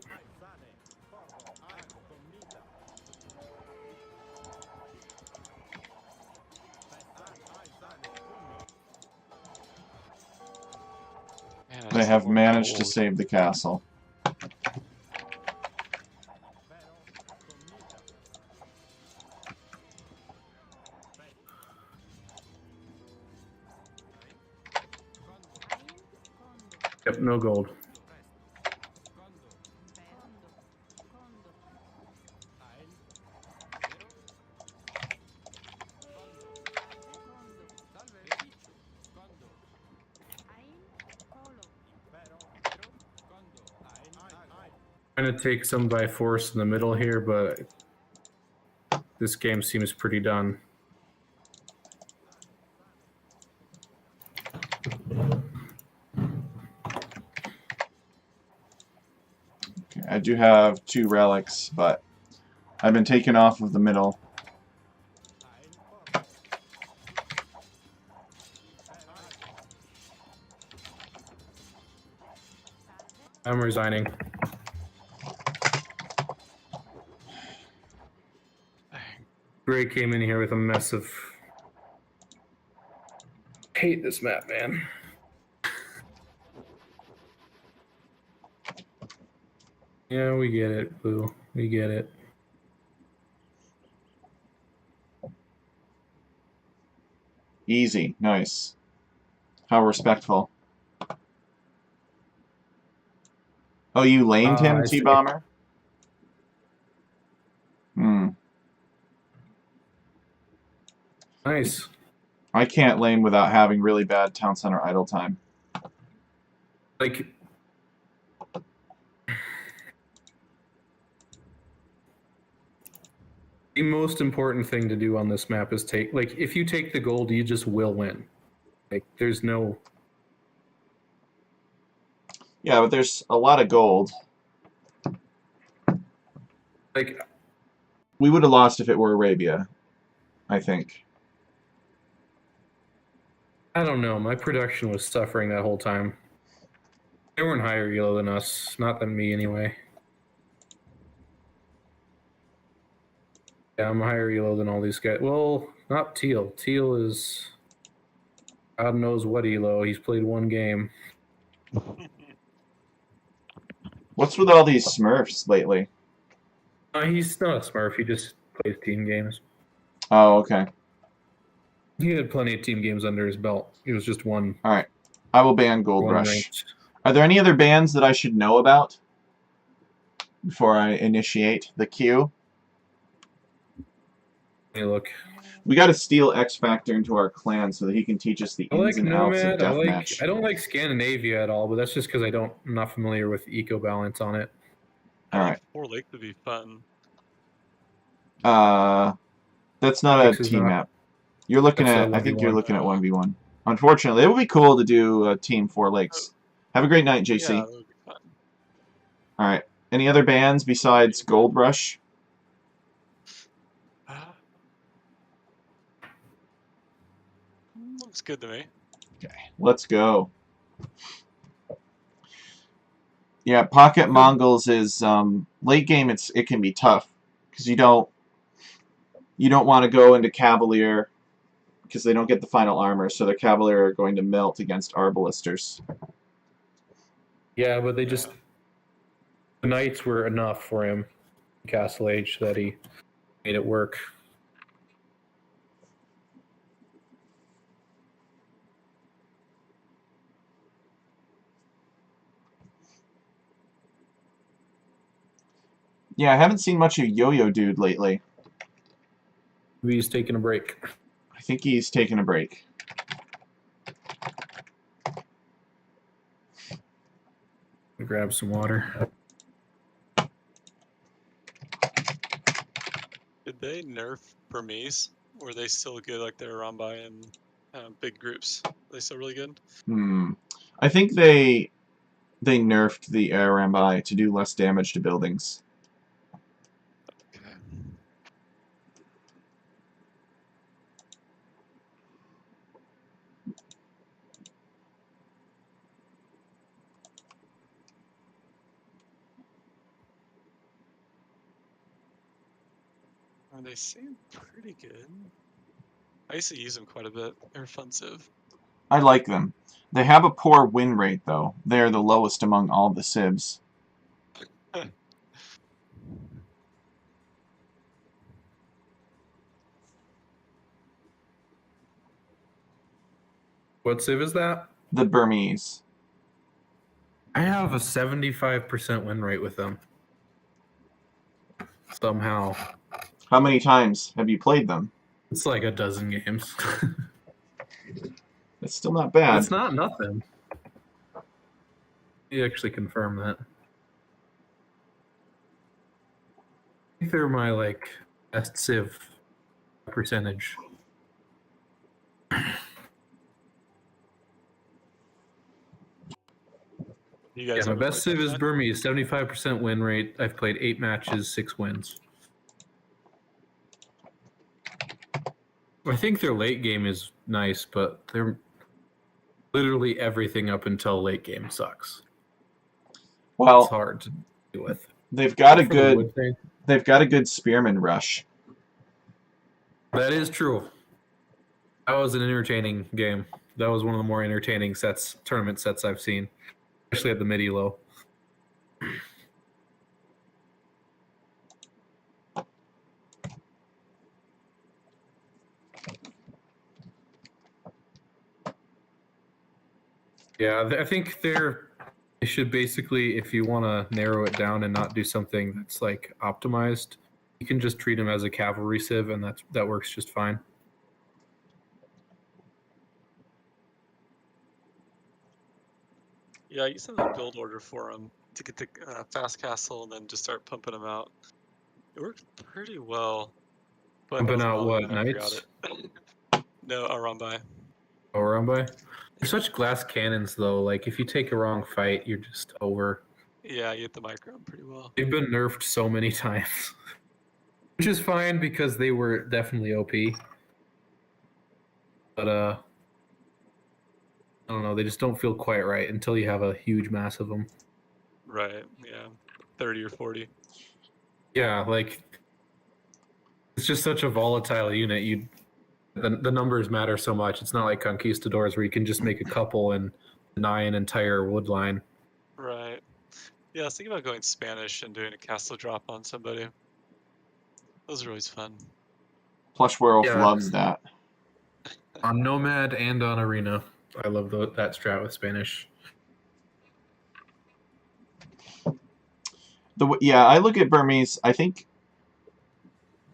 [SPEAKER 2] Man, I
[SPEAKER 3] They
[SPEAKER 2] just
[SPEAKER 3] have
[SPEAKER 2] need more
[SPEAKER 3] managed to
[SPEAKER 2] gold.
[SPEAKER 3] save the castle.
[SPEAKER 1] Yep, no gold. Trying to take some by force in the middle here, but this game seems pretty done.
[SPEAKER 3] Okay, I do have 2 relics, but I've been taken off of the middle.
[SPEAKER 1] I'm resigning. Gray came in here with a mess of... Hate this map, man. Yeah, we get it, Blue. We get it.
[SPEAKER 3] Easy. Nice. How respectful. Oh, you lamed him,
[SPEAKER 1] I see.
[SPEAKER 3] T-Bomber? Hmm.
[SPEAKER 1] Nice.
[SPEAKER 3] I can't lane without having really bad town center idle time.
[SPEAKER 1] Like... The most important thing to do on this map is take... Like, if you take the gold, you just will win. Like, there's no...
[SPEAKER 3] Yeah, but there's a lot of gold.
[SPEAKER 1] Like,
[SPEAKER 3] We would have lost if it were Arabia, I think.
[SPEAKER 1] I don't know. My production was suffering that whole time. They weren't higher elo than us, not than me anyway. Yeah, I'm higher elo than all these guys. Well, not Teal. Teal is God knows what elo. He's played one game.
[SPEAKER 3] What's with all these Smurfs lately?
[SPEAKER 1] He's not a Smurf. He just plays team games.
[SPEAKER 3] Oh, okay.
[SPEAKER 1] He had plenty of team games under his belt. He was just one.
[SPEAKER 3] All right. I will ban Gold
[SPEAKER 1] one
[SPEAKER 3] Rush.
[SPEAKER 1] ranked.
[SPEAKER 3] Are there any other bans that I should know about before I initiate the queue?
[SPEAKER 1] Hey, look.
[SPEAKER 3] We got to steal X Factor into our clan so that he can teach us the
[SPEAKER 1] I
[SPEAKER 3] ins
[SPEAKER 1] like
[SPEAKER 3] and outs of
[SPEAKER 1] Nomad.
[SPEAKER 3] deathmatch.
[SPEAKER 1] I don't like Scandinavia at all, but that's just because I'm not familiar with eco balance on it.
[SPEAKER 3] All right.
[SPEAKER 2] Four Lake would be fun.
[SPEAKER 3] That's not a
[SPEAKER 1] X is
[SPEAKER 3] team
[SPEAKER 1] not-
[SPEAKER 3] map. You're looking
[SPEAKER 1] That's
[SPEAKER 3] at.
[SPEAKER 1] a
[SPEAKER 3] I think you're
[SPEAKER 1] 1v1.
[SPEAKER 3] looking at 1v1. Unfortunately, it would be cool to do a team 4 lakes. Have a great night, JC.
[SPEAKER 2] Yeah, that would be fun.
[SPEAKER 3] All right. Any other bans besides Gold Rush?
[SPEAKER 2] Looks good to me.
[SPEAKER 3] Okay, let's go. Yeah, Pocket Mongols is late game. It can be tough because you don't want to go into Cavalier because they don't get the final armor, so their Cavalier are going to melt against Arbalisters.
[SPEAKER 1] Yeah, but they just the knights were enough for him, Castle Age, that he made it work.
[SPEAKER 3] Yeah, I haven't seen much of Yo-Yo Dude lately.
[SPEAKER 1] Maybe he's taking a break.
[SPEAKER 3] I think he's taking a break.
[SPEAKER 1] Grab some water.
[SPEAKER 2] Did they nerf Burmese? Or are they still good like they're around by in big groups? Are they still really good?
[SPEAKER 3] I think they nerfed the Arambai to do less damage to buildings.
[SPEAKER 2] Okay. They seem pretty good. I used to use them quite a bit. They're offensive.
[SPEAKER 3] I like them. They have a poor win rate, though. They are the lowest among all the civs.
[SPEAKER 1] What civ is that?
[SPEAKER 3] The Burmese.
[SPEAKER 1] I have a 75% win rate with them. Somehow.
[SPEAKER 3] How many times have you played them?
[SPEAKER 1] It's like a dozen games.
[SPEAKER 3] It's still not bad.
[SPEAKER 1] It's not nothing. You actually confirm that. I think they're my like best civ percentage.
[SPEAKER 2] You
[SPEAKER 1] Yeah,
[SPEAKER 2] guys
[SPEAKER 1] my
[SPEAKER 2] ever
[SPEAKER 1] best
[SPEAKER 2] played
[SPEAKER 1] civ is
[SPEAKER 2] that?
[SPEAKER 1] Burmese, 75% win rate. I've played 8 matches, 6 wins. I think their late game is nice, but they're literally everything up until late game sucks. It's
[SPEAKER 3] Well,
[SPEAKER 1] hard to deal with.
[SPEAKER 3] they've got a
[SPEAKER 1] For the
[SPEAKER 3] good
[SPEAKER 1] wood thing.
[SPEAKER 3] they've got a good spearman rush.
[SPEAKER 1] That is true. That was an entertaining game. That was one of the more entertaining tournament sets I've seen, especially at the mid-elo. Yeah, I think they should basically, if you want to narrow it down and not do something that's like optimized, you can just treat them as a cavalry civ, and that works just fine.
[SPEAKER 2] Yeah, I used to have a build order for them to get the fast castle and then just start pumping them out. It worked pretty well. But that
[SPEAKER 1] Pumping
[SPEAKER 2] was a
[SPEAKER 1] out
[SPEAKER 2] while
[SPEAKER 1] what,
[SPEAKER 2] ago and I forgot
[SPEAKER 1] knights?
[SPEAKER 2] it. No, Arambai.
[SPEAKER 1] Oh, Rumbai? They're such glass cannons, though. Like, if you take a wrong fight, you're just over.
[SPEAKER 2] Yeah, you hit the micro pretty well.
[SPEAKER 1] They've been nerfed so many times. Which is fine because they were definitely OP. But I don't know, they just don't feel quite right until you have a huge mass of them.
[SPEAKER 2] Right. Yeah. 30 or 40.
[SPEAKER 1] Yeah, like it's just such a volatile unit. The numbers matter so much. It's not like conquistadors where you can just make a couple and deny an entire wood line.
[SPEAKER 2] Right. Yeah, I was thinking about going Spanish and doing a castle drop on somebody. Those are always fun.
[SPEAKER 3] Plush Werewolf
[SPEAKER 1] Yeah.
[SPEAKER 3] loves that.
[SPEAKER 1] On Nomad and on Arena. I love that strat with Spanish.
[SPEAKER 3] Yeah, I look at Burmese. I think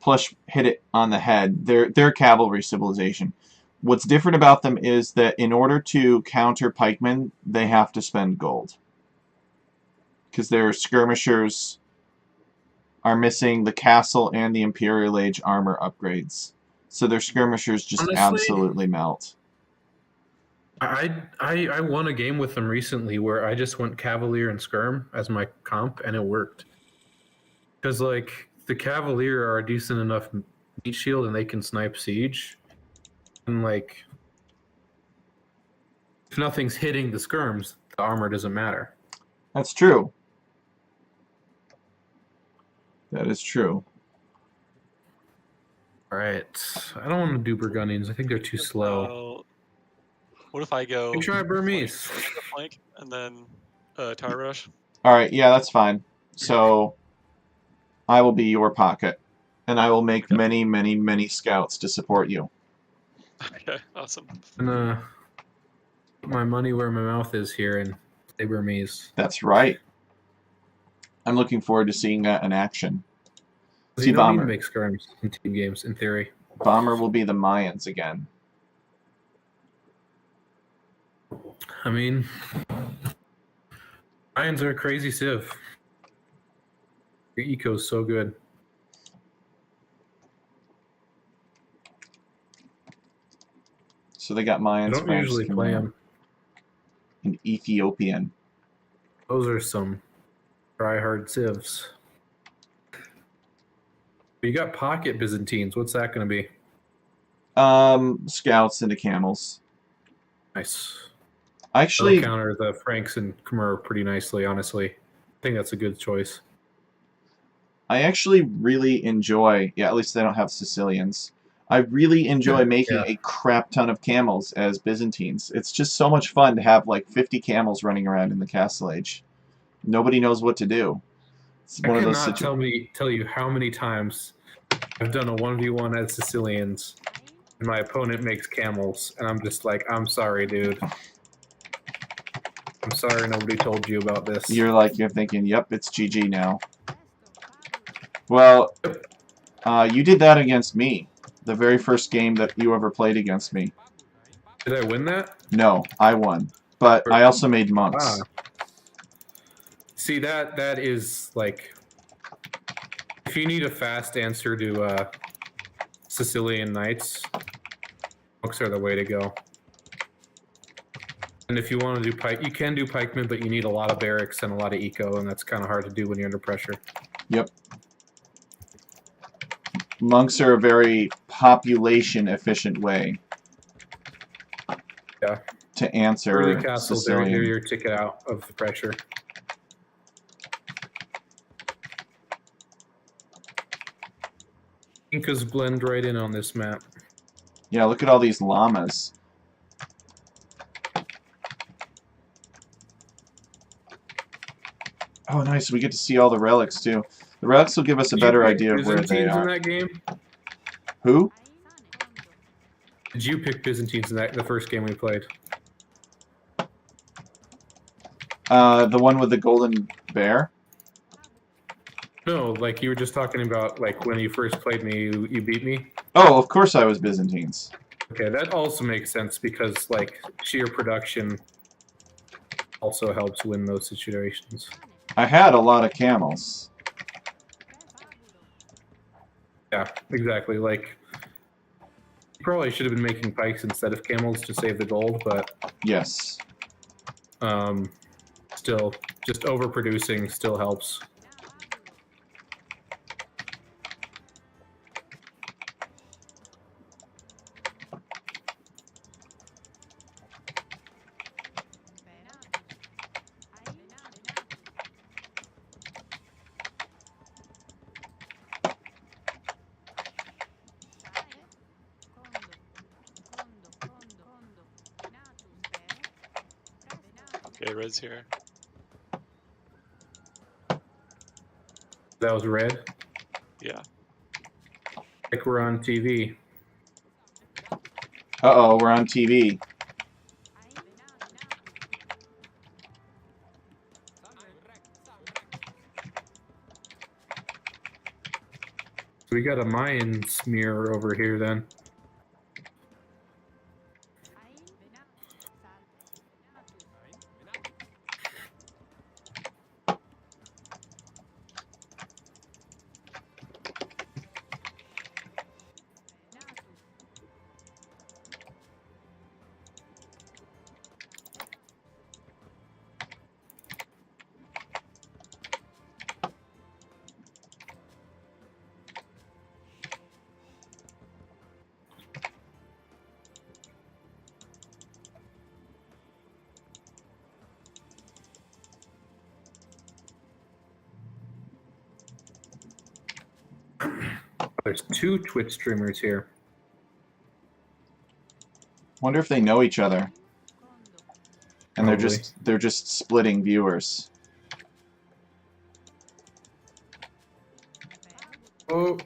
[SPEAKER 3] Plush hit it on the head. They're cavalry civilization. What's different about them is that in order to counter pikemen, they have to spend gold. Because their skirmishers are missing the castle and the Imperial Age armor upgrades. So their skirmishers just
[SPEAKER 1] Honestly,
[SPEAKER 3] absolutely melt.
[SPEAKER 1] I won a game with them recently where I just went Cavalier and Skirm as my comp, and it worked. Because like the Cavalier are a decent enough meat shield, and they can snipe siege, and like if nothing's hitting the Skirms, the armor doesn't matter.
[SPEAKER 3] That's true. That is true.
[SPEAKER 1] All right, I don't want to do Burgundians. I think they're too slow.
[SPEAKER 2] What if I go?
[SPEAKER 1] You try Burmese.
[SPEAKER 2] Flank and then tower rush.
[SPEAKER 3] All right, yeah, that's fine. So I will be your pocket, and I will make many, many, many scouts to support you.
[SPEAKER 2] Okay, awesome.
[SPEAKER 1] And put my money where my mouth is here and say Burmese.
[SPEAKER 3] That's right. I'm looking forward to seeing that in action.
[SPEAKER 1] You don't need to make skirms in team games, in theory.
[SPEAKER 3] Bomber will be the Mayans again.
[SPEAKER 1] I mean, Lions are a crazy civ. Your eco's so good.
[SPEAKER 3] So they got Mayans.
[SPEAKER 1] I don't usually play them.
[SPEAKER 3] An Ethiopian.
[SPEAKER 1] Those are some try-hard civs. You got pocket Byzantines. What's that going to be?
[SPEAKER 3] Scouts into camels.
[SPEAKER 1] Nice.
[SPEAKER 3] Actually,
[SPEAKER 1] they'll counter the Franks and Khmer pretty nicely, honestly. I think that's a good choice.
[SPEAKER 3] I actually really enjoy, at least they don't have Sicilians. I really enjoy making a crap ton of camels as Byzantines. It's just so much fun to have like 50 camels running around in the Castle Age. Nobody knows what to do. It's one of those
[SPEAKER 1] tell you how many times I've done a 1v1 as Sicilians and my opponent makes camels, and I'm just like, I'm sorry, dude. I'm sorry nobody told you about this.
[SPEAKER 3] You're thinking, yep, it's GG now. Well, you did that against me. The very first game that you ever played against me.
[SPEAKER 1] Did I win that?
[SPEAKER 3] No, I won. But I also made monks.
[SPEAKER 1] Ah. See, that is like, if you need a fast answer to Sicilian Knights, monks are the way to go. And if you want to do pike, you can do pikemen, but you need a lot of barracks and a lot of eco, and that's kind of hard to do when you're under pressure.
[SPEAKER 3] Yep. Monks are a very population-efficient way to answer
[SPEAKER 1] early castles. They're your ticket out of the pressure. Incas blend right in on this map.
[SPEAKER 3] Yeah, look at all these llamas. Oh, nice. We get to see all the relics, too. The relics will give us a better idea of where they are.
[SPEAKER 1] In that game?
[SPEAKER 3] Who?
[SPEAKER 1] Did you pick Byzantines in the first game we played?
[SPEAKER 3] The one with the golden bear?
[SPEAKER 1] No, like you were just talking about, like when you first played me, you beat me.
[SPEAKER 3] Oh, of course I was Byzantines.
[SPEAKER 1] Okay, that also makes sense because like sheer production also helps win those situations.
[SPEAKER 3] I had a lot of camels.
[SPEAKER 1] Yeah, exactly. Like, you probably should have been making pikes instead of camels to save the gold, but
[SPEAKER 3] yes,
[SPEAKER 1] still, just overproducing still helps.
[SPEAKER 2] Okay, red's here.
[SPEAKER 1] That was red.
[SPEAKER 2] Yeah.
[SPEAKER 1] Like we're on TV.
[SPEAKER 3] Uh-oh, we're on TV.
[SPEAKER 1] We got a Mayan smear over here then. There's 2 Twitch streamers here.
[SPEAKER 3] Wonder if they know each other. And
[SPEAKER 1] Probably.
[SPEAKER 3] they're just splitting viewers.
[SPEAKER 1] Oh,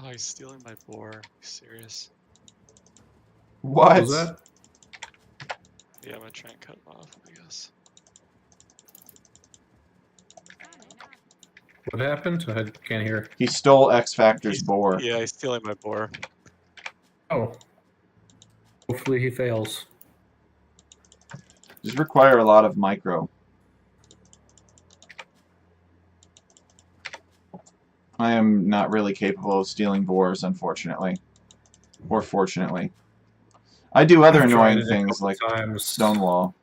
[SPEAKER 2] Oh, he's stealing my boar. Are you serious?
[SPEAKER 3] What?
[SPEAKER 1] what was that?
[SPEAKER 2] Yeah, I'm gonna try and cut him off, I guess.
[SPEAKER 1] What happened? I can't hear.
[SPEAKER 3] He stole X Factor's boar.
[SPEAKER 2] Yeah, he's stealing my boar.
[SPEAKER 1] Oh. Hopefully he fails.
[SPEAKER 3] These require a lot of micro. I am not really capable of stealing boars, unfortunately. Or fortunately. I do other
[SPEAKER 1] I've tried
[SPEAKER 3] annoying
[SPEAKER 1] it a
[SPEAKER 3] things
[SPEAKER 1] couple
[SPEAKER 3] like
[SPEAKER 1] times.
[SPEAKER 3] Stonewall.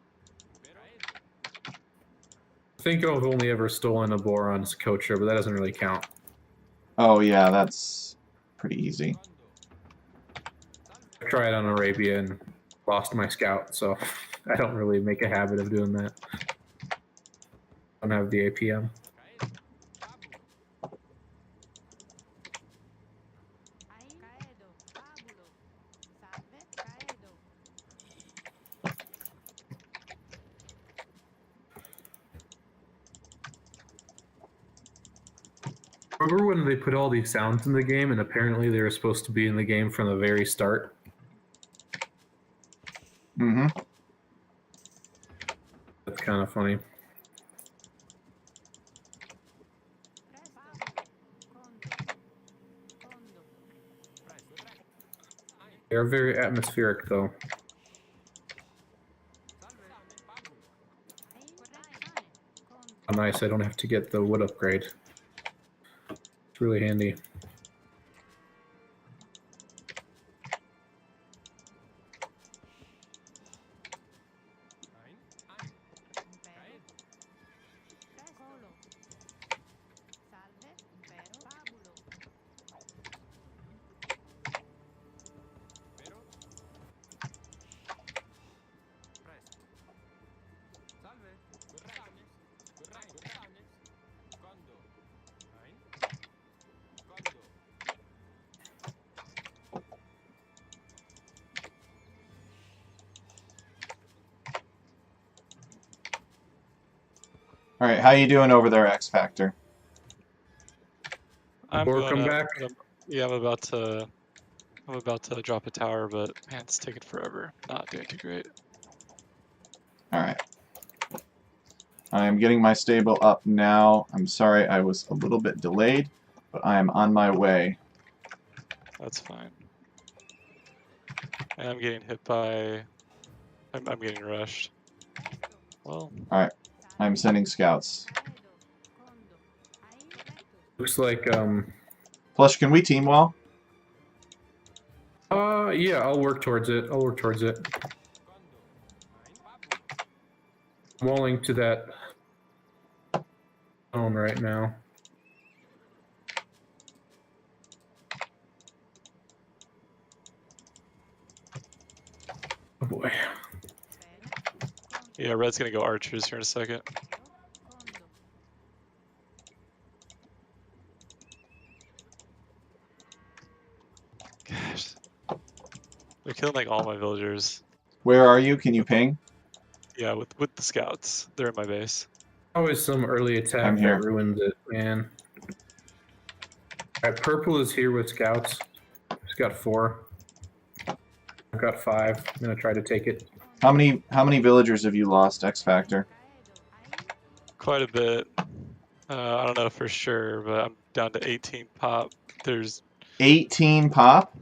[SPEAKER 1] I think I've only ever stolen a boar on Socotra, but that doesn't really count.
[SPEAKER 3] Oh yeah, that's pretty easy.
[SPEAKER 1] I tried on Arabia and lost my scout, so I don't really make a habit of doing that. I don't have the APM. Remember when they put all these sounds in the game and apparently they were supposed to be in the game from the very start?
[SPEAKER 3] Mm-hmm.
[SPEAKER 1] That's kind of funny. They're very atmospheric, though. Oh, nice, I don't have to get the wood upgrade. It's really handy.
[SPEAKER 3] Alright, how you doing over there, X Factor?
[SPEAKER 2] I'm
[SPEAKER 1] Or
[SPEAKER 2] going
[SPEAKER 1] come
[SPEAKER 2] up.
[SPEAKER 1] back.
[SPEAKER 2] Yeah, I'm about to drop a tower, but man, it's taking forever. Not doing too great.
[SPEAKER 3] Alright. I am getting my stable up now. I'm sorry I was a little bit delayed, but I am on my way.
[SPEAKER 2] That's fine. And I'm getting hit by. I'm getting rushed. Well,
[SPEAKER 3] Alright, I'm sending scouts.
[SPEAKER 1] Looks like,
[SPEAKER 3] Flush, can we team well?
[SPEAKER 1] yeah, I'll work towards it. I'll work towards it. walling to that zone right now. Oh boy.
[SPEAKER 2] Yeah, red's gonna go archers here in a second. Gosh. They're killing like all my villagers.
[SPEAKER 3] Where are you? Can you ping?
[SPEAKER 2] Yeah, with the scouts. They're in my base.
[SPEAKER 1] Always some early attack
[SPEAKER 3] I'm
[SPEAKER 1] that
[SPEAKER 3] here.
[SPEAKER 1] ruins it, man. Alright, purple is here with scouts. He's got 4. I've got 5. I'm gonna try to take it.
[SPEAKER 3] How many villagers have you lost, X Factor?
[SPEAKER 2] Quite a bit. I don't know for sure, but I'm down to 18 pop. There's
[SPEAKER 3] 18 pop?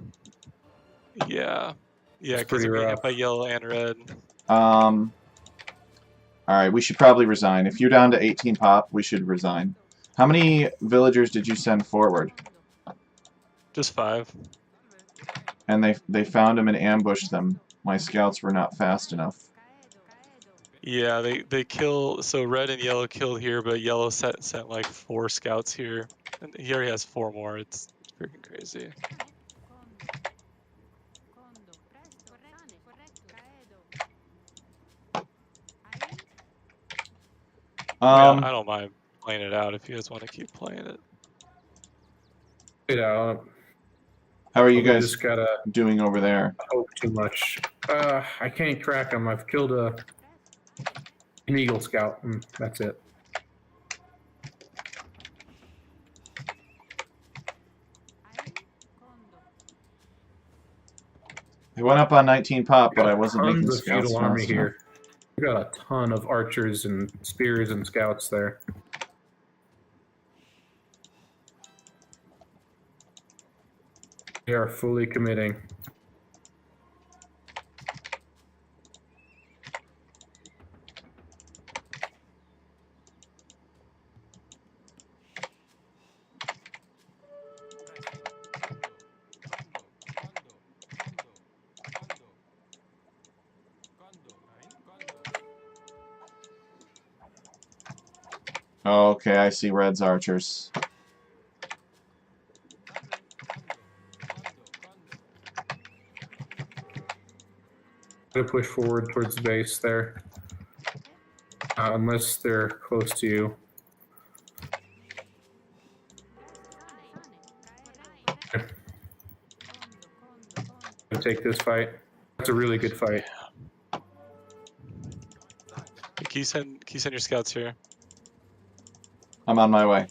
[SPEAKER 2] yeah,
[SPEAKER 1] That's
[SPEAKER 2] because
[SPEAKER 1] pretty
[SPEAKER 2] I'm getting
[SPEAKER 1] rough.
[SPEAKER 2] hit by yellow and red.
[SPEAKER 3] Alright, we should probably resign. If you're down to 18 pop, we should resign. How many villagers did you send forward?
[SPEAKER 2] Just 5.
[SPEAKER 3] And they found them and ambushed them. My scouts were not fast enough.
[SPEAKER 2] Yeah, they kill. So red and yellow killed here, but yellow sent like 4 scouts here, and he already has 4 more. It's freaking crazy. I don't mind playing it out if you guys want to keep playing it.
[SPEAKER 1] Yeah,
[SPEAKER 3] How are you
[SPEAKER 1] we
[SPEAKER 3] guys
[SPEAKER 1] just gotta
[SPEAKER 3] doing over there?
[SPEAKER 1] hope too much. I can't crack him. I've killed an Eagle Scout, and that's it.
[SPEAKER 3] I went up on 19 pop, but I wasn't
[SPEAKER 1] Tons
[SPEAKER 3] making
[SPEAKER 1] of
[SPEAKER 3] scouts
[SPEAKER 1] feudal army
[SPEAKER 3] fast enough.
[SPEAKER 1] here. We got a ton of archers and spears and scouts there. They are fully committing.
[SPEAKER 3] Oh, okay, I see red's archers.
[SPEAKER 1] Gonna push forward towards the base there. Unless they're close to you. Gonna take this fight. That's a really good fight.
[SPEAKER 2] Can you send your scouts here?
[SPEAKER 3] I'm on my way.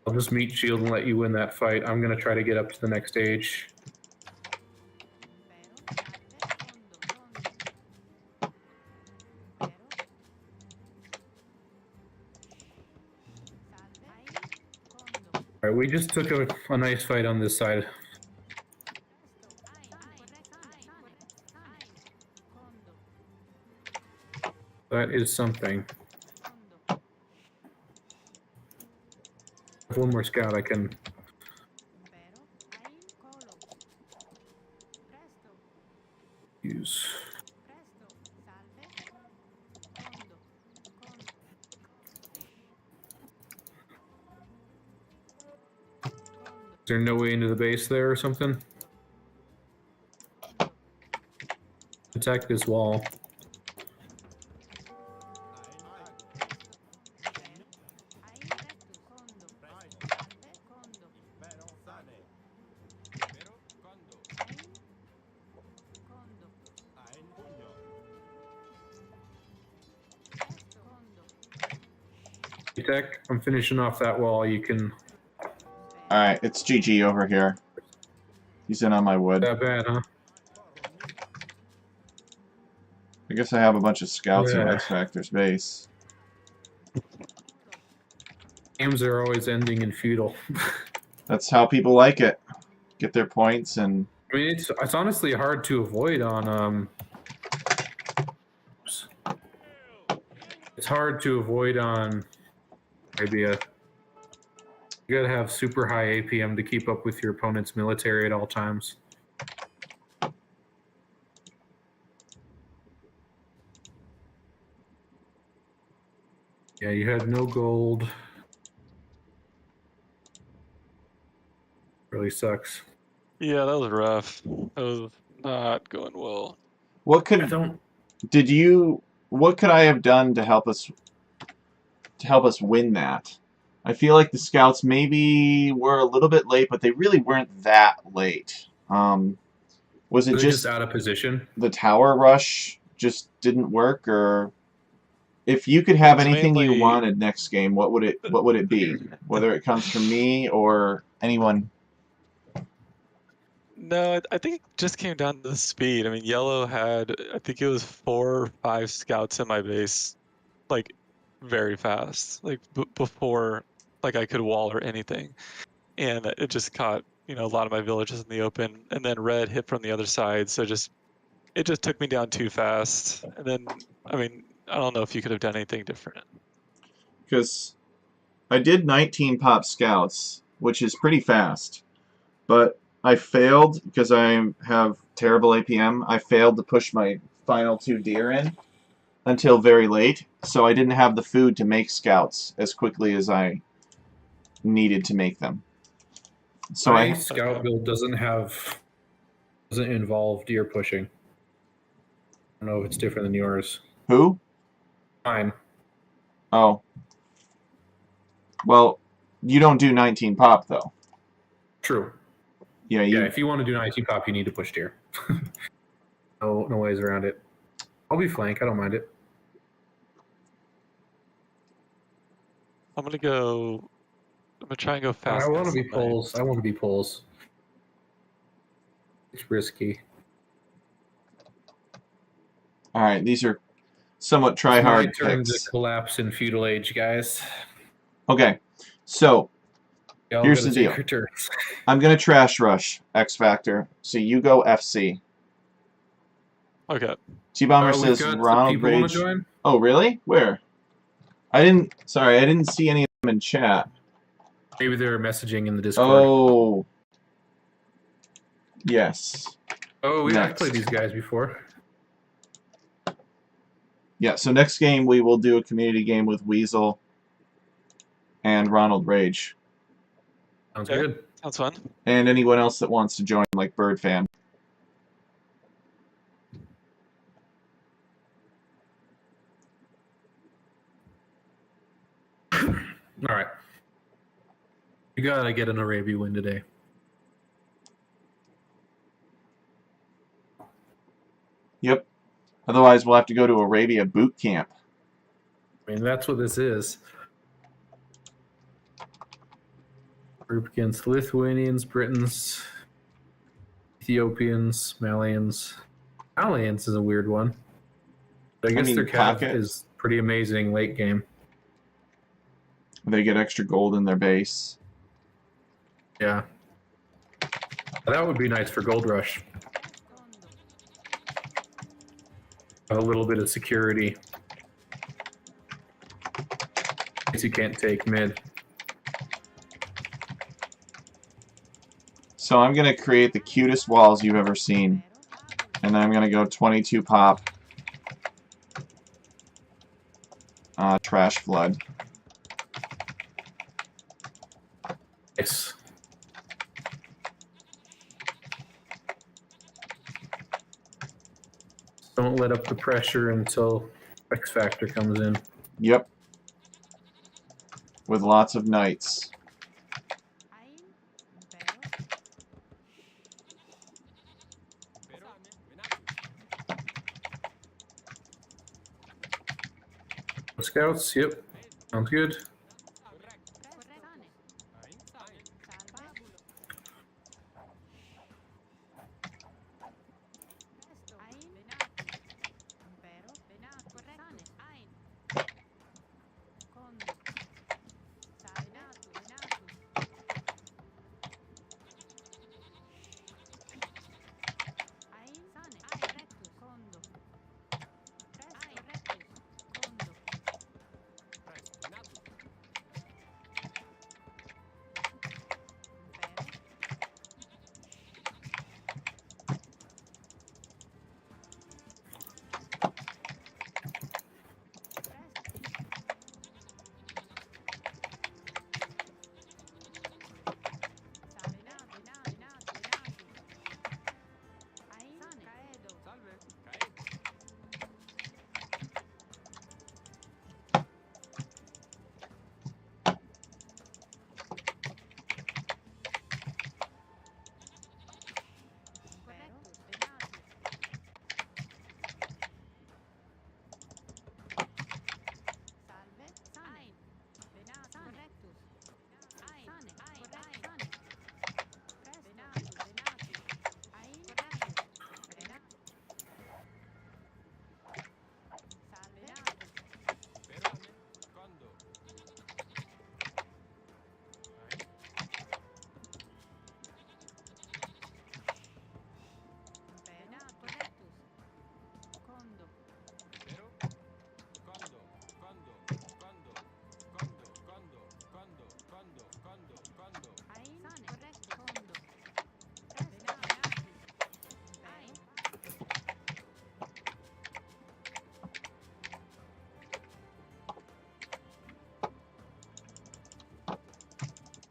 [SPEAKER 1] I'll just meet shield and let you win that fight. I'm gonna try to get up to the next stage. Alright, we just took a nice fight on this side. That is something. One more scout I can use. Is there no way into the base there or something? Attack this wall. Tech, I'm finishing off that wall. You can.
[SPEAKER 3] Alright, it's GG over here. He's in on my wood.
[SPEAKER 1] That bad, huh?
[SPEAKER 3] I guess I have a bunch of scouts in
[SPEAKER 1] Yeah.
[SPEAKER 3] X Factor's base.
[SPEAKER 1] Games are always ending in feudal.
[SPEAKER 3] That's how people like it. Get their points and...
[SPEAKER 1] I mean, it's honestly hard to avoid on It's hard to avoid on Arabia. You gotta have super high APM to keep up with your opponent's military at all times. Yeah, you had no gold. Really sucks.
[SPEAKER 2] Yeah, that was rough. That was not going well.
[SPEAKER 3] What
[SPEAKER 1] I
[SPEAKER 3] could
[SPEAKER 1] don't.
[SPEAKER 3] what could I have done to help us win that? I feel like the scouts maybe were a little bit late, but they really weren't that late. Was it
[SPEAKER 1] They're
[SPEAKER 3] just
[SPEAKER 1] out of position?
[SPEAKER 3] the tower rush just didn't work, or if you could have
[SPEAKER 2] It's
[SPEAKER 3] anything you
[SPEAKER 2] mainly-
[SPEAKER 3] wanted next game, what would it be? Whether it comes from me or anyone.
[SPEAKER 2] No, I think it just came down to the speed. I mean, yellow had, I think it was 4 or 5 scouts in my base, like very fast, like before, like I could wall or anything, and it just caught, you know, a lot of my villages in the open, and then red hit from the other side, so it just took me down too fast. And then, I mean, I don't know if you could have done anything different.
[SPEAKER 3] Because I did 19 pop scouts, which is pretty fast, but I failed because I have terrible APM. I failed to push my final 2 deer in until very late, so I didn't have the food to make scouts as quickly as I needed to make them. So
[SPEAKER 1] My scout build doesn't involve deer pushing. I don't know if it's different than yours.
[SPEAKER 3] Who?
[SPEAKER 1] Mine.
[SPEAKER 3] Oh. Well, you don't do 19 pop though.
[SPEAKER 1] True.
[SPEAKER 3] Yeah,
[SPEAKER 1] Yeah, if you want to do 19 pop, you need to push deer. No ways around it. I'll be flank. I don't mind it.
[SPEAKER 2] I'm gonna try and go fast.
[SPEAKER 1] I want to be
[SPEAKER 2] tonight.
[SPEAKER 1] poles. I want to be poles. It's risky.
[SPEAKER 3] All right, these are somewhat
[SPEAKER 1] My
[SPEAKER 3] try-hard
[SPEAKER 1] turn
[SPEAKER 3] picks.
[SPEAKER 1] to collapse in feudal age, guys.
[SPEAKER 3] Okay, so
[SPEAKER 1] Y'all
[SPEAKER 3] here's
[SPEAKER 1] gotta
[SPEAKER 3] the deal.
[SPEAKER 1] take your turns.
[SPEAKER 3] I'm going to trash rush X Factor, so you go FC.
[SPEAKER 2] Okay.
[SPEAKER 3] T-Bomber
[SPEAKER 1] We've
[SPEAKER 3] says
[SPEAKER 1] got some
[SPEAKER 3] Ronald
[SPEAKER 1] people want
[SPEAKER 3] Rage.
[SPEAKER 1] to join.
[SPEAKER 3] Oh, really? Where? I didn't see any of them in chat.
[SPEAKER 1] Maybe they're messaging in the Discord.
[SPEAKER 3] Oh. Yes.
[SPEAKER 1] I've
[SPEAKER 3] next.
[SPEAKER 1] played these guys before.
[SPEAKER 3] Yeah, so next game we will do a community game with Weasel and Ronald Rage.
[SPEAKER 1] Sounds
[SPEAKER 2] Okay.
[SPEAKER 1] good.
[SPEAKER 2] Sounds fun.
[SPEAKER 3] And anyone else that wants to join, like Bird Fan.
[SPEAKER 1] All right. You gotta get an Arabia win today.
[SPEAKER 3] Yep. Otherwise, we'll have to go to Arabia boot camp.
[SPEAKER 1] I mean, that's what this is. Group against Lithuanians, Britons, Ethiopians, Malians. Malians is a weird one. But I guess
[SPEAKER 3] mean,
[SPEAKER 1] their cav
[SPEAKER 3] Pocket.
[SPEAKER 1] is pretty amazing late game.
[SPEAKER 3] They get extra gold in their base.
[SPEAKER 1] Yeah. That would be nice for Gold Rush. A little bit of security. In case you can't take mid.
[SPEAKER 3] So I'm going to create the cutest walls you've ever seen. And then I'm going to go 22 pop. Trash Flood.
[SPEAKER 1] Nice. Don't let up the pressure until X Factor comes in.
[SPEAKER 3] Yep. With lots of knights.
[SPEAKER 1] Scouts, yep. Sounds good.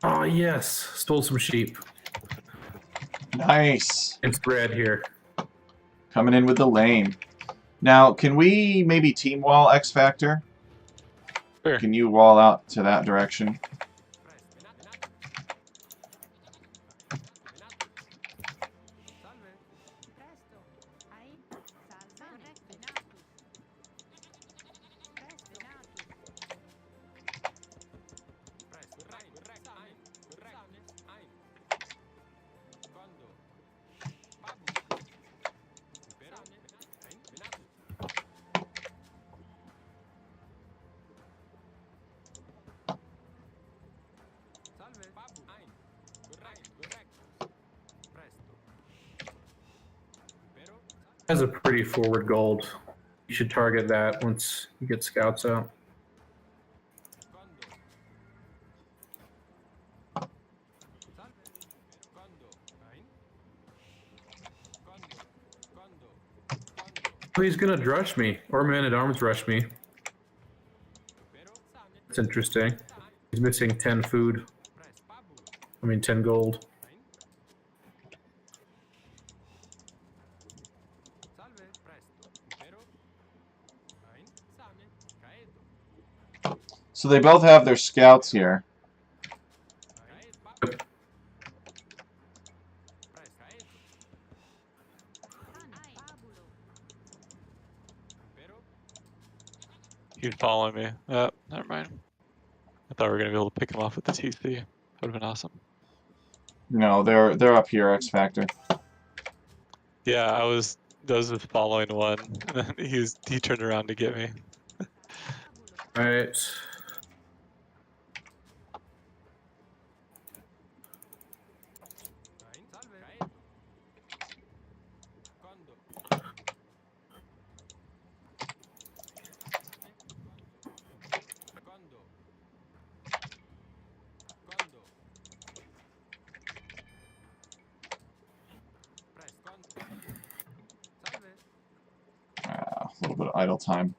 [SPEAKER 1] Oh yes, stole some sheep.
[SPEAKER 3] Nice.
[SPEAKER 1] It's Brad here.
[SPEAKER 3] Coming in with the lane. Now, can we maybe team wall X Factor?
[SPEAKER 2] Sure.
[SPEAKER 3] Can you wall out to that direction?
[SPEAKER 1] Has a pretty forward gold. You should target that once you get scouts out. Oh, he's gonna drush me, or man-at-arms rush me. That's interesting. He's missing 10 food. I mean 10 gold.
[SPEAKER 3] So they both have their scouts here.
[SPEAKER 2] He's following me. Oh, never mind. I thought we were gonna be able to pick him off with the TC. That would have been awesome.
[SPEAKER 3] No, they're up here, X Factor.
[SPEAKER 2] Yeah, I was just following one, and then he turned around to get me.
[SPEAKER 1] Alright.
[SPEAKER 3] A little bit of idle time.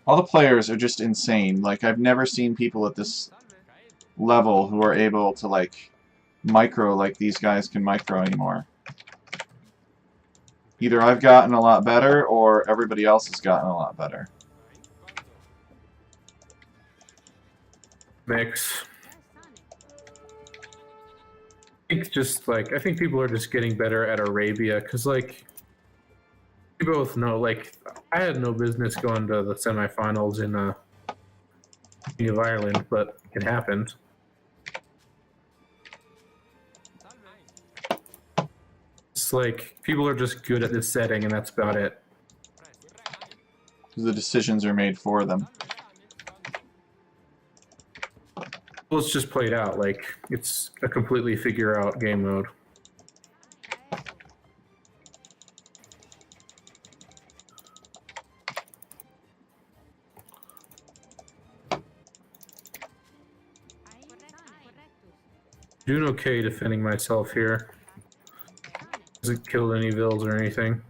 [SPEAKER 3] All the players are just insane. Like, I've never seen people at this level who are able to, like, micro like these guys can micro anymore. Either I've gotten a lot better, or everybody else has gotten a lot better.
[SPEAKER 1] Mix. I think people are just getting better at Arabia, because, like, we both know, like, I had no business going to the semifinals in King of Ireland, but it happened. It's like, people are just good at this setting, and that's about it.
[SPEAKER 3] Because the decisions are made for them.
[SPEAKER 1] Well, it's just played out, like, it's a completely figure-out game mode. Doing okay defending myself here. Hasn't killed any vills or anything.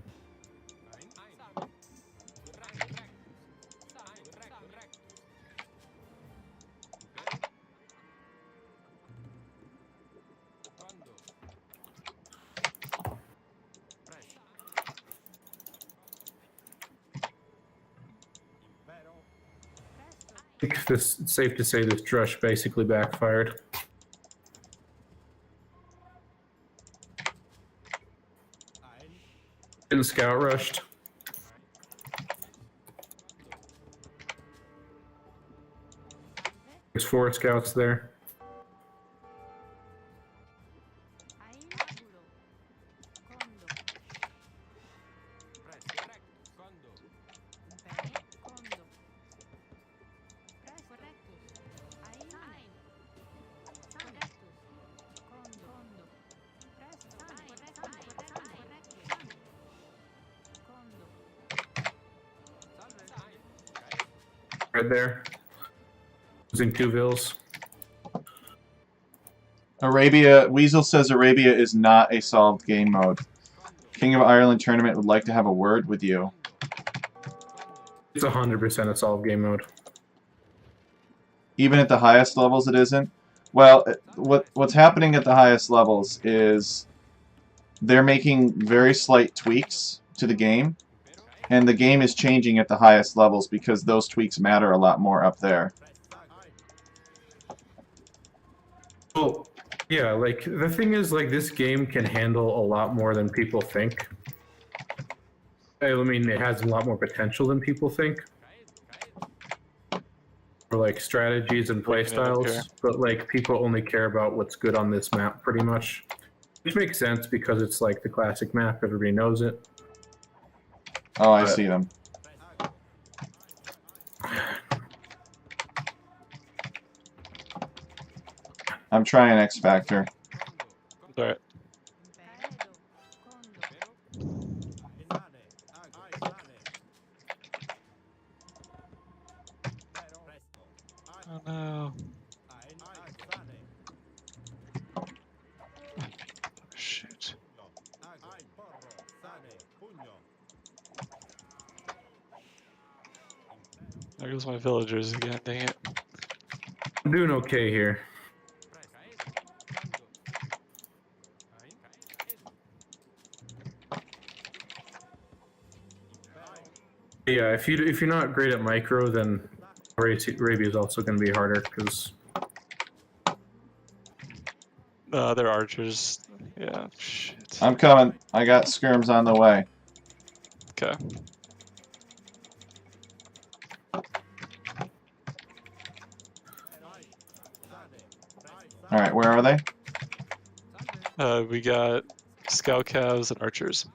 [SPEAKER 1] I think it's safe to say this drush basically backfired. Didn't scout rushed. There's 4 scouts there. right there. Losing 2 vills.
[SPEAKER 3] Arabia, Weasel says Arabia is not a solved game mode. King of Ireland tournament would like to have a word with you.
[SPEAKER 1] It's 100% a solved game mode.
[SPEAKER 3] Even at the highest levels, it isn't. Well, what's happening at the highest levels is they're making very slight tweaks to the game, and the game is changing at the highest levels because those tweaks matter a lot more up there.
[SPEAKER 1] Well, yeah, like, the thing is, like, this game can handle a lot more than people think. I mean, it has a lot more potential than people think. For, like, strategies and playstyles, but, like, people only care about what's good on this map, pretty much. Which makes sense, because it's, like, the classic map, everybody knows it.
[SPEAKER 3] Oh, I see them. I'm trying X Factor.
[SPEAKER 2] Alright. Oh no. Shoot. There goes my villagers again, dang it.
[SPEAKER 1] I'm doing okay here. Yeah, if you're not great at micro, then Arabia is also going to be harder because
[SPEAKER 2] They're archers. Yeah, shit.
[SPEAKER 3] I'm coming. I got skirms on the way.
[SPEAKER 2] Okay.
[SPEAKER 3] Alright, where are they?
[SPEAKER 2] We got scout calves and archers.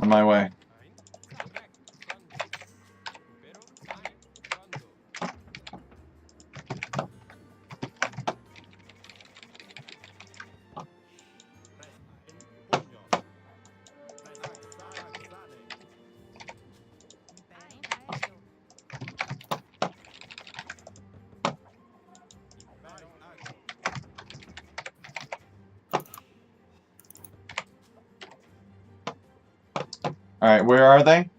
[SPEAKER 3] On my way. Alright, where are they?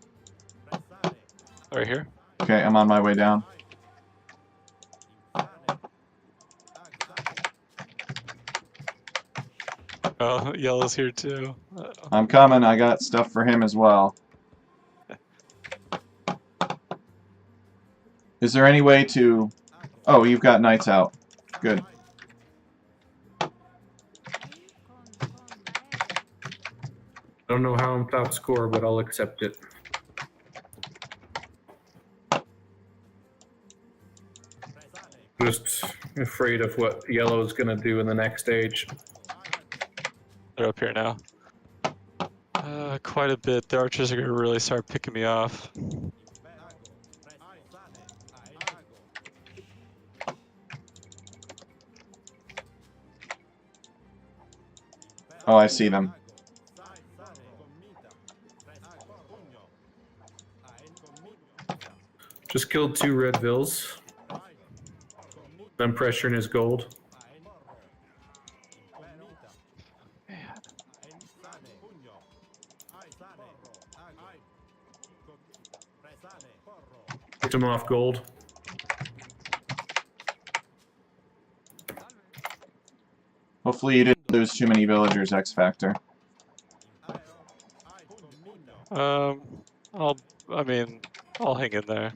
[SPEAKER 2] Right here.
[SPEAKER 3] Okay, I'm on my way down.
[SPEAKER 2] Oh, yellow's here too.
[SPEAKER 3] I'm coming. I got stuff for him as well. Is there any way to... Oh, you've got knights out. Good.
[SPEAKER 1] I don't know how I'm top score, but I'll accept it. Just afraid of what yellow is going to do in the next stage.
[SPEAKER 2] They're up here now. Quite a bit. The archers are gonna really start picking me off.
[SPEAKER 3] Oh, I see them.
[SPEAKER 1] Just killed 2 red vills. I'm pressuring his gold. Picked him off gold.
[SPEAKER 3] Hopefully you didn't lose too many villagers, X Factor.
[SPEAKER 2] I'll hang in there.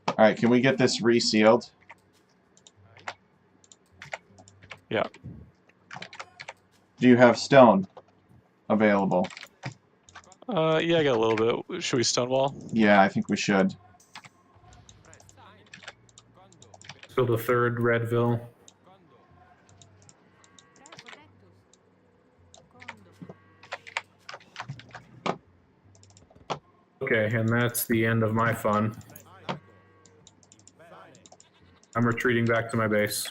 [SPEAKER 3] Alright, can we get this resealed?
[SPEAKER 2] Yeah.
[SPEAKER 3] Do you have stone available?
[SPEAKER 2] Yeah, I got a little bit. Should we stonewall?
[SPEAKER 3] Yeah, I think we should.
[SPEAKER 1] Killed a 3rd red vill. Okay, and that's the end of my fun. I'm retreating back to my base.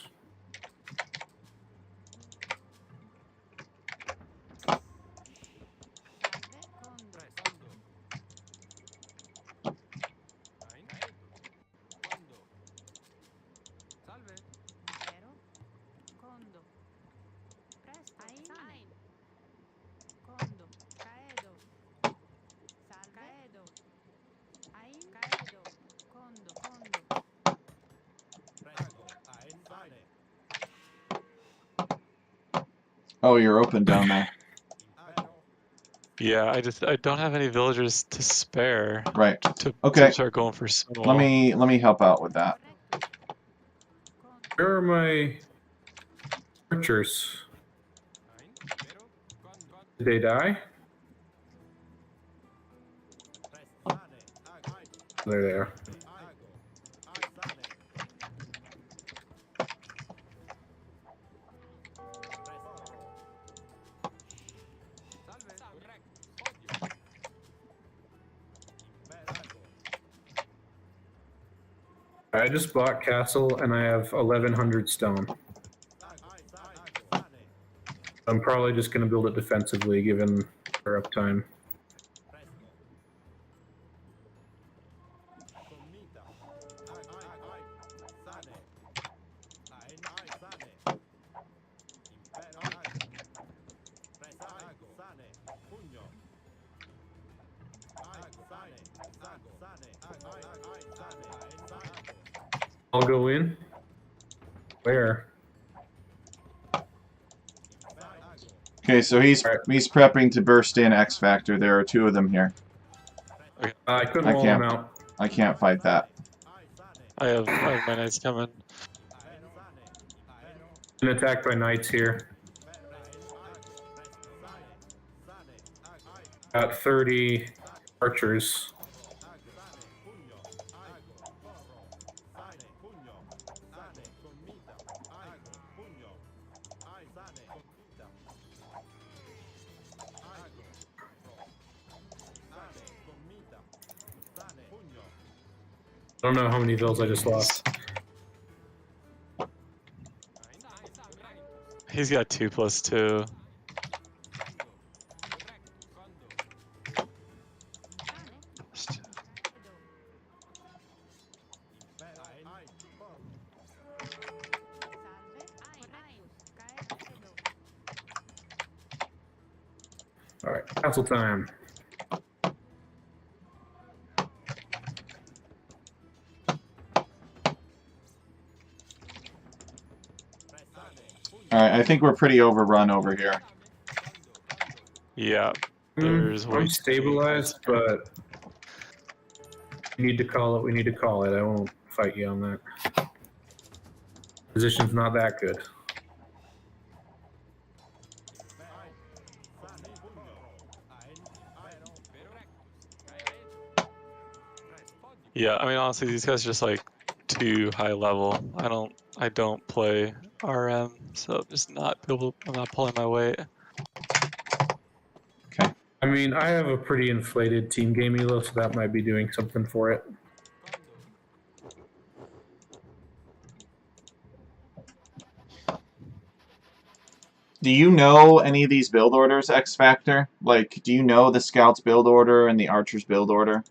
[SPEAKER 3] Oh, you're open down there.
[SPEAKER 2] Yeah, I don't have any villagers to spare
[SPEAKER 3] Right.
[SPEAKER 2] to
[SPEAKER 3] Okay.
[SPEAKER 2] start going for Stonewall.
[SPEAKER 3] Let me help out with that.
[SPEAKER 1] Where are my archers? Did they die? There they are. I just bought castle and I have 1100 stone. I'm probably just going to build it defensively given our uptime. I'll go in. Where?
[SPEAKER 3] Okay, so he's prepping to burst in X Factor. There are 2 of them here.
[SPEAKER 1] I couldn't
[SPEAKER 3] I
[SPEAKER 1] wall
[SPEAKER 3] can't.
[SPEAKER 1] them out.
[SPEAKER 3] I can't fight that.
[SPEAKER 2] I have my knights coming.
[SPEAKER 1] Been attacked by knights here. Got 30 archers. I don't know how many vills I just lost.
[SPEAKER 2] He's got 2+2.
[SPEAKER 1] All right, council time.
[SPEAKER 3] Alright, I think we're pretty overrun over here.
[SPEAKER 2] Yeah. There's way
[SPEAKER 1] I'm
[SPEAKER 2] too
[SPEAKER 1] stabilized, but we need to call it. We need to call it. I won't fight you on that. Position's not that good.
[SPEAKER 2] Yeah, I mean honestly these guys are just like too high level. I don't play RM, so I'm not pulling my weight.
[SPEAKER 3] Okay.
[SPEAKER 1] I mean, I have a pretty inflated team game elo, so that might be doing something for it.
[SPEAKER 3] Do you know any of these build orders, X Factor? Like, do you know the Scouts build order and the Archers build order?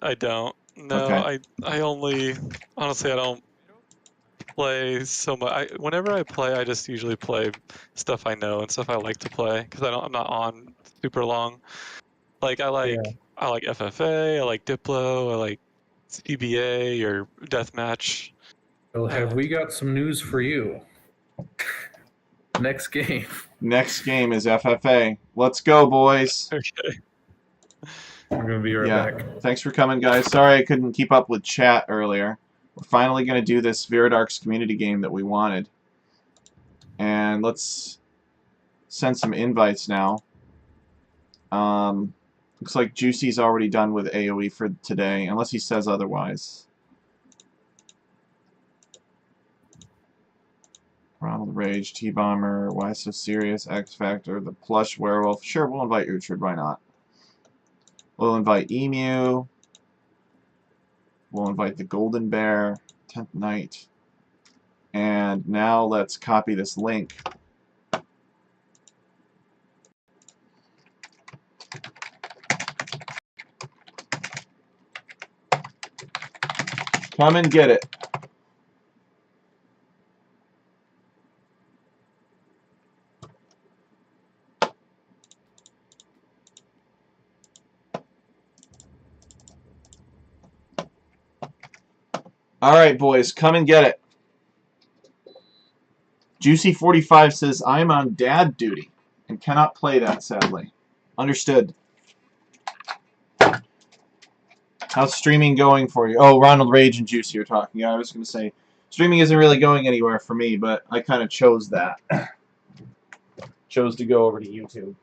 [SPEAKER 2] I don't. No,
[SPEAKER 3] Okay.
[SPEAKER 2] I only honestly I don't play so much. Whenever I play, I just usually play stuff I know and stuff I like to play because I'm not on super long. Like I like FFA, I like Diplo, I like CBA or Deathmatch.
[SPEAKER 1] Well, have we got some news for you? Next game.
[SPEAKER 3] Next game is FFA. Let's go, boys.
[SPEAKER 2] Okay.
[SPEAKER 1] I'm gonna be right back.
[SPEAKER 3] Thanks for coming, guys. Sorry I couldn't keep up with chat earlier. We're finally going to do this ViridArx community game that we wanted. And let's send some invites now. Looks like Juicy's already done with AoE for today, unless he says otherwise. Ronald Rage, T-Bomber, Why So Serious, X Factor, The Plush Werewolf. Sure, we'll invite Uhtred, why not? We'll invite Emu. We'll invite the Golden Bear, 10th Knight. And now let's copy this link. Come and get it. All right, boys, come and get it. Juicy45 says, I'm on dad duty and cannot play that, sadly. Understood. How's streaming going for you? Oh, Ronald Rage and Juicy are talking. Yeah, I was going to say, streaming isn't really going anywhere for me, but I kind of chose that. Chose to go over to YouTube.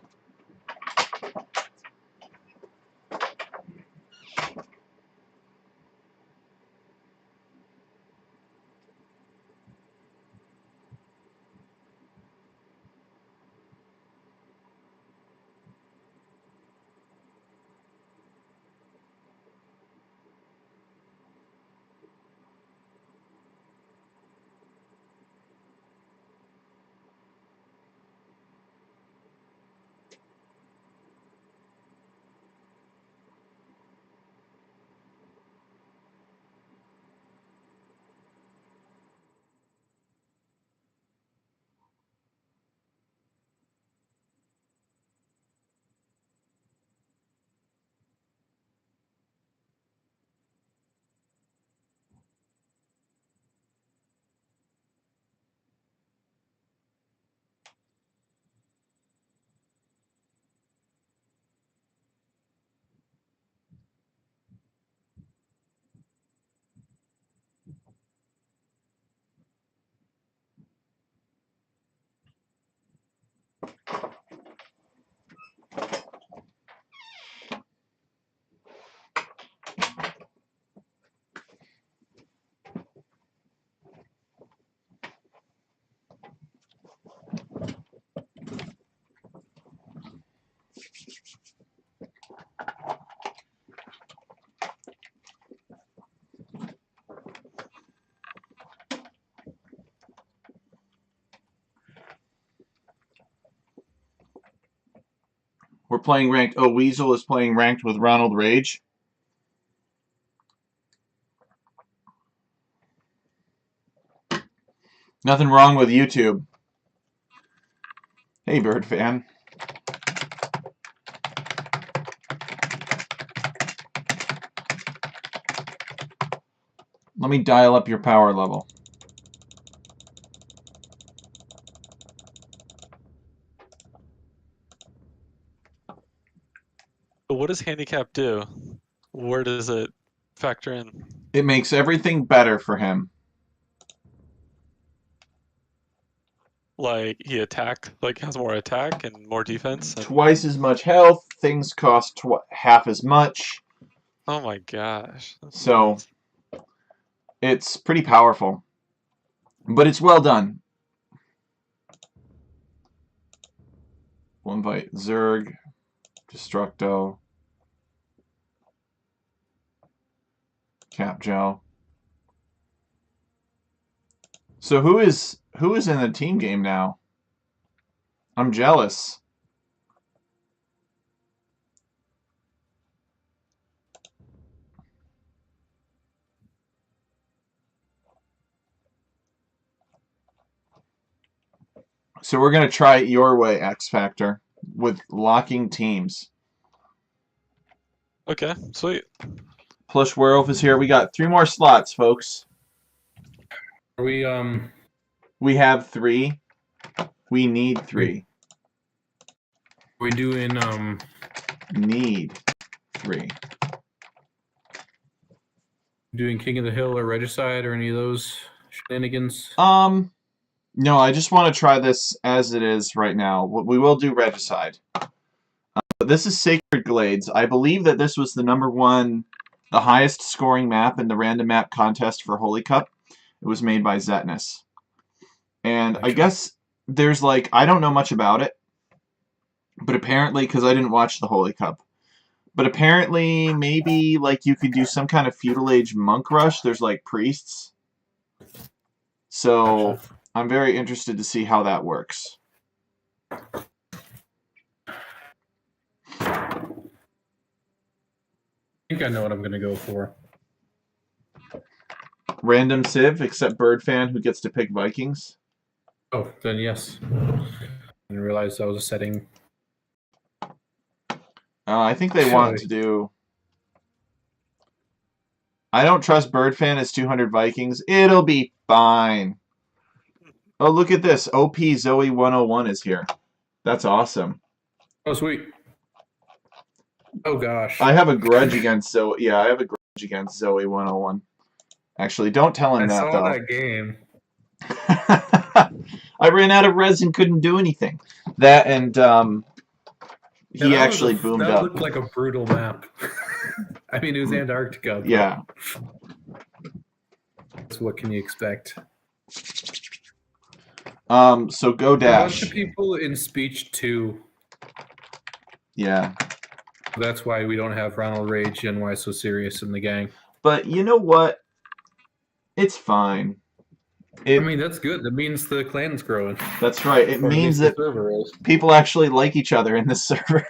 [SPEAKER 3] We're playing ranked. Oh, Weasel is playing ranked with Ronald Rage. Nothing wrong with YouTube. Hey, Bird fan. Let me dial up your power level.
[SPEAKER 2] But what does handicap do? Where does it factor in?
[SPEAKER 3] It makes everything better for him.
[SPEAKER 2] Like he has more attack and more defense. And...
[SPEAKER 3] Twice as much health. Things cost half as much.
[SPEAKER 2] Oh my gosh.
[SPEAKER 3] So
[SPEAKER 2] Nuts.
[SPEAKER 3] it's pretty powerful. But it's well done. We'll invite Zerg, Destructo, Capjo. So who is in the team game now? I'm jealous. So we're going to try it your way, X Factor, with locking teams.
[SPEAKER 2] Okay, sweet.
[SPEAKER 3] Plush Werewolf is here. We got 3 more slots, folks.
[SPEAKER 1] Are we
[SPEAKER 3] We have 3. We need 3.
[SPEAKER 1] we doing
[SPEAKER 3] Need 3.
[SPEAKER 1] doing King of the Hill or Regicide or any of those shenanigans?
[SPEAKER 3] No, I just want to try this as it is right now. We will do Regicide. But this is Sacred Glades. I believe that this was the the highest scoring map in the random map contest for Holy Cup. It was made by Zetnus. And I guess there's I don't know much about it, but apparently, because I didn't watch the Holy Cup, But apparently, maybe like you could do some kind of feudal age monk rush. There's like priests. So
[SPEAKER 1] Gotcha.
[SPEAKER 3] I'm very interested to see how that works.
[SPEAKER 1] I think I know what I'm gonna go for.
[SPEAKER 3] Random Civ, except Bird fan who gets to pick Vikings.
[SPEAKER 1] Oh, then yes. I didn't realize that was a setting.
[SPEAKER 3] I think they want to do... I don't trust Bird fan as 200 Vikings. It'll be fine. Oh, look at this. OP Zoe 101 is here. That's awesome.
[SPEAKER 1] Oh, sweet. Oh, gosh.
[SPEAKER 3] I have a grudge against Zoe. Yeah, I have a grudge against Zoe 101. Actually, don't tell him
[SPEAKER 1] I
[SPEAKER 3] that,
[SPEAKER 1] saw
[SPEAKER 3] though.
[SPEAKER 1] that game.
[SPEAKER 3] I ran out of res and couldn't do anything. That and he
[SPEAKER 1] Yeah,
[SPEAKER 3] actually boomed
[SPEAKER 1] that
[SPEAKER 3] up.
[SPEAKER 1] looked like a brutal map. I mean, it was Antarctica. But
[SPEAKER 3] Yeah.
[SPEAKER 1] what can you expect?
[SPEAKER 3] So go
[SPEAKER 1] A bunch
[SPEAKER 3] dash.
[SPEAKER 1] of people in speech 2.
[SPEAKER 3] Yeah.
[SPEAKER 1] That's why we don't have Ronald Rage and Why So Serious in the gang.
[SPEAKER 3] But you know what? It's fine.
[SPEAKER 1] I mean, that's good. That means the clan's growing.
[SPEAKER 3] That's right. It
[SPEAKER 1] Or at
[SPEAKER 3] means
[SPEAKER 1] least
[SPEAKER 3] that
[SPEAKER 1] the server is.
[SPEAKER 3] people actually like each other in this server.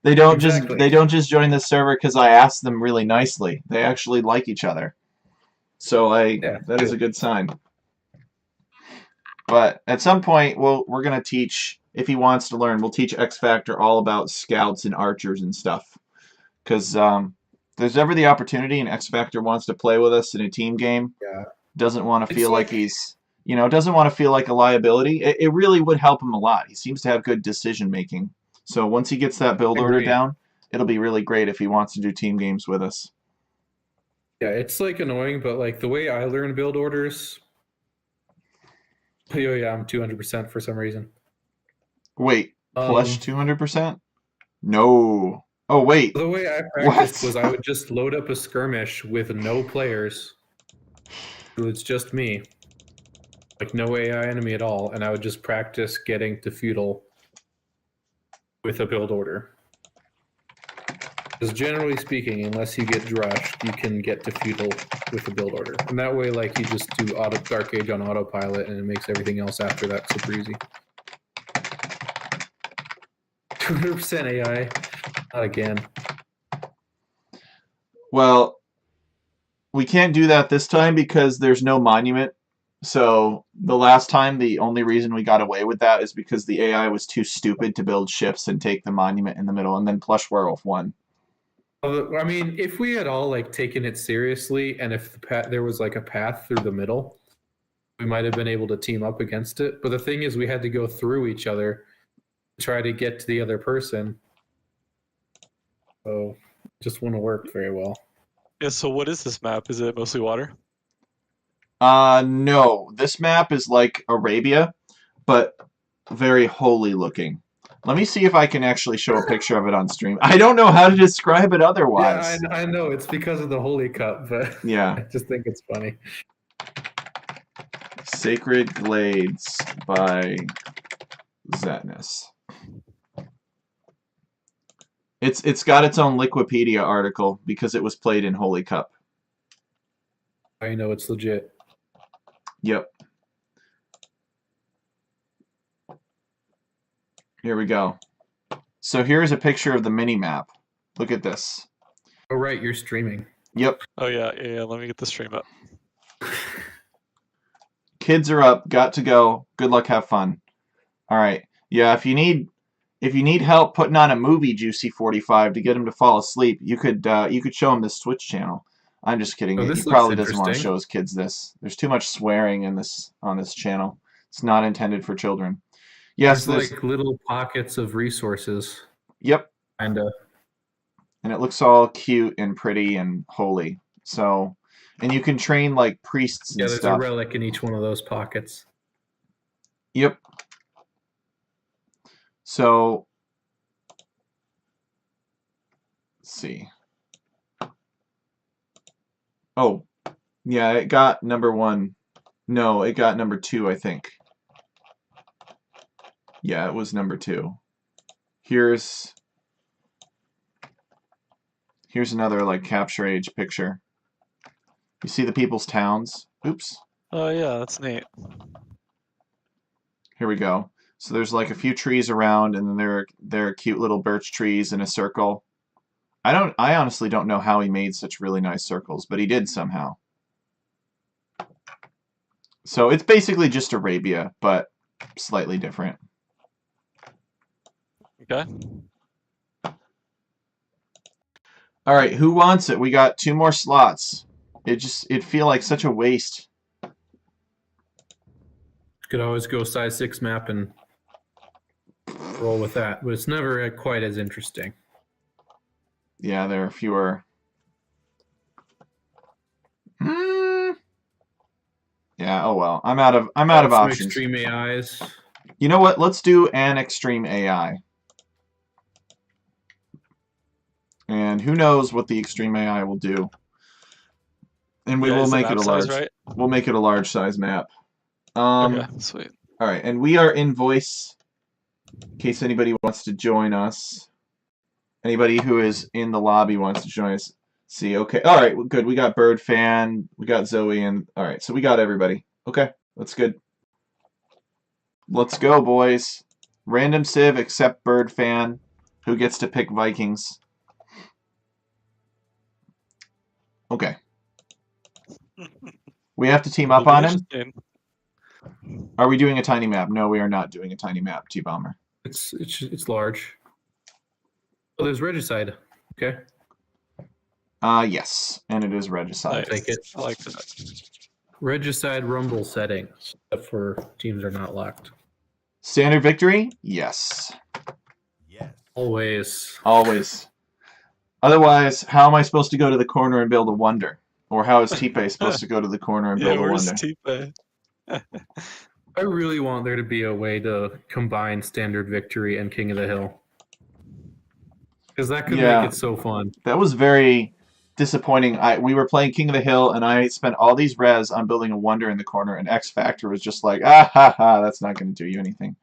[SPEAKER 3] They don't
[SPEAKER 1] Exactly.
[SPEAKER 3] just join this server because I asked them really nicely. They actually like each other. So that is a good sign. But at some point, we're gonna teach, if he wants to learn, we'll teach X Factor all about scouts and archers and stuff. Because there's ever the opportunity, and X Factor wants to play with us in a team game.
[SPEAKER 1] Yeah.
[SPEAKER 3] Doesn't want to feel like he's, doesn't want to feel like a liability. It really would help him a lot. He seems to have good decision making. So once he gets that build order down, it'll be really great if he wants to do team games with us.
[SPEAKER 1] Yeah, it's like annoying, but like the way I learn build orders. Oh yeah, I'm 200% for some reason.
[SPEAKER 3] Wait, plus 200%? No. Oh wait.
[SPEAKER 1] The way I practiced was I would just load up a skirmish with no players. So it's just me. Like no AI enemy at all, and I would just practice getting to feudal with a build order. Because generally speaking, unless you get drushed, you can get to feudal with a build order. And that way, like, you just do Dark Age on autopilot, and it makes everything else after that super easy. 200% AI. Not again.
[SPEAKER 3] Well, we can't do that this time because there's no monument. So the last time, the only reason we got away with that is because the AI was too stupid to build ships and take the monument in the middle, and then Plush Werewolf won.
[SPEAKER 1] I mean, if we had all like taken it seriously, and if there was like a path through the middle, we might have been able to team up against it. But the thing is, we had to go through each other to try to get to the other person. So it just wouldn't work very well.
[SPEAKER 2] Yeah, so what is this map? Is it mostly water?
[SPEAKER 3] No. This map is like Arabia, but very holy looking. Let me see if I can actually show a picture of it on stream. I don't know how to describe it otherwise.
[SPEAKER 1] Yeah, I know. It's because of the Holy Cup, but
[SPEAKER 3] yeah.
[SPEAKER 1] I just think it's funny.
[SPEAKER 3] Sacred Glades by Zetnus. It's got its own Liquipedia article because it was played in Holy Cup.
[SPEAKER 1] I know it's legit.
[SPEAKER 3] Yep. Here we go. So here's a picture of the mini map. Look at this.
[SPEAKER 1] Oh right, you're streaming.
[SPEAKER 3] Yep.
[SPEAKER 2] Oh yeah. Let me get the stream up.
[SPEAKER 3] Kids are up. Got to go. Good luck. Have fun. All right. Yeah. If you need help putting on a movie, Juicy 45, to get him to fall asleep, you could show him this Twitch channel. I'm just kidding.
[SPEAKER 1] Oh,
[SPEAKER 3] He probably doesn't want to show his kids this. There's too much swearing on this channel. It's not intended for children. Yes,
[SPEAKER 1] there's like little pockets of resources.
[SPEAKER 3] Yep.
[SPEAKER 1] Kinda.
[SPEAKER 3] And it looks all cute and pretty and holy. So, and you can train like priests and stuff.
[SPEAKER 1] Yeah, there's a relic in each one of those pockets.
[SPEAKER 3] Yep. So, let's see. Oh, yeah, it got number 1. No, it got number 2, I think. Yeah, it was number 2. Here's Here's another like capture age picture. You see the people's towns? Oops.
[SPEAKER 2] Oh yeah, that's neat.
[SPEAKER 3] Here we go. So there's like a few trees around, and then there are cute little birch trees in a circle. I honestly don't know how he made such really nice circles, but he did somehow. So it's basically just Arabia, but slightly different.
[SPEAKER 2] Okay.
[SPEAKER 3] All right, who wants it? We got 2 more slots. It'd feel like such a waste.
[SPEAKER 1] Could always go size 6 map and roll with that, but it's never quite as interesting.
[SPEAKER 3] Yeah, there are fewer. Yeah, oh well. I'm out of
[SPEAKER 1] Some
[SPEAKER 3] options.
[SPEAKER 1] Extreme AIs.
[SPEAKER 3] You know what? Let's do an extreme AI. And who knows what the extreme AI will do. And we will make it a large.
[SPEAKER 2] Right?
[SPEAKER 3] We'll make it a large size map.
[SPEAKER 2] Okay, sweet.
[SPEAKER 3] All right, and we are in voice. In case anybody wants to join us. Anybody who is in the lobby wants to join us. See, okay. All right, good. We got Bird Fan. We got Zoe, and all right, so we got everybody. Okay, that's good. Let's go, boys. Random Civ except Bird Fan, who gets to pick Vikings. Okay. We have to team up on him? Are we doing a tiny map? No, we are not doing a tiny map, T-Bomber.
[SPEAKER 1] It's large. Oh, there's Regicide. Okay.
[SPEAKER 3] Yes, and it is Regicide.
[SPEAKER 1] Take it.
[SPEAKER 2] I like that.
[SPEAKER 1] Regicide Rumble settings, except for teams are not locked.
[SPEAKER 3] Standard victory? Yes.
[SPEAKER 5] Yes.
[SPEAKER 3] Always.
[SPEAKER 5] Always.
[SPEAKER 3] Otherwise, how am I supposed to go to the corner and build a wonder? Or how is Tipe supposed to go to the corner and build a
[SPEAKER 2] where's
[SPEAKER 3] wonder?
[SPEAKER 2] Tipe?
[SPEAKER 1] I really want there to be a way to combine Standard Victory and King of the Hill. Because that could make it so fun.
[SPEAKER 3] That was very disappointing. We were playing King of the Hill, and I spent all these res on building a wonder in the corner, and X Factor was just like, ah ha ha, that's not going to do you anything.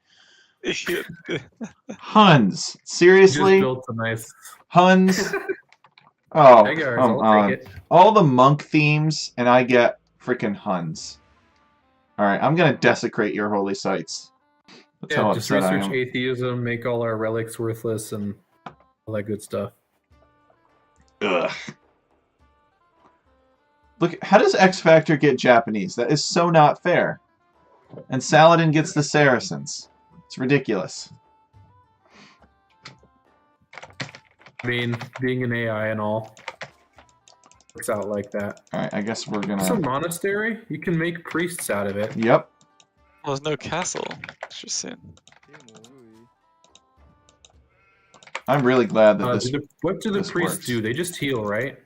[SPEAKER 3] Huns. Seriously?
[SPEAKER 1] Just built a nice...
[SPEAKER 3] Huns? Oh,
[SPEAKER 1] come on.
[SPEAKER 3] All the monk themes, and I get freaking Huns. Alright, I'm going to desecrate your holy sites. That's how
[SPEAKER 1] just
[SPEAKER 3] upset I
[SPEAKER 1] research
[SPEAKER 3] am.
[SPEAKER 1] atheism, make all our relics worthless, and all that good stuff.
[SPEAKER 3] Ugh. Look, how does X Factor get Japanese? That is so not fair. And Saladin gets the Saracens. It's ridiculous.
[SPEAKER 1] I mean, being an AI and all works out like that.
[SPEAKER 3] Alright, I guess we're gonna...
[SPEAKER 1] It's a monastery. You can make priests out of it.
[SPEAKER 3] Yep.
[SPEAKER 2] Well, there's no castle. Interesting.
[SPEAKER 3] I'm really glad that this...
[SPEAKER 1] what do the
[SPEAKER 3] this
[SPEAKER 1] priests
[SPEAKER 3] works.
[SPEAKER 1] do? They just heal, right?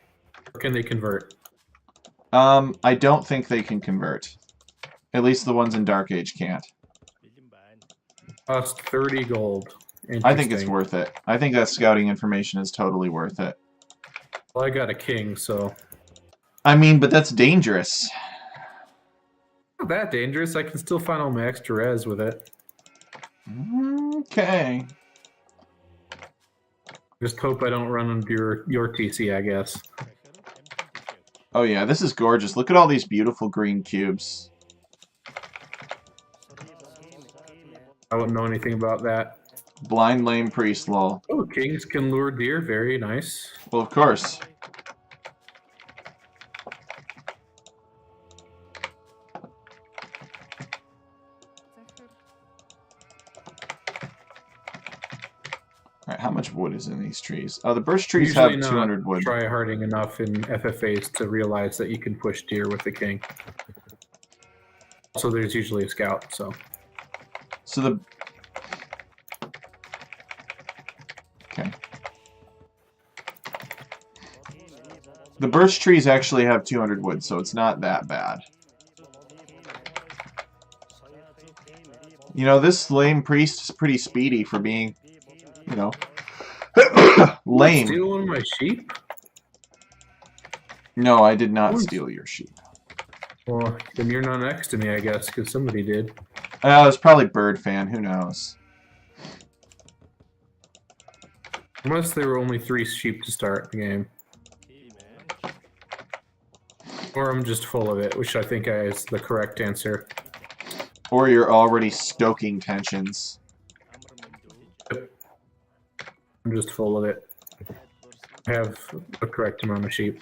[SPEAKER 1] Or can they convert?
[SPEAKER 3] I don't think they can convert. At least the ones in Dark Age can't.
[SPEAKER 1] Cost 30 gold.
[SPEAKER 3] I think it's worth it. I think that scouting information is totally worth it.
[SPEAKER 1] Well, I got a king, so...
[SPEAKER 3] I mean, but that's dangerous.
[SPEAKER 1] Not that dangerous. I can still find all my extra res with it.
[SPEAKER 3] Okay.
[SPEAKER 1] Just hope I don't run into your TC, I guess.
[SPEAKER 3] Oh yeah, this is gorgeous. Look at all these beautiful green cubes.
[SPEAKER 1] I wouldn't know anything about that.
[SPEAKER 3] Blind lame priest, lol.
[SPEAKER 1] Oh, kings can lure deer. Very nice.
[SPEAKER 3] Well, of course. Alright, how much wood is in these trees? The birch trees
[SPEAKER 1] Usually
[SPEAKER 3] have
[SPEAKER 1] not
[SPEAKER 3] 200 wood.
[SPEAKER 1] try harding enough in FFAs to realize that you can push deer with the king. Also, there's usually a scout, so...
[SPEAKER 3] So the... Okay. The birch trees actually have 200 wood, so it's not that bad. You know, this lame priest is pretty speedy for being, you know, lame.
[SPEAKER 1] Steal one of my sheep?
[SPEAKER 3] No, I did not steal your sheep.
[SPEAKER 1] Well, then you're not next to me, I guess, because somebody did.
[SPEAKER 3] It was probably Bird Fan. Who knows?
[SPEAKER 1] Unless there were only 3 sheep to start the game. Or I'm just full of it, which I think is the correct answer.
[SPEAKER 3] Or you're already stoking tensions.
[SPEAKER 1] I'm just full of it. I have the correct amount of sheep.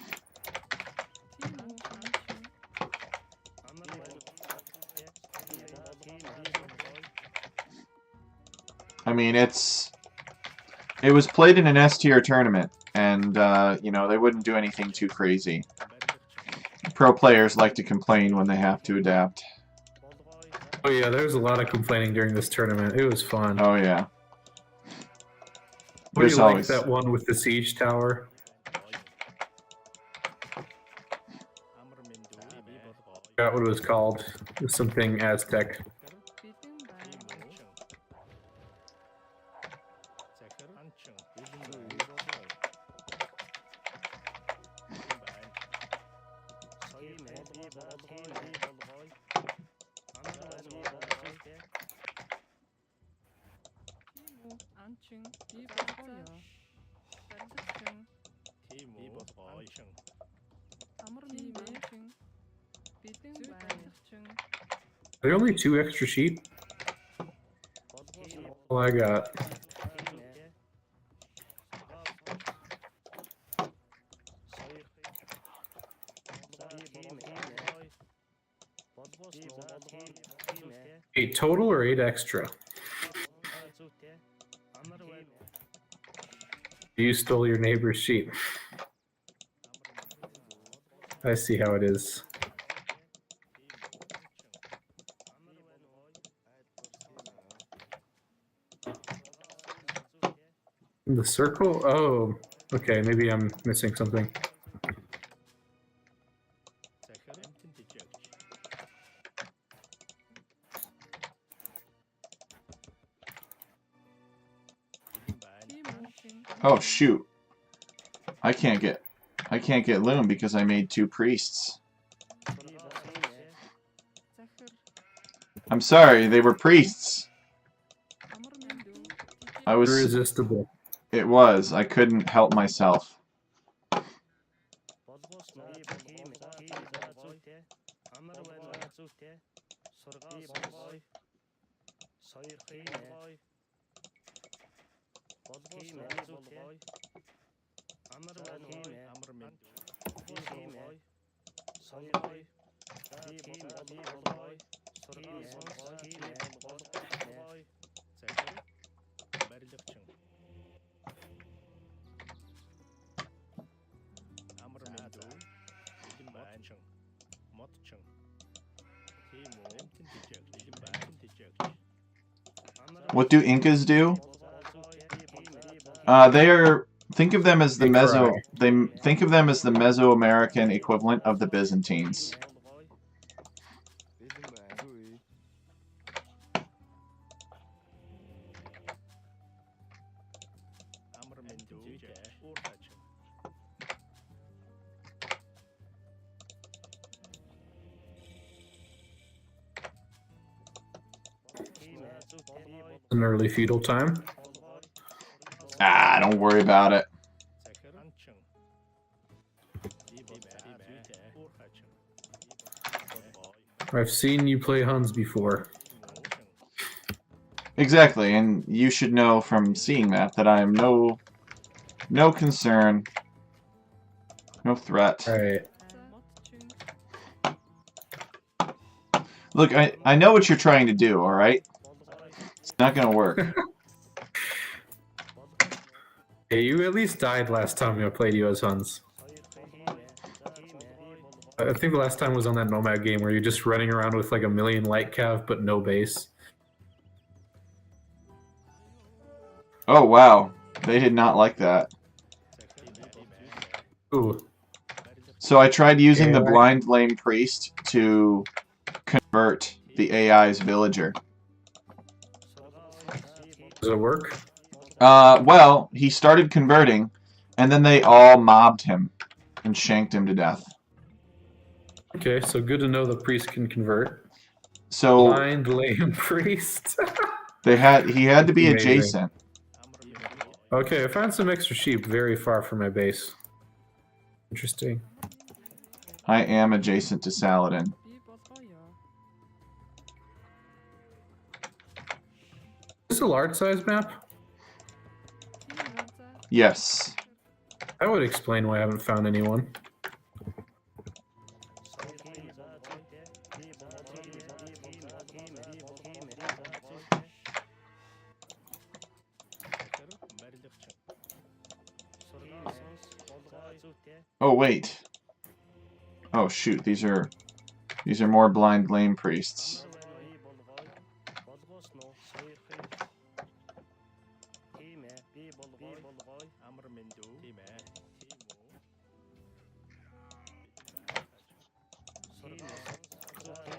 [SPEAKER 3] I mean, it was played in an S tier tournament, and you know, they wouldn't do anything too crazy. Pro players like to complain when they have to adapt.
[SPEAKER 1] Oh yeah, there was a lot of complaining during this tournament. It was fun.
[SPEAKER 3] Oh yeah.
[SPEAKER 1] What do
[SPEAKER 3] There's
[SPEAKER 1] you like
[SPEAKER 3] always
[SPEAKER 1] that one with the siege tower? I forgot what it was called. It was something Aztec. Are there only 2 extra sheep? All I got. Eight total or 8 extra? You stole your neighbor's sheep. I see how it is. The circle? Oh, okay, maybe I'm missing something.
[SPEAKER 3] Oh shoot. I can't get loom because I made 2 priests. I'm sorry, they were priests. I was
[SPEAKER 1] Irresistible.
[SPEAKER 3] It was. I couldn't help myself. What do Incas do? They are. Think of them as the think of them as the Mesoamerican equivalent of the Byzantines.
[SPEAKER 1] An early feudal time.
[SPEAKER 3] Ah, don't worry about it.
[SPEAKER 1] I've seen you play Huns before.
[SPEAKER 3] Exactly, and you should know from seeing that I am no concern, no threat.
[SPEAKER 1] Alright.
[SPEAKER 3] Look, I know what you're trying to do, alright? It's not gonna work.
[SPEAKER 1] Hey, you at least died last time I played you as Huns. I think the last time was on that Nomad game where you're just running around with like a million light cav but no base.
[SPEAKER 3] Oh wow, they did not like that.
[SPEAKER 1] Ooh.
[SPEAKER 3] So I tried using the
[SPEAKER 1] AI.
[SPEAKER 3] blind lame priest to convert the AI's villager.
[SPEAKER 1] Does it work?
[SPEAKER 3] Well, he started converting, and then they all mobbed him and shanked him to death.
[SPEAKER 1] Okay, so good to know the priest can convert.
[SPEAKER 3] So
[SPEAKER 1] Blind lame priest.
[SPEAKER 3] he had to be
[SPEAKER 1] Amazing.
[SPEAKER 3] adjacent.
[SPEAKER 1] Okay, I found some extra sheep very far from my base. Interesting.
[SPEAKER 3] I am adjacent to Saladin.
[SPEAKER 1] Is this a large size map?
[SPEAKER 3] Yes.
[SPEAKER 1] That would explain why I haven't found anyone.
[SPEAKER 3] Oh wait. Oh shoot, these are more blind lame priests.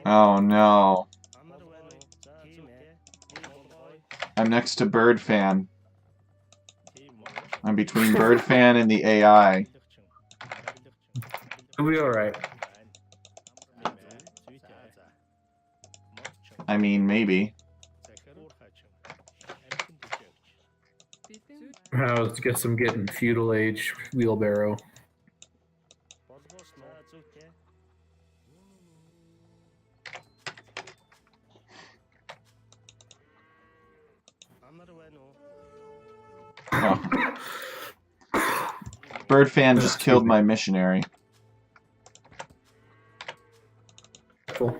[SPEAKER 3] Oh no. I'm next to Bird Fan. I'm between Bird Fan and the AI.
[SPEAKER 1] It'll be alright.
[SPEAKER 3] I mean, maybe.
[SPEAKER 1] I guess I'm getting feudal age wheelbarrow.
[SPEAKER 3] Oh. Bird Fan just killed my missionary.
[SPEAKER 1] Cool.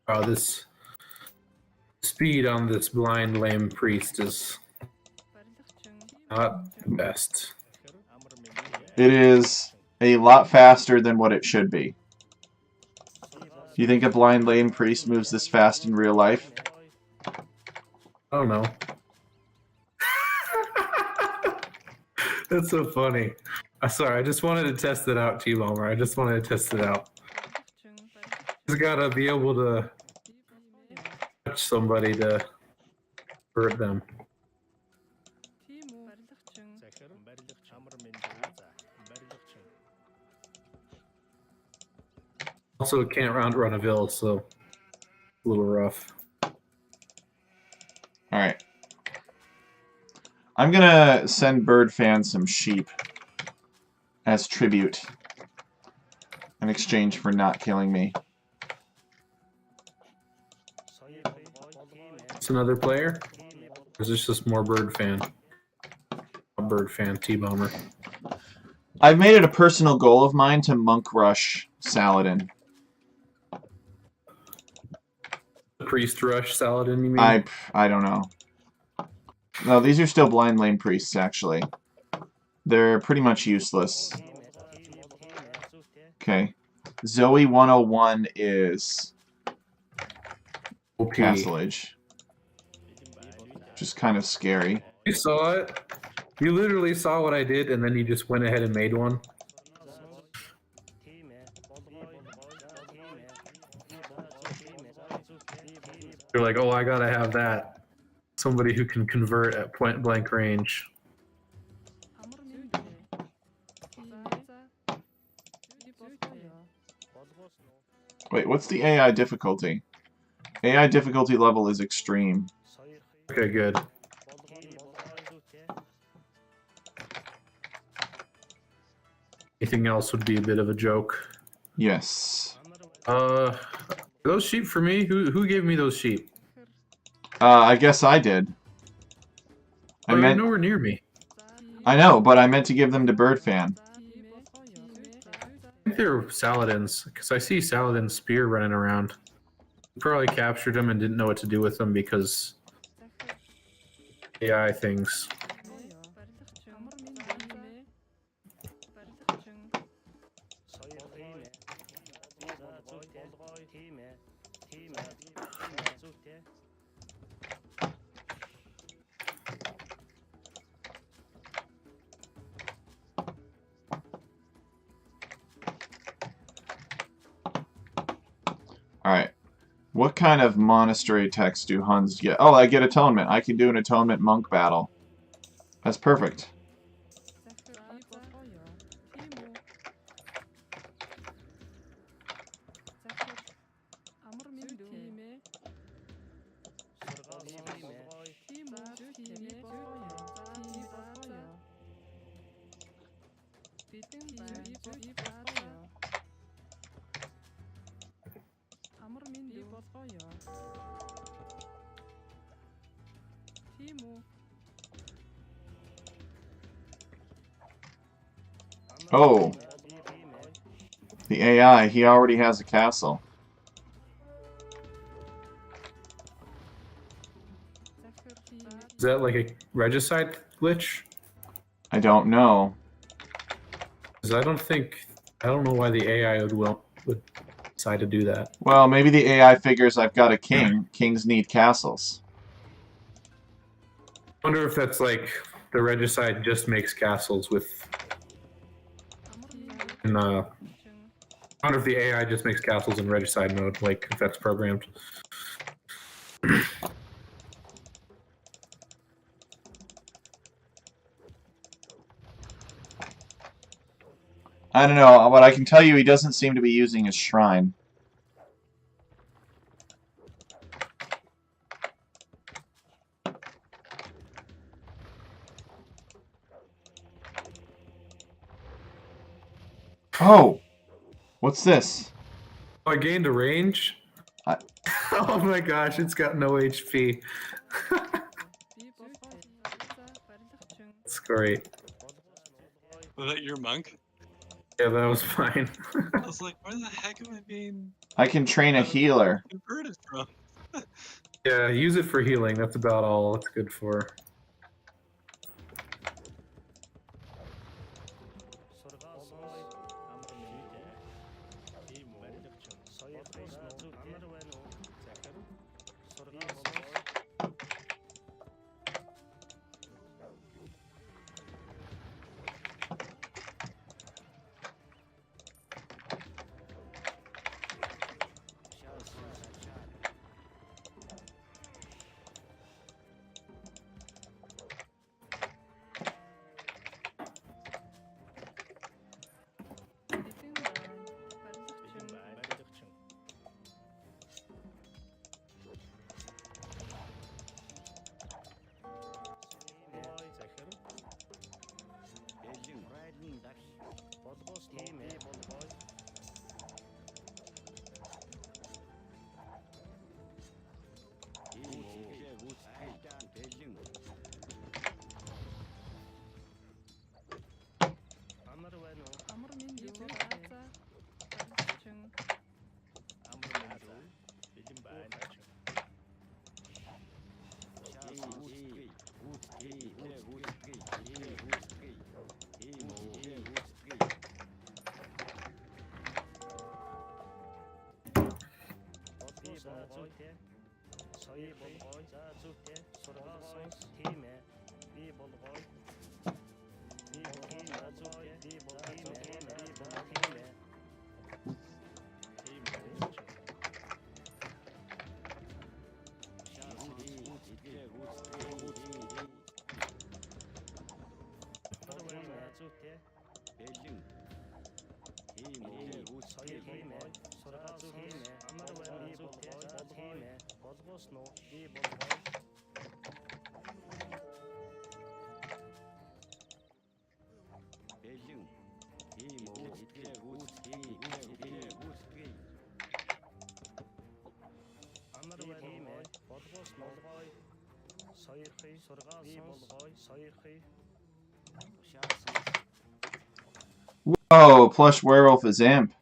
[SPEAKER 1] Oh, this speed on this blind lame priest is not the best.
[SPEAKER 3] It is a lot faster than what it should be. Do you think a blind lame priest moves this fast in real life?
[SPEAKER 1] I don't know. That's so funny. Sorry, I just wanted to test it out, T-Bomber. I just wanted to test it out. He's gotta be able to touch somebody to hurt them. Also, can't run a Ville, so a little rough.
[SPEAKER 3] Alright. I'm gonna send Bird Fan some sheep as tribute in exchange for not killing me.
[SPEAKER 1] It's another player? Or is this just more Bird Fan? A Bird Fan T-Bomber.
[SPEAKER 3] I've made it a personal goal of mine to monk rush Saladin.
[SPEAKER 1] Priest rush Saladin, you mean?
[SPEAKER 3] I don't know. No, these are still blind lame priests, actually. They're pretty much useless. Okay. Zoe 101 is
[SPEAKER 1] OP.
[SPEAKER 3] Castlage. Which is kind of scary.
[SPEAKER 1] You saw it? You literally saw what I did, and then you just went ahead and made one? You're like, oh, I gotta have that. Somebody who can convert at point blank range.
[SPEAKER 3] Wait, what's the AI difficulty? AI difficulty level is extreme.
[SPEAKER 1] Okay, good. Anything else would be a bit of a joke.
[SPEAKER 3] Yes.
[SPEAKER 1] Those sheep for me? Who gave me those sheep?
[SPEAKER 3] I guess I did.
[SPEAKER 1] Oh, you're nowhere near me.
[SPEAKER 3] I know, but I meant to give them to Bird Fan.
[SPEAKER 1] I think they're Saladins, because I see Saladin's spear running around. Probably captured them and didn't know what to do with them because AI things.
[SPEAKER 3] Alright. What kind of monastery text do Huns get? Oh, I get atonement. I can do an atonement monk battle. That's perfect. Oh, the AI, he already has a castle.
[SPEAKER 1] Is that like a regicide glitch?
[SPEAKER 3] I don't know.
[SPEAKER 1] Because I don't know why the AI would decide to do that.
[SPEAKER 3] Well, maybe the AI figures I've got a king. Kings need castles.
[SPEAKER 1] I wonder if that's like the regicide just makes castles with. And I wonder if the AI just makes castles in regicide mode, like if that's programmed.
[SPEAKER 3] I don't know, but I can tell you he doesn't seem to be using his shrine. Oh! What's this?
[SPEAKER 1] Oh, I gained a range?
[SPEAKER 3] I-
[SPEAKER 1] Oh my gosh, it's got no HP. That's great.
[SPEAKER 2] Was that your monk?
[SPEAKER 1] Yeah, that was fine.
[SPEAKER 2] I was like, where the heck am I being
[SPEAKER 3] I can train a healer.
[SPEAKER 2] converted from?
[SPEAKER 1] Yeah, use it for healing. That's about all it's good for.
[SPEAKER 3] Oh, plush werewolf is imp.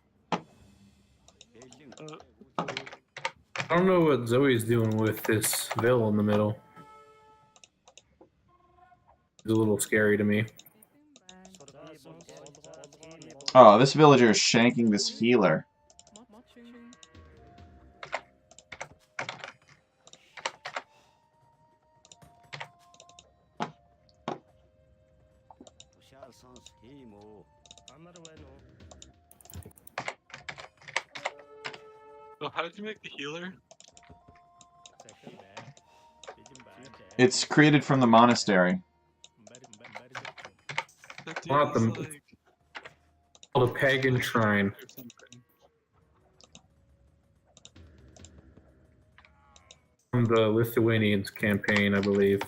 [SPEAKER 1] I don't know what Zoe's doing with this Vil in the middle. It's a little scary to me.
[SPEAKER 3] Oh, this villager is shanking this healer.
[SPEAKER 2] So how did you make the healer?
[SPEAKER 3] It's created from the monastery.
[SPEAKER 2] That dude
[SPEAKER 1] Not
[SPEAKER 2] is
[SPEAKER 1] the-
[SPEAKER 2] like
[SPEAKER 1] Called a pagan shrine.
[SPEAKER 2] or something.
[SPEAKER 1] From the Lithuanians campaign, I believe.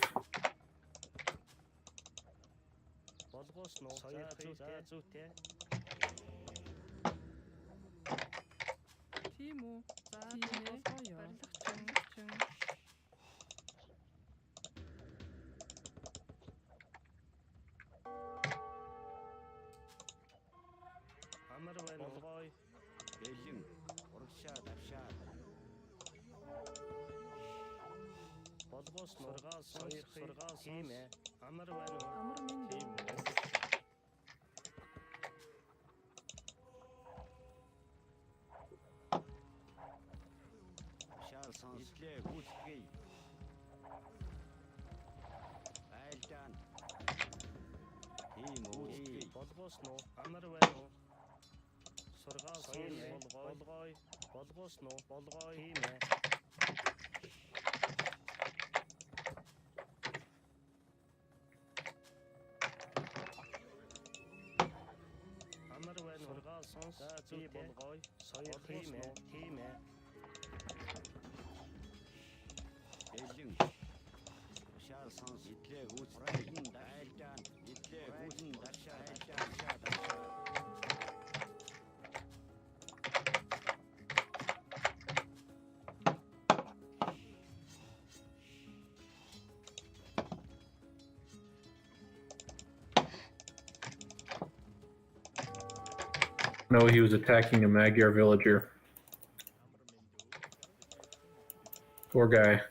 [SPEAKER 1] No, he was attacking a Magyar villager. Poor guy.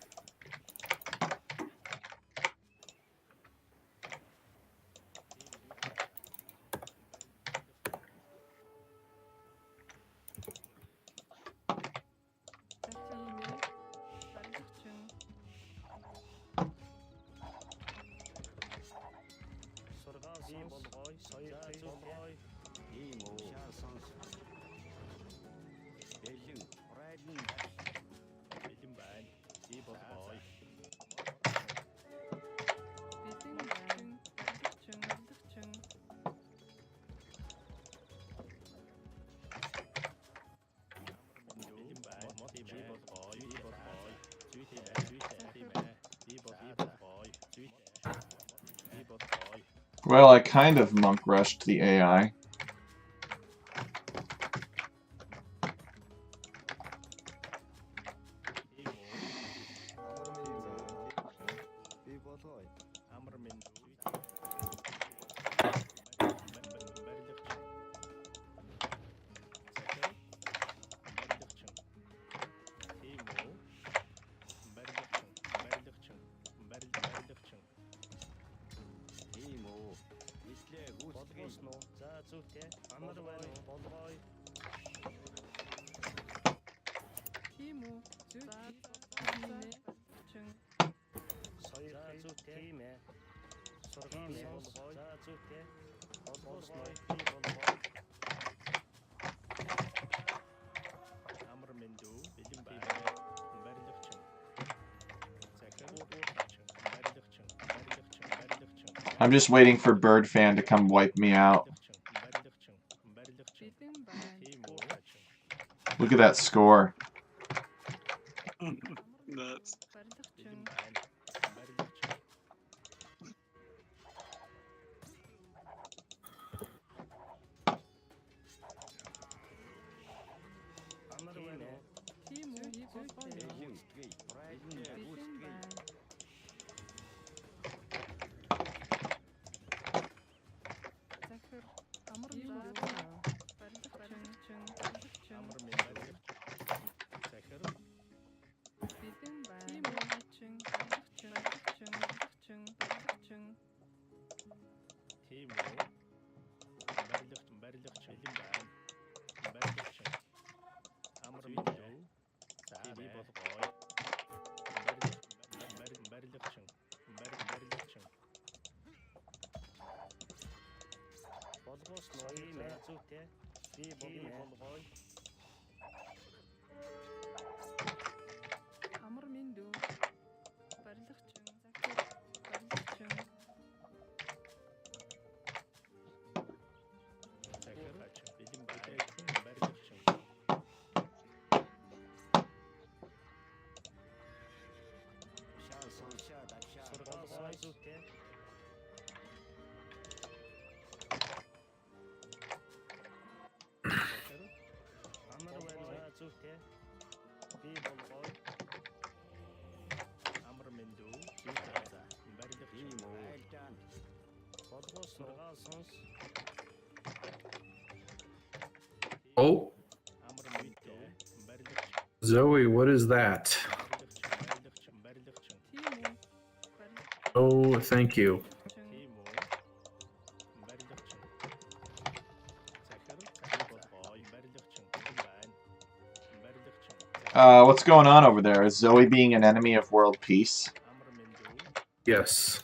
[SPEAKER 3] Well, I kind of monk rushed the AI. I'm just waiting for Birdfan to come wipe me out. Look at that score.
[SPEAKER 2] Nuts.
[SPEAKER 1] Oh, Zoe, what is that? Oh, thank you.
[SPEAKER 3] What's going on over there? Is Zoe being an enemy of world peace?
[SPEAKER 1] Yes.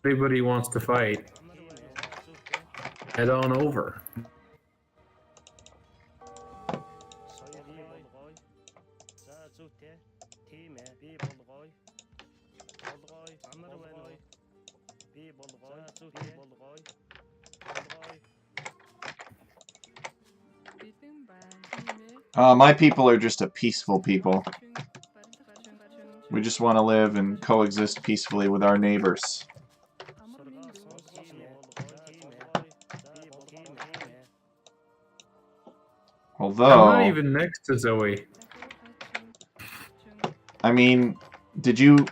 [SPEAKER 1] Anybody wants to fight, head on over.
[SPEAKER 3] My people are just a peaceful people. We just want to live and coexist peacefully with our neighbors. Although,
[SPEAKER 1] I'm not even next to Zoe.
[SPEAKER 3] I mean, did you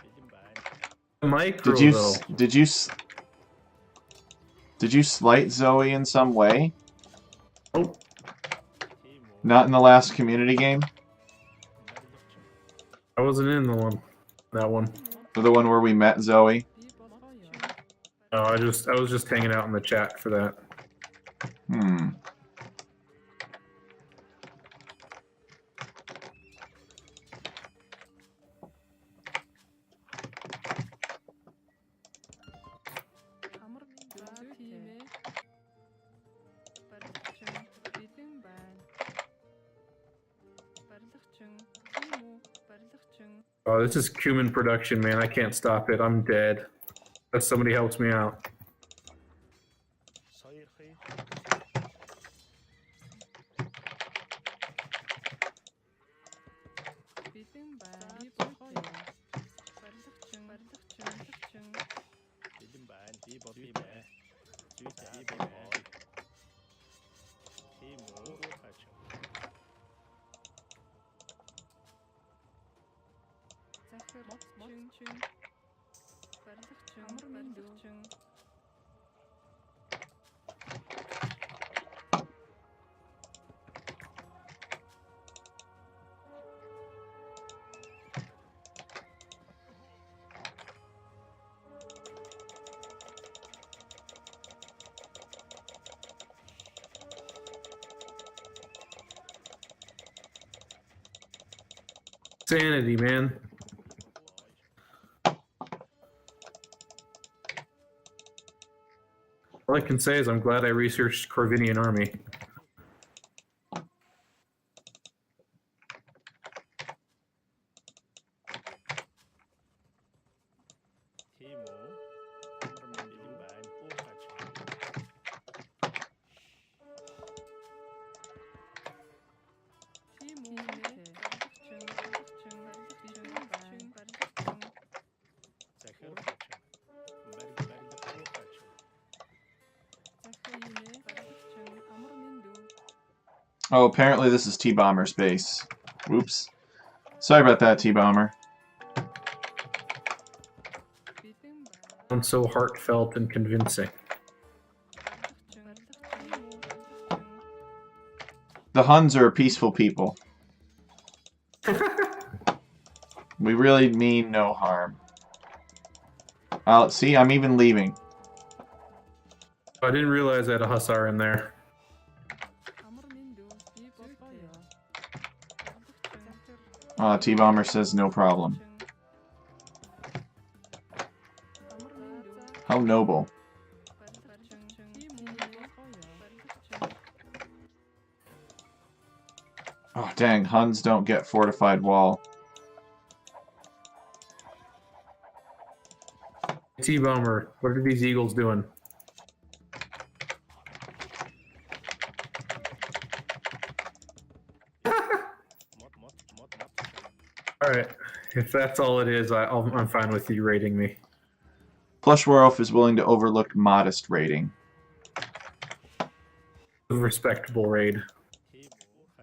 [SPEAKER 1] Micro, though.
[SPEAKER 3] did you slight Zoe in some way?
[SPEAKER 1] Oh,
[SPEAKER 3] Not in the last community game?
[SPEAKER 1] I wasn't in that one.
[SPEAKER 3] Or the one where we met Zoe?
[SPEAKER 1] No, I was just hanging out in the chat for that.
[SPEAKER 3] Hmm.
[SPEAKER 1] Oh, this is cumin production, man. I can't stop it. I'm dead. Unless somebody helps me out. Sanity, man. All I can say is I'm glad I researched Corvinian army.
[SPEAKER 3] Oh, apparently this is T-Bomber's base. Whoops. Sorry about that, T-Bomber.
[SPEAKER 1] Sounds so heartfelt and convincing.
[SPEAKER 3] The Huns are a peaceful people. We really mean no harm. See, I'm even leaving.
[SPEAKER 1] I didn't realize I had a hussar in there.
[SPEAKER 3] T-Bomber says no problem. How noble. Oh, dang. Huns don't get fortified wall.
[SPEAKER 1] T-Bomber, what are these eagles doing? Alright, if that's all it is, I'm fine with you rating me.
[SPEAKER 3] Plushworth is willing to overlook modest rating.
[SPEAKER 1] A respectable raid.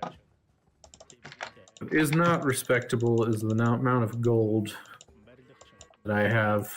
[SPEAKER 1] What is not respectable is the amount of gold. that I have.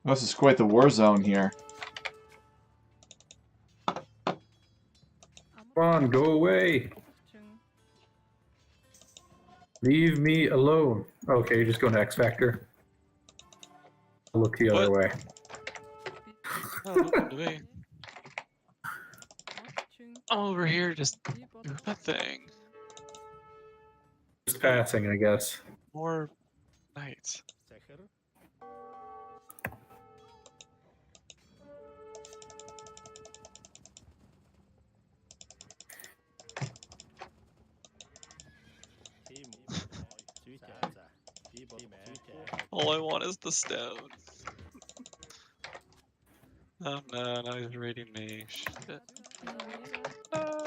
[SPEAKER 3] This is quite the war zone here.
[SPEAKER 1] Come on, go away. Leave me alone. Okay, you're just going to X Factor. I'll look the other way.
[SPEAKER 2] Oh, don't come to me. I'm over here just doing my thing.
[SPEAKER 1] Just passing, I guess.
[SPEAKER 2] More knights. All I want is the stone. Oh no, now he's raiding me. Shit. No.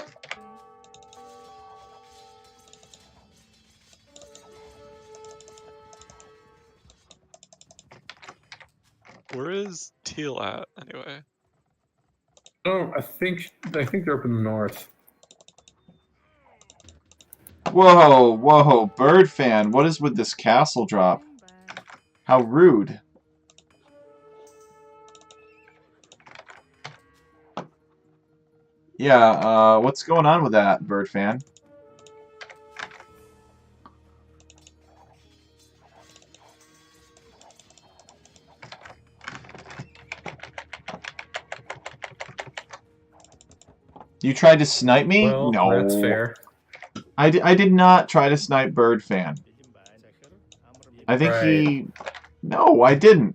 [SPEAKER 2] Where is Teal at anyway?
[SPEAKER 1] Oh, I think they're up in the north.
[SPEAKER 3] Whoa, whoa, bird fan, what is with this castle drop? How rude. Yeah, what's going on with that, bird fan? You tried to snipe me?
[SPEAKER 1] Well,
[SPEAKER 3] no.
[SPEAKER 1] that's fair.
[SPEAKER 3] I did not try to snipe bird fan. I think he... No, I didn't.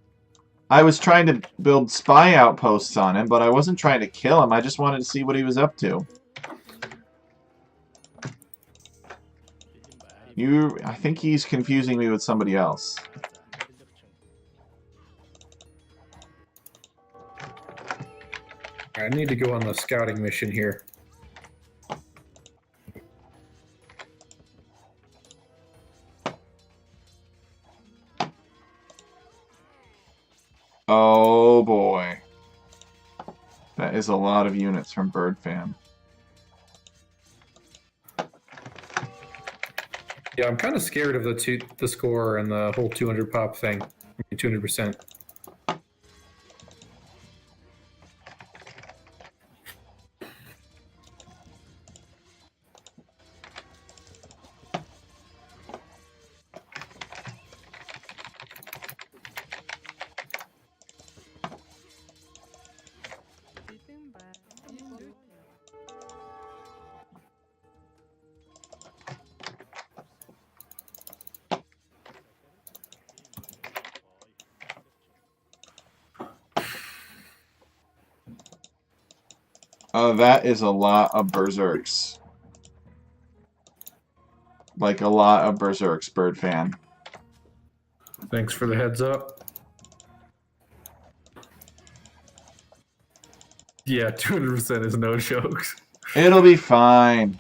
[SPEAKER 3] I was trying to build spy outposts on him, but I wasn't trying to kill him. I just wanted to see what he was up to. I think he's confusing me with somebody else.
[SPEAKER 1] I need to go on the scouting mission here.
[SPEAKER 3] Oh boy. That is a lot of units from Bird Fan.
[SPEAKER 1] Yeah, I'm kind of scared of the score and the whole 200 pop thing. 200%.
[SPEAKER 3] That is a lot of berserks. Like a lot of berserks, Bird Fan.
[SPEAKER 1] Thanks for the heads up. Yeah, 200% is no jokes.
[SPEAKER 3] It'll be fine.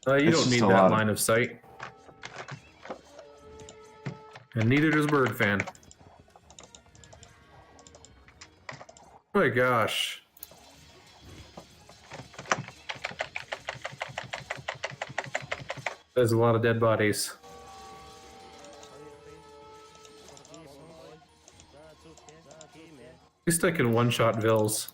[SPEAKER 1] You
[SPEAKER 3] It's
[SPEAKER 1] don't
[SPEAKER 3] just
[SPEAKER 1] need
[SPEAKER 3] a
[SPEAKER 1] that
[SPEAKER 3] lot
[SPEAKER 1] line of sight. And neither does Bird Fan. Oh my gosh. There's a lot of dead bodies. At least I can one-shot Vils.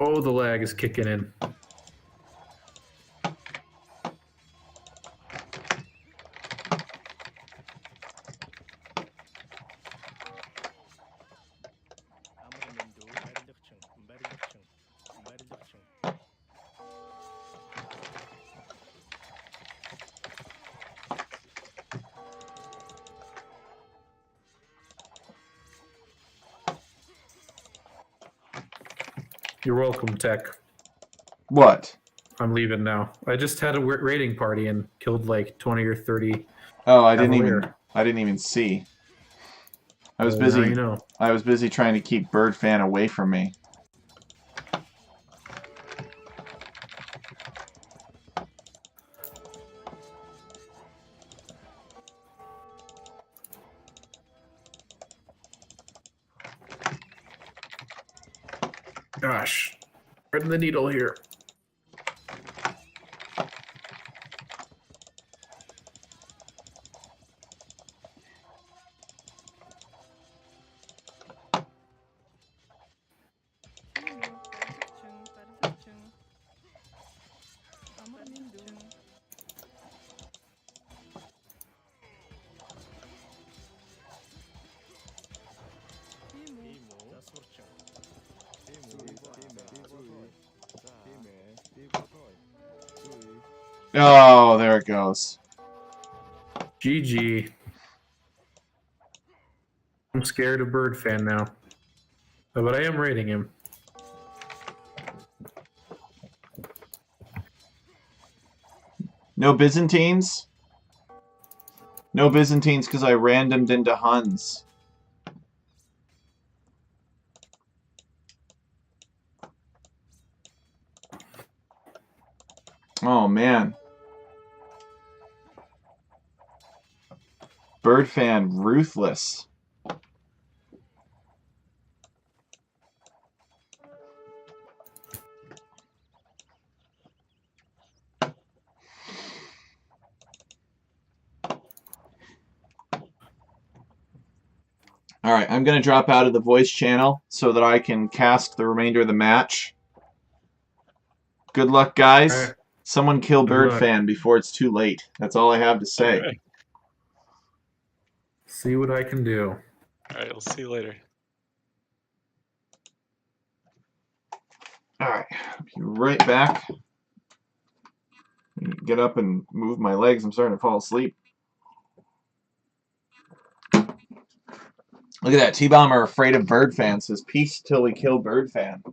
[SPEAKER 1] Oh, the lag is kicking in. You're welcome, Tech.
[SPEAKER 3] What?
[SPEAKER 1] I'm leaving now. I just had a raiding party and killed like 20 or 30.
[SPEAKER 3] Oh, I
[SPEAKER 1] Cavalier.
[SPEAKER 3] didn't even see. I was
[SPEAKER 1] Now
[SPEAKER 3] busy.
[SPEAKER 1] you know.
[SPEAKER 3] I was busy trying to keep Bird Fan away from me.
[SPEAKER 1] Gosh, threading the needle here.
[SPEAKER 3] Oh, there it goes.
[SPEAKER 1] GG. I'm scared of Bird Fan now. But I am rating him.
[SPEAKER 3] No Byzantines? No Byzantines because I randomed into Huns. Oh, man. Bird Fan, ruthless. Alright, I'm going to drop out of the voice channel so that I can cast the remainder of the match. Good luck, guys.
[SPEAKER 1] All right.
[SPEAKER 3] Someone kill
[SPEAKER 1] Good
[SPEAKER 3] Bird
[SPEAKER 1] luck.
[SPEAKER 3] Fan before it's too late. That's all I have to say.
[SPEAKER 2] Alright.
[SPEAKER 1] See what I can do.
[SPEAKER 2] Alright, we'll see you later.
[SPEAKER 3] Alright, I'll be right back. Get up and move my legs. I'm starting to fall asleep. Look at that. T-Bomber afraid of Bird Fan says, peace till we kill Bird Fan.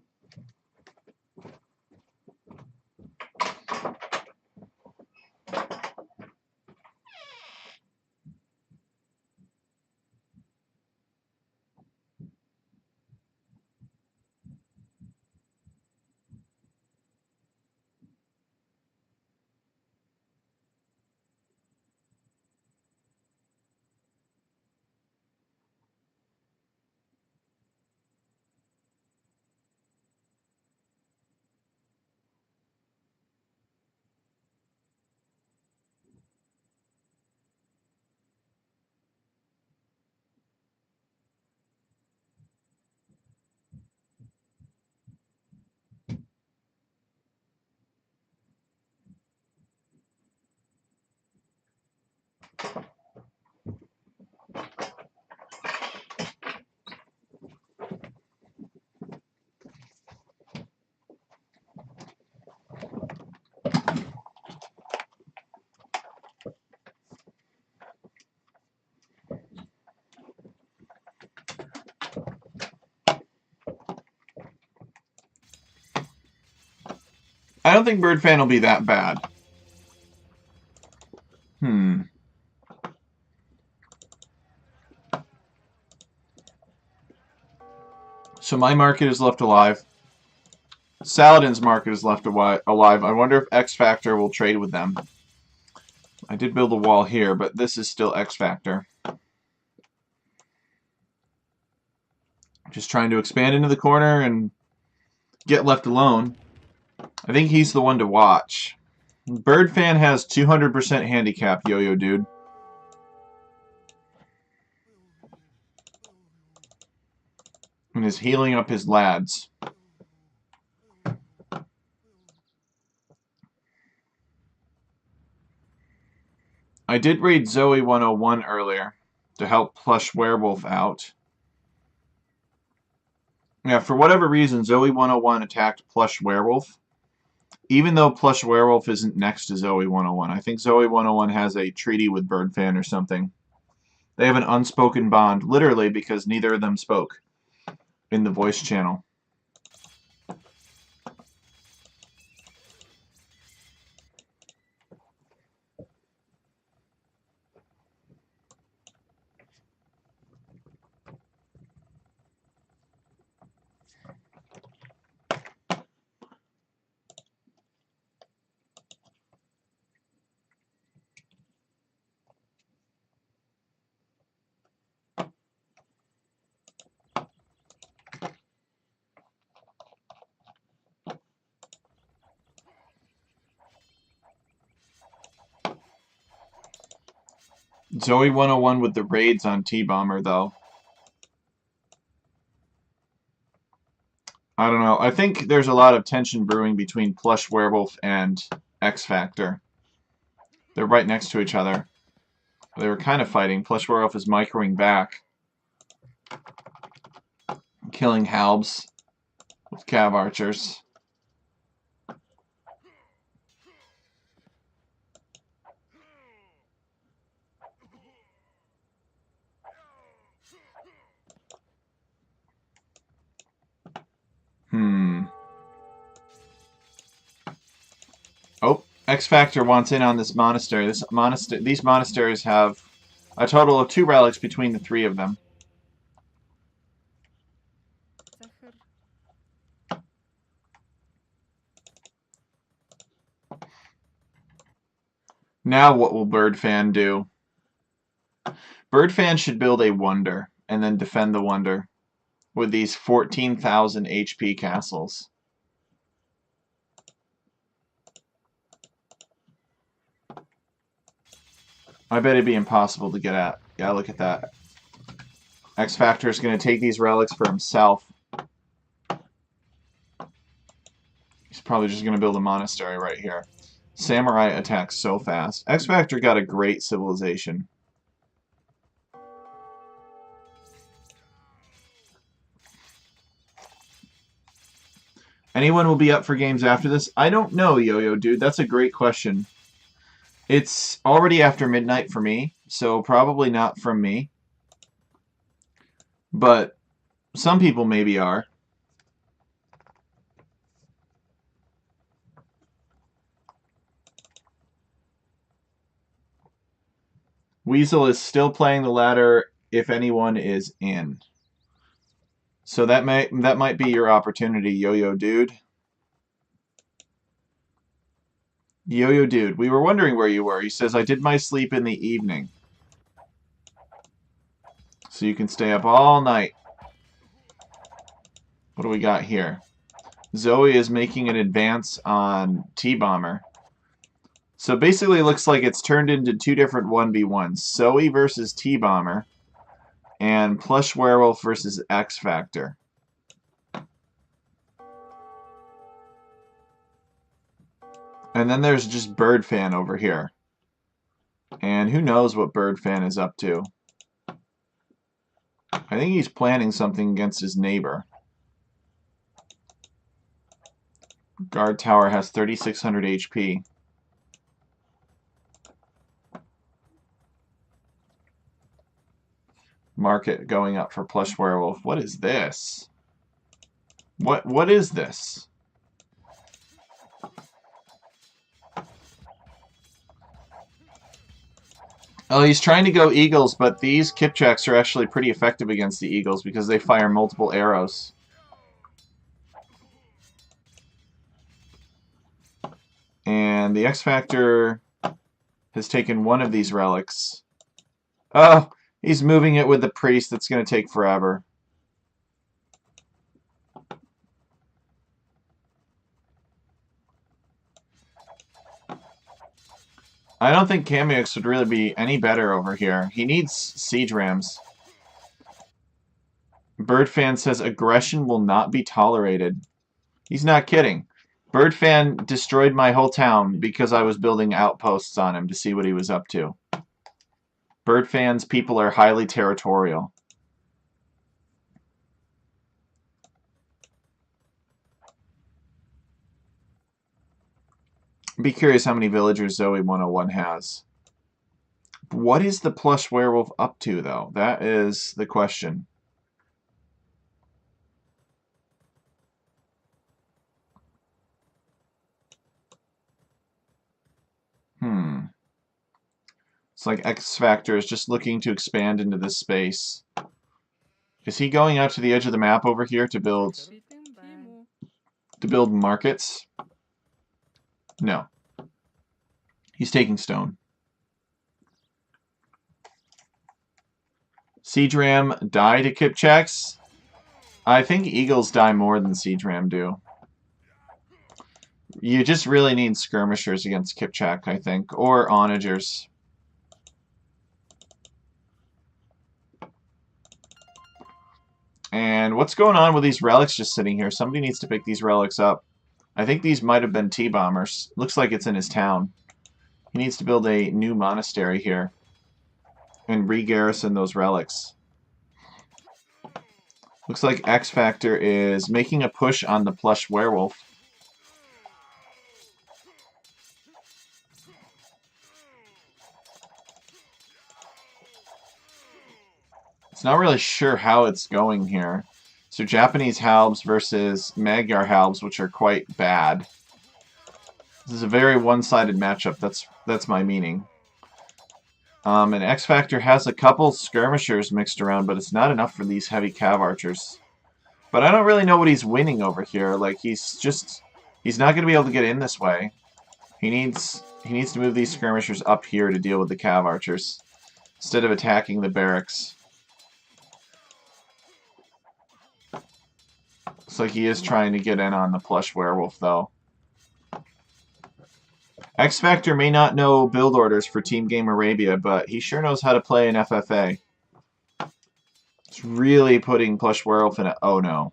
[SPEAKER 3] I don't think Bird Fan will be that bad. So my market is left alive. Saladin's market is left alive. I wonder if X Factor will trade with them. I did build a wall here, but this is still X Factor. Just trying to expand into the corner and get left alone. I think he's the one to watch. Bird Fan has 200% handicap, Yo-Yo Dude. And is healing up his lads. I did raid Zoe 101 earlier to help Plush Werewolf out. Yeah, for whatever reason, Zoe 101 attacked Plush Werewolf. Even though Plush Werewolf isn't next to Zoe 101. I think Zoe 101 has a treaty with Bird Fan or something. They have an unspoken bond, literally, because neither of them spoke in the voice channel. Zoe 101 with the raids on T-Bomber, though. I don't know. I think there's a lot of tension brewing between Plush Werewolf and X Factor. They're right next to each other. They were kind of fighting. Plush Werewolf is microing back. Killing Halbs with Cav Archers. Oh, X Factor wants in on this monastery. These monasteries have a total of 2 relics between the 3 of them. Now what will Bird Fan do? Bird Fan should build a wonder and then defend the wonder with these 14,000 HP castles. I bet it'd be impossible to get at. Yeah, look at that. X Factor is going to take these relics for himself. He's probably just going to build a monastery right here. Samurai attacks so fast. X Factor got a great civilization. Anyone will be up for games after this? I don't know, Yo-Yo Dude. That's a great question. It's already after midnight for me, so probably not from me. But some people maybe are. Weasel is still playing the ladder if anyone is in. So that might be your opportunity, Yo-Yo Dude. Yo-Yo Dude, we were wondering where you were. He says, I did my sleep in the evening. So you can stay up all night. What do we got here? Zoe is making an advance on T-Bomber. So basically it looks like it's turned into 2 different 1v1s. Zoe versus T-Bomber and Plush Werewolf versus X Factor. And then there's just Bird Fan over here. And who knows what Bird Fan is up to. I think he's planning something against his neighbor. Guard Tower has 3,600 HP. Market going up for Plush Werewolf. What is this? What is this? Oh, he's trying to go Eagles, but these Kipchaks are actually pretty effective against the Eagles because they fire multiple arrows. And the X Factor has taken one of these relics. Oh, he's moving it with the priest. That's going to take forever. I don't think Kamux would really be any better over here. He needs siege rams. Birdfan says aggression will not be tolerated. He's not kidding. Birdfan destroyed my whole town because I was building outposts on him to see what he was up to. Birdfan's people are highly territorial. Be curious how many villagers Zoe 101 has. What is the plush werewolf up to, though? That is the question. It's like X Factor is just looking to expand into this space. Is he going out to the edge of the map over here to build markets? No. He's taking stone. Siege Ram die to Kipchaks? I think Eagles die more than Siege Ram do. You just really need skirmishers against Kipchak, I think, or onagers. And what's going on with these relics just sitting here? Somebody needs to pick these relics up. I think these might have been T-bombers. Looks like it's in his town. He needs to build a new monastery here and re-garrison those relics. Looks like X Factor is making a push on the plush werewolf. It's not really sure how it's going here. So Japanese halbs versus Magyar halbs, which are quite bad. This is a very one-sided matchup. That's my meaning. And X Factor has a couple skirmishers mixed around, but it's not enough for these heavy cav archers. But I don't really know what he's winning over here. Like he's not going to be able to get in this way. He needs to move these skirmishers up here to deal with the cav archers instead of attacking the barracks. Looks like he is trying to get in on the plush werewolf, though. X Factor may not know build orders for Team Game Arabia, but he sure knows how to play an FFA. It's really putting plush werewolf in a... Oh, no.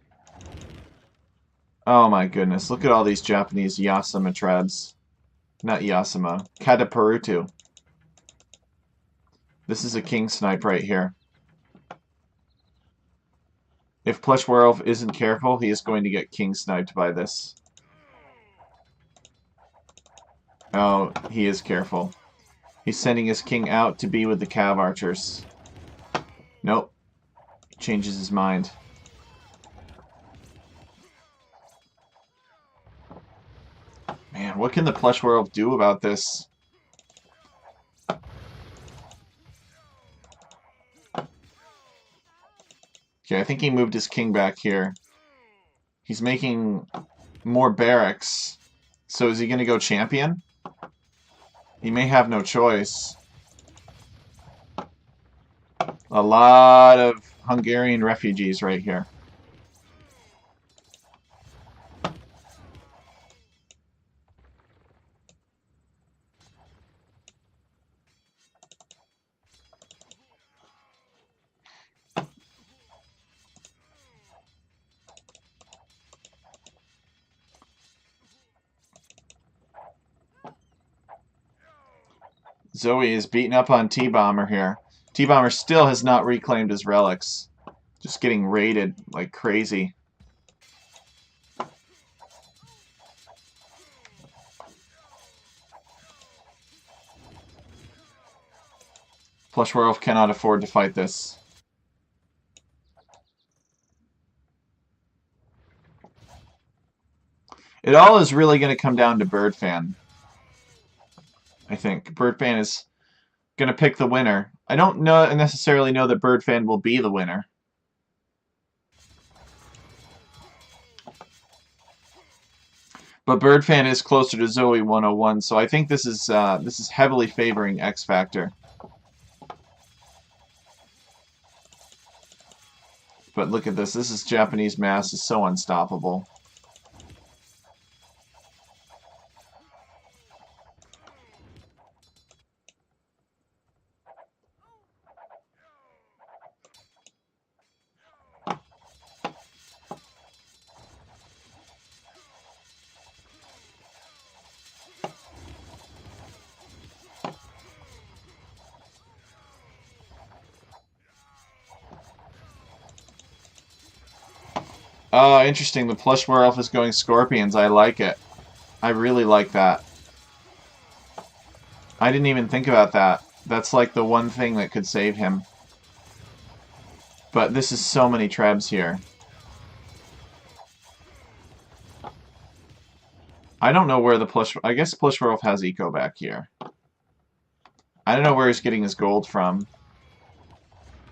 [SPEAKER 3] Oh, my goodness. Look at all these Japanese Yasama trebs. Not Yasama. Kataparutu. This is a king snipe right here. If plush werewolf isn't careful, he is going to get king sniped by this. Oh, he is careful. He's sending his king out to be with the cav archers. Nope. Changes his mind. Man, what can the plush werewolf do about this? Okay, I think he moved his king back here. He's making more barracks. So is he going to go champion? He may have no choice. A lot of Hungarian refugees right here. Zoe is beating up on T-Bomber here. T-Bomber still has not reclaimed his relics. Just getting raided like crazy. Plush Werewolf cannot afford to fight this. It all is really going to come down to Birdfan. I think Birdfan is going to pick the winner. I don't necessarily know that Birdfan will be the winner. But Birdfan is closer to Zoe 101, so I think this is heavily favoring X Factor. But look at this. This is Japanese mass is so unstoppable. Oh, interesting. The plush werewolf is going scorpions. I like it. I really like that. I didn't even think about that. That's like the one thing that could save him. But this is so many trebs here. I don't know where the plush... I guess plush werewolf has eco back here. I don't know where he's getting his gold from.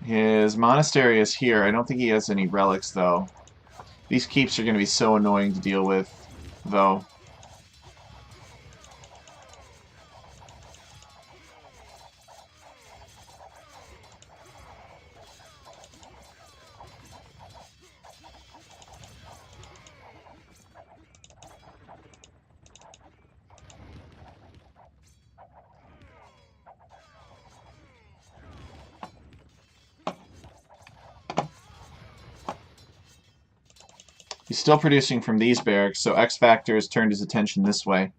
[SPEAKER 3] His monastery is here. I don't think he has any relics, though. These keeps are going to be so annoying to deal with, though. He's still producing from these barracks, so X Factor has turned his attention this way.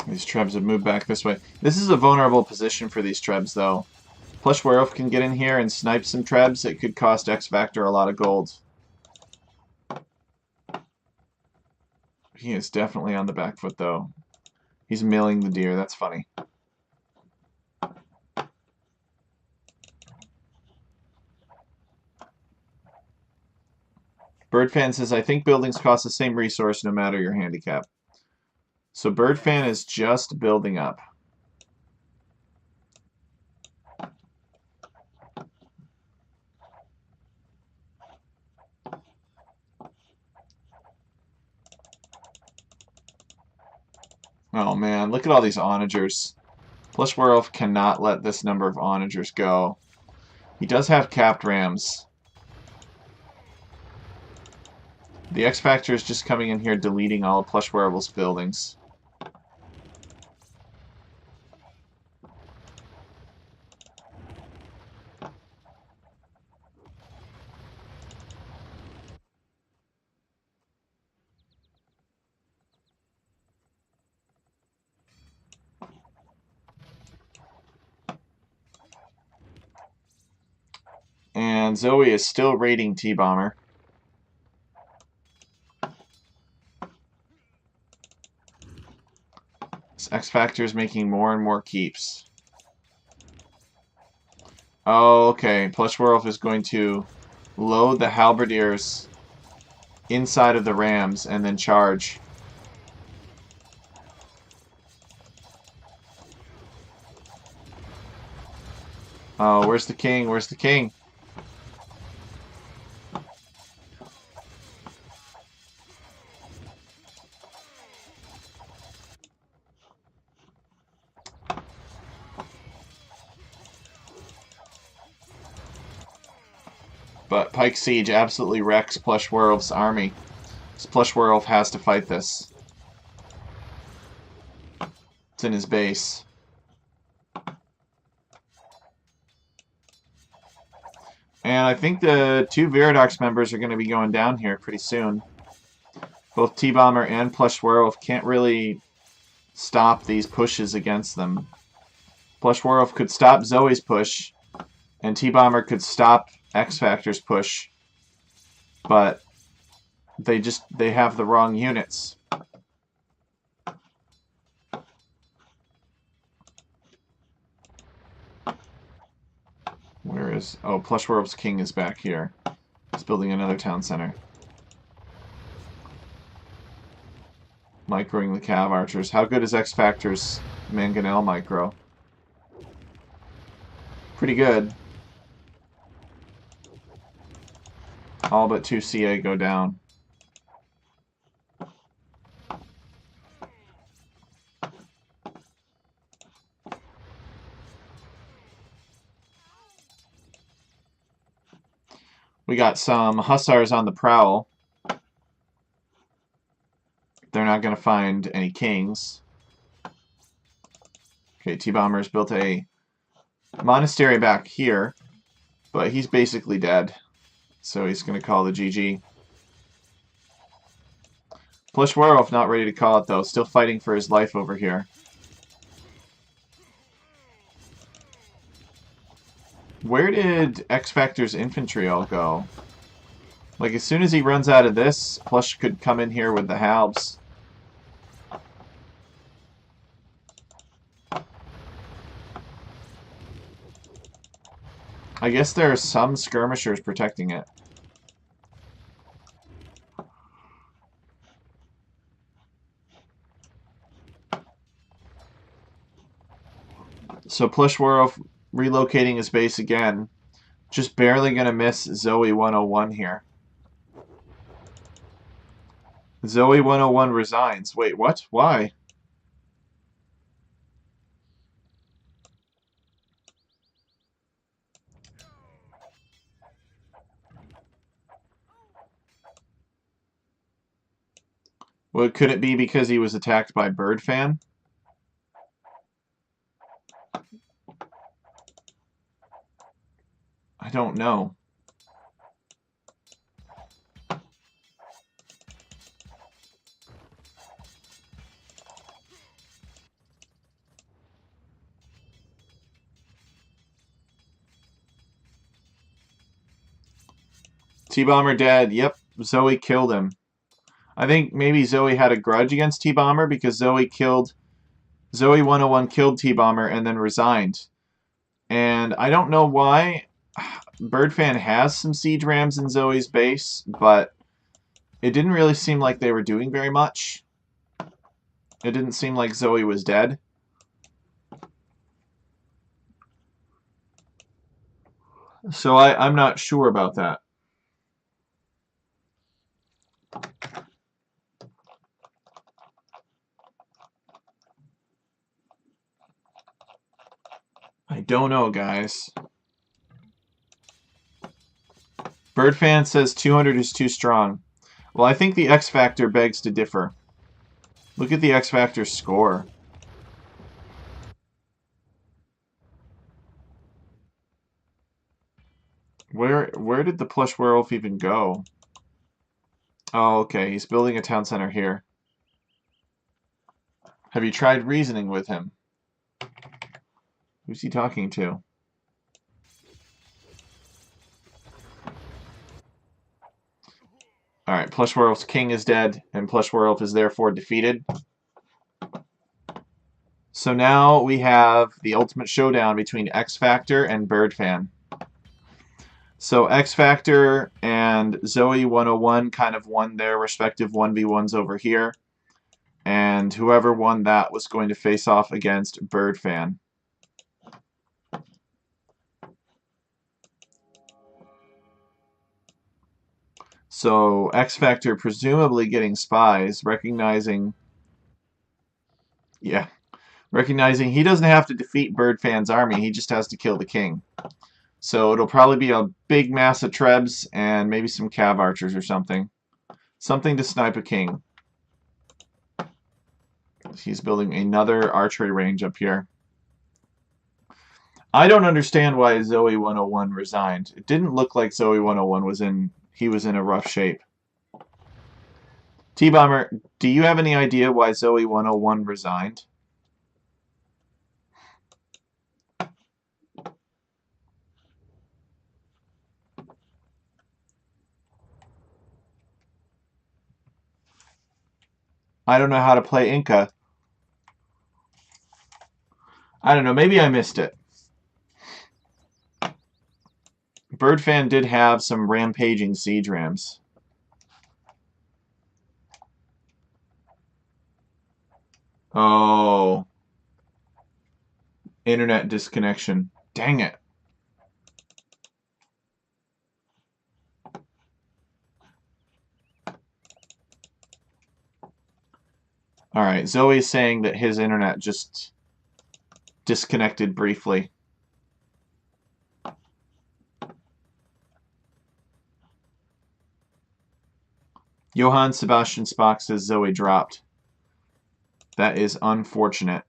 [SPEAKER 3] These trebs have moved back this way. This is a vulnerable position for these trebs, though. Plush Werewolf can get in here and snipe some trebs. It could cost X Factor a lot of gold. He is definitely on the back foot, though. He's milling the deer. That's funny. Birdfan says, I think buildings cost the same resource no matter your handicap. So Birdfan is just building up. Oh man, look at all these onagers. Plush Werewolf cannot let this number of onagers go. He does have capped rams. The X Factor is just coming in here deleting all of Plush Werewolf's buildings. And Zoe is still raiding T-Bomber. This X Factor is making more and more keeps. Oh, okay. Plush Werewolf is going to load the halberdiers inside of the rams and then charge. Oh, where's the king? Where's the king? But Pike Siege absolutely wrecks Plush Werewolf's army. So Plush Werewolf has to fight this. It's in his base. And I think the two ViridArx members are going to be going down here pretty soon. Both T-Bomber and Plush Werewolf can't really stop these pushes against them. Plush Werewolf could stop Zoe's push, and T-Bomber could stop X Factor's push, but they have the wrong units. Where is... Oh, Plush Werewolf's king is back here. He's building another town center. Microing the Cav Archers. How good is X Factor's Mangonel micro? Pretty good. All but 2 CA go down. We got some Hussars on the prowl. They're not going to find any kings. Okay, T-Bomber's built a monastery back here, but he's basically dead. So he's going to call the GG. Plush Werewolf not ready to call it, though. Still fighting for his life over here. Where did X Factor's infantry all go? Like, as soon as he runs out of this, Plush could come in here with the halves. I guess there are some skirmishers protecting it. So Plush Werewolf relocating his base again. Just barely going to miss Zoe 101 here. Zoe 101 resigns. Wait, what? Why? Well, could it be because he was attacked by Bird Fan? I don't know. T-Bomber dead. Yep, Zoe killed him. I think maybe Zoe had a grudge against T-Bomber because Zoe 101 killed T-Bomber and then resigned. And I don't know why. Birdfan has some siege rams in Zoe's base, but it didn't really seem like they were doing very much. It didn't seem like Zoe was dead. So I'm not sure about that. I don't know, guys. Birdfan says 200 is too strong. Well, I think the X Factor begs to differ. Look at the X Factor score. Where did the Plush Werewolf even go? Oh, okay. He's building a town center here. Have you tried reasoning with him? Who's he talking to? Alright, Plush Werewolf's king is dead, and Plush Werewolf is therefore defeated. So now we have the ultimate showdown between X Factor and Birdfan. So X Factor and Zoe 101 kind of won their respective 1v1s over here. And whoever won that was going to face off against Birdfan. So X Factor presumably getting spies, recognizing he doesn't have to defeat Birdfan's army, he just has to kill the king. So it'll probably be a big mass of Trebs and maybe some Cav Archers or something. Something to snipe a king. He's building another archery range up here. I don't understand why Zoe 101 resigned. It didn't look like Zoe 101 was in a rough shape. T-Bomber, do you have any idea why Zoe 101 resigned? I don't know how to play Inca. I don't know. Maybe I missed it. Birdfan did have some rampaging siege rams. Oh. Internet disconnection. Dang it. All right, Zoe's saying that his internet just disconnected briefly. Johann Sebastian Spock says Zoe dropped. That is unfortunate.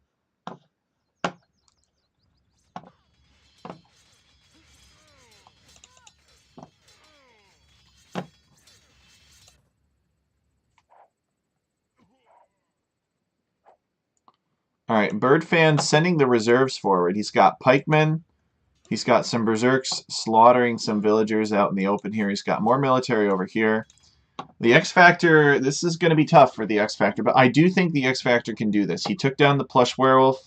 [SPEAKER 3] All right, Birdfan sending the reserves forward. He's got pikemen. He's got some berserks slaughtering some villagers out in the open here. He's got more military over here. The X Factor, this is going to be tough for the X Factor, but I do think the X Factor can do this. He took down the plush werewolf,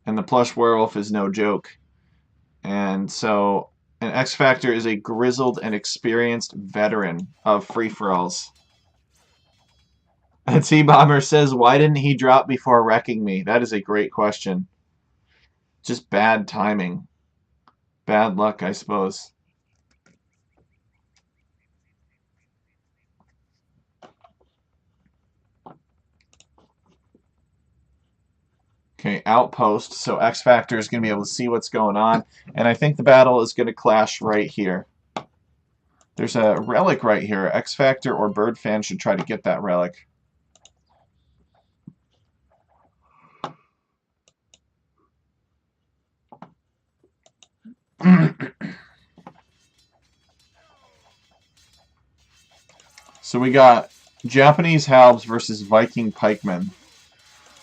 [SPEAKER 3] and the plush werewolf is no joke. And so an X Factor is a grizzled and experienced veteran of free-for-alls. And T-Bomber says, why didn't he drop before wrecking me? That is a great question. Just bad timing. Bad luck, I suppose. Okay, outpost. So X Factor is going to be able to see what's going on. And I think the battle is going to clash right here. There's a relic right here. X Factor or Birdfan should try to get that relic. So we got Japanese halbs versus Viking pikemen.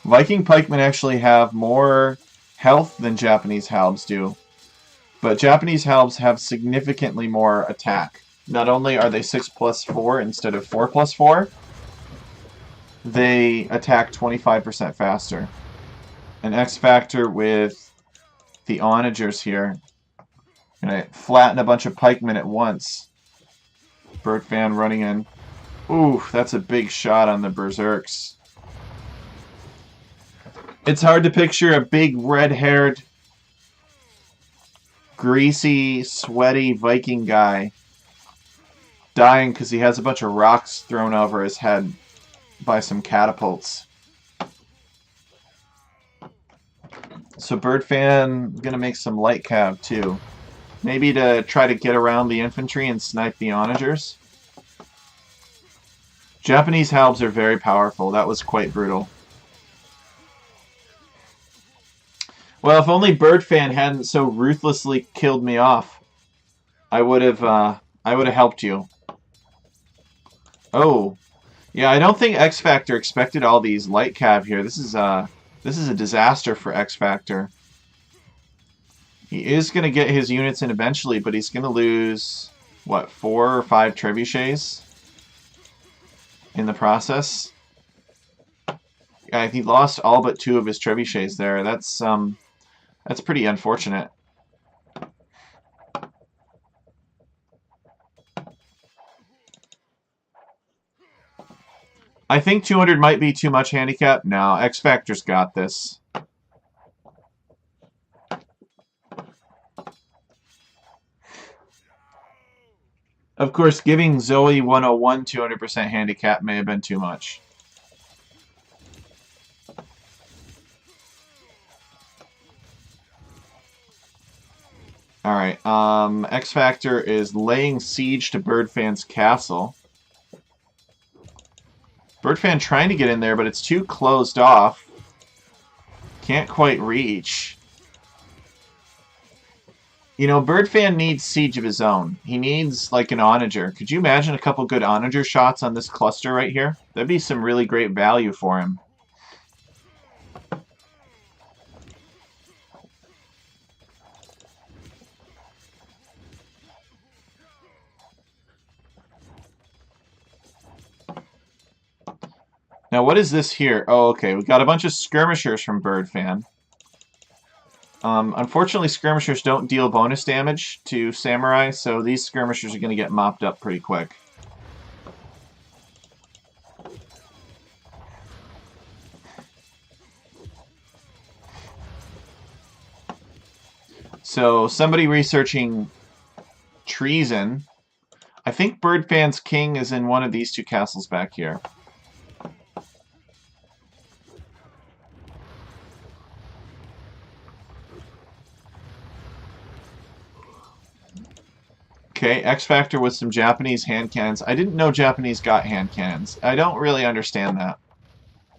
[SPEAKER 3] Viking pikemen actually have more health than Japanese halbs do. But Japanese halbs have significantly more attack. Not only are they 6+4 instead of 4+4, they attack 25% faster. An X Factor with the onagers here. Gonna flatten a bunch of pikemen at once. Birdfan running in. Ooh, that's a big shot on the berserks. It's hard to picture a big red-haired, greasy, sweaty Viking guy dying because he has a bunch of rocks thrown over his head by some catapults. So Birdfan gonna make some light cav too. Maybe to try to get around the infantry and snipe the onagers. Japanese halbs are very powerful. That was quite brutal. Well, if only Birdfan hadn't so ruthlessly killed me off, I would have helped you. Oh, yeah. I don't think X Factor expected all these light cav here. This is a disaster for X Factor. He is going to get his units in eventually, but he's going to lose what, 4 or 5 trebuchets in the process. Yeah, he lost all but 2 of his trebuchets there. That's pretty unfortunate. I think 200 might be too much handicap. No, X Factor's got this. Of course, giving Zoe 101 200% handicap may have been too much. Alright, X Factor is laying siege to Birdfan's castle. Birdfan trying to get in there, but it's too closed off. Can't quite reach. You know, Birdfan needs siege of his own. He needs, like, an onager. Could you imagine a couple good onager shots on this cluster right here? That'd be some really great value for him. Now, what is this here? Oh, okay. We got a bunch of skirmishers from Birdfan. Unfortunately, skirmishers don't deal bonus damage to samurai, so these skirmishers are going to get mopped up pretty quick. So, somebody researching treason. I think Birdfan's king is in one of these two castles back here. Okay, X Factor with some Japanese hand cannons. I didn't know Japanese got hand cannons. I don't really understand that.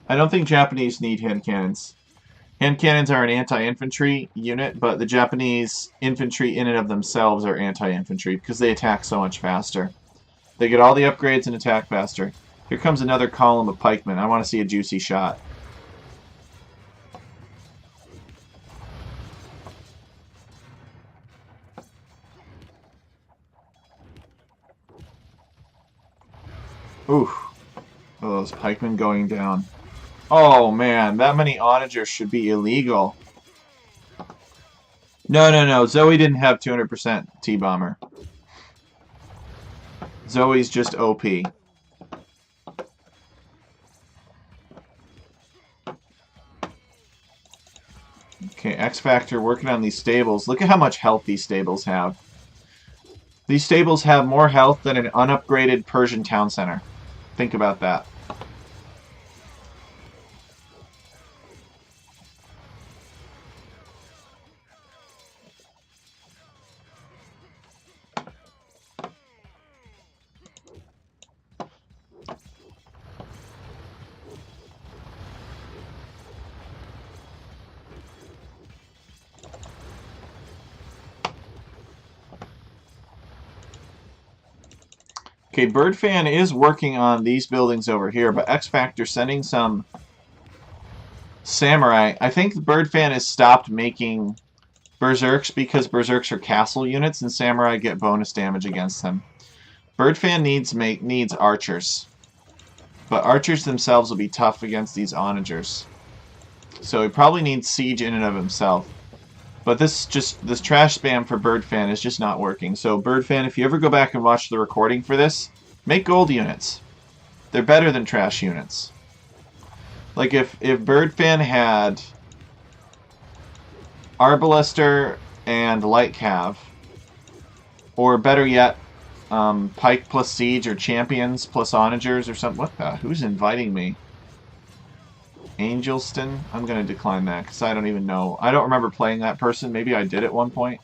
[SPEAKER 3] I don't think Japanese need hand cannons. Hand cannons are an anti-infantry unit, but the Japanese infantry in and of themselves are anti-infantry because they attack so much faster. They get all the upgrades and attack faster. Here comes another column of pikemen. I want to see a juicy shot. Oof. Oh, those pikemen going down. Oh, man. That many onagers should be illegal. No. Zoe didn't have 200% T-Bomber. Zoe's just OP. Okay, X Factor working on these stables. Look at how much health these stables have. These stables have more health than an unupgraded Persian town center. Think about that. Okay, Birdfan is working on these buildings over here, but X Factor sending some samurai. I think Birdfan has stopped making berserks because berserks are castle units and samurai get bonus damage against them. Birdfan needs archers, but archers themselves will be tough against these onagers. So he probably needs siege in and of himself. But this trash spam for Birdfan is just not working. So Birdfan, if you ever go back and watch the recording for this, make gold units. They're better than trash units. Like if Birdfan had Arbalister and Light Cav, or better yet, Pike plus Siege or Champions plus Onagers or something. What the? Who's inviting me? Angelston? I'm going to decline that because I don't even know. I don't remember playing that person. Maybe I did at one point.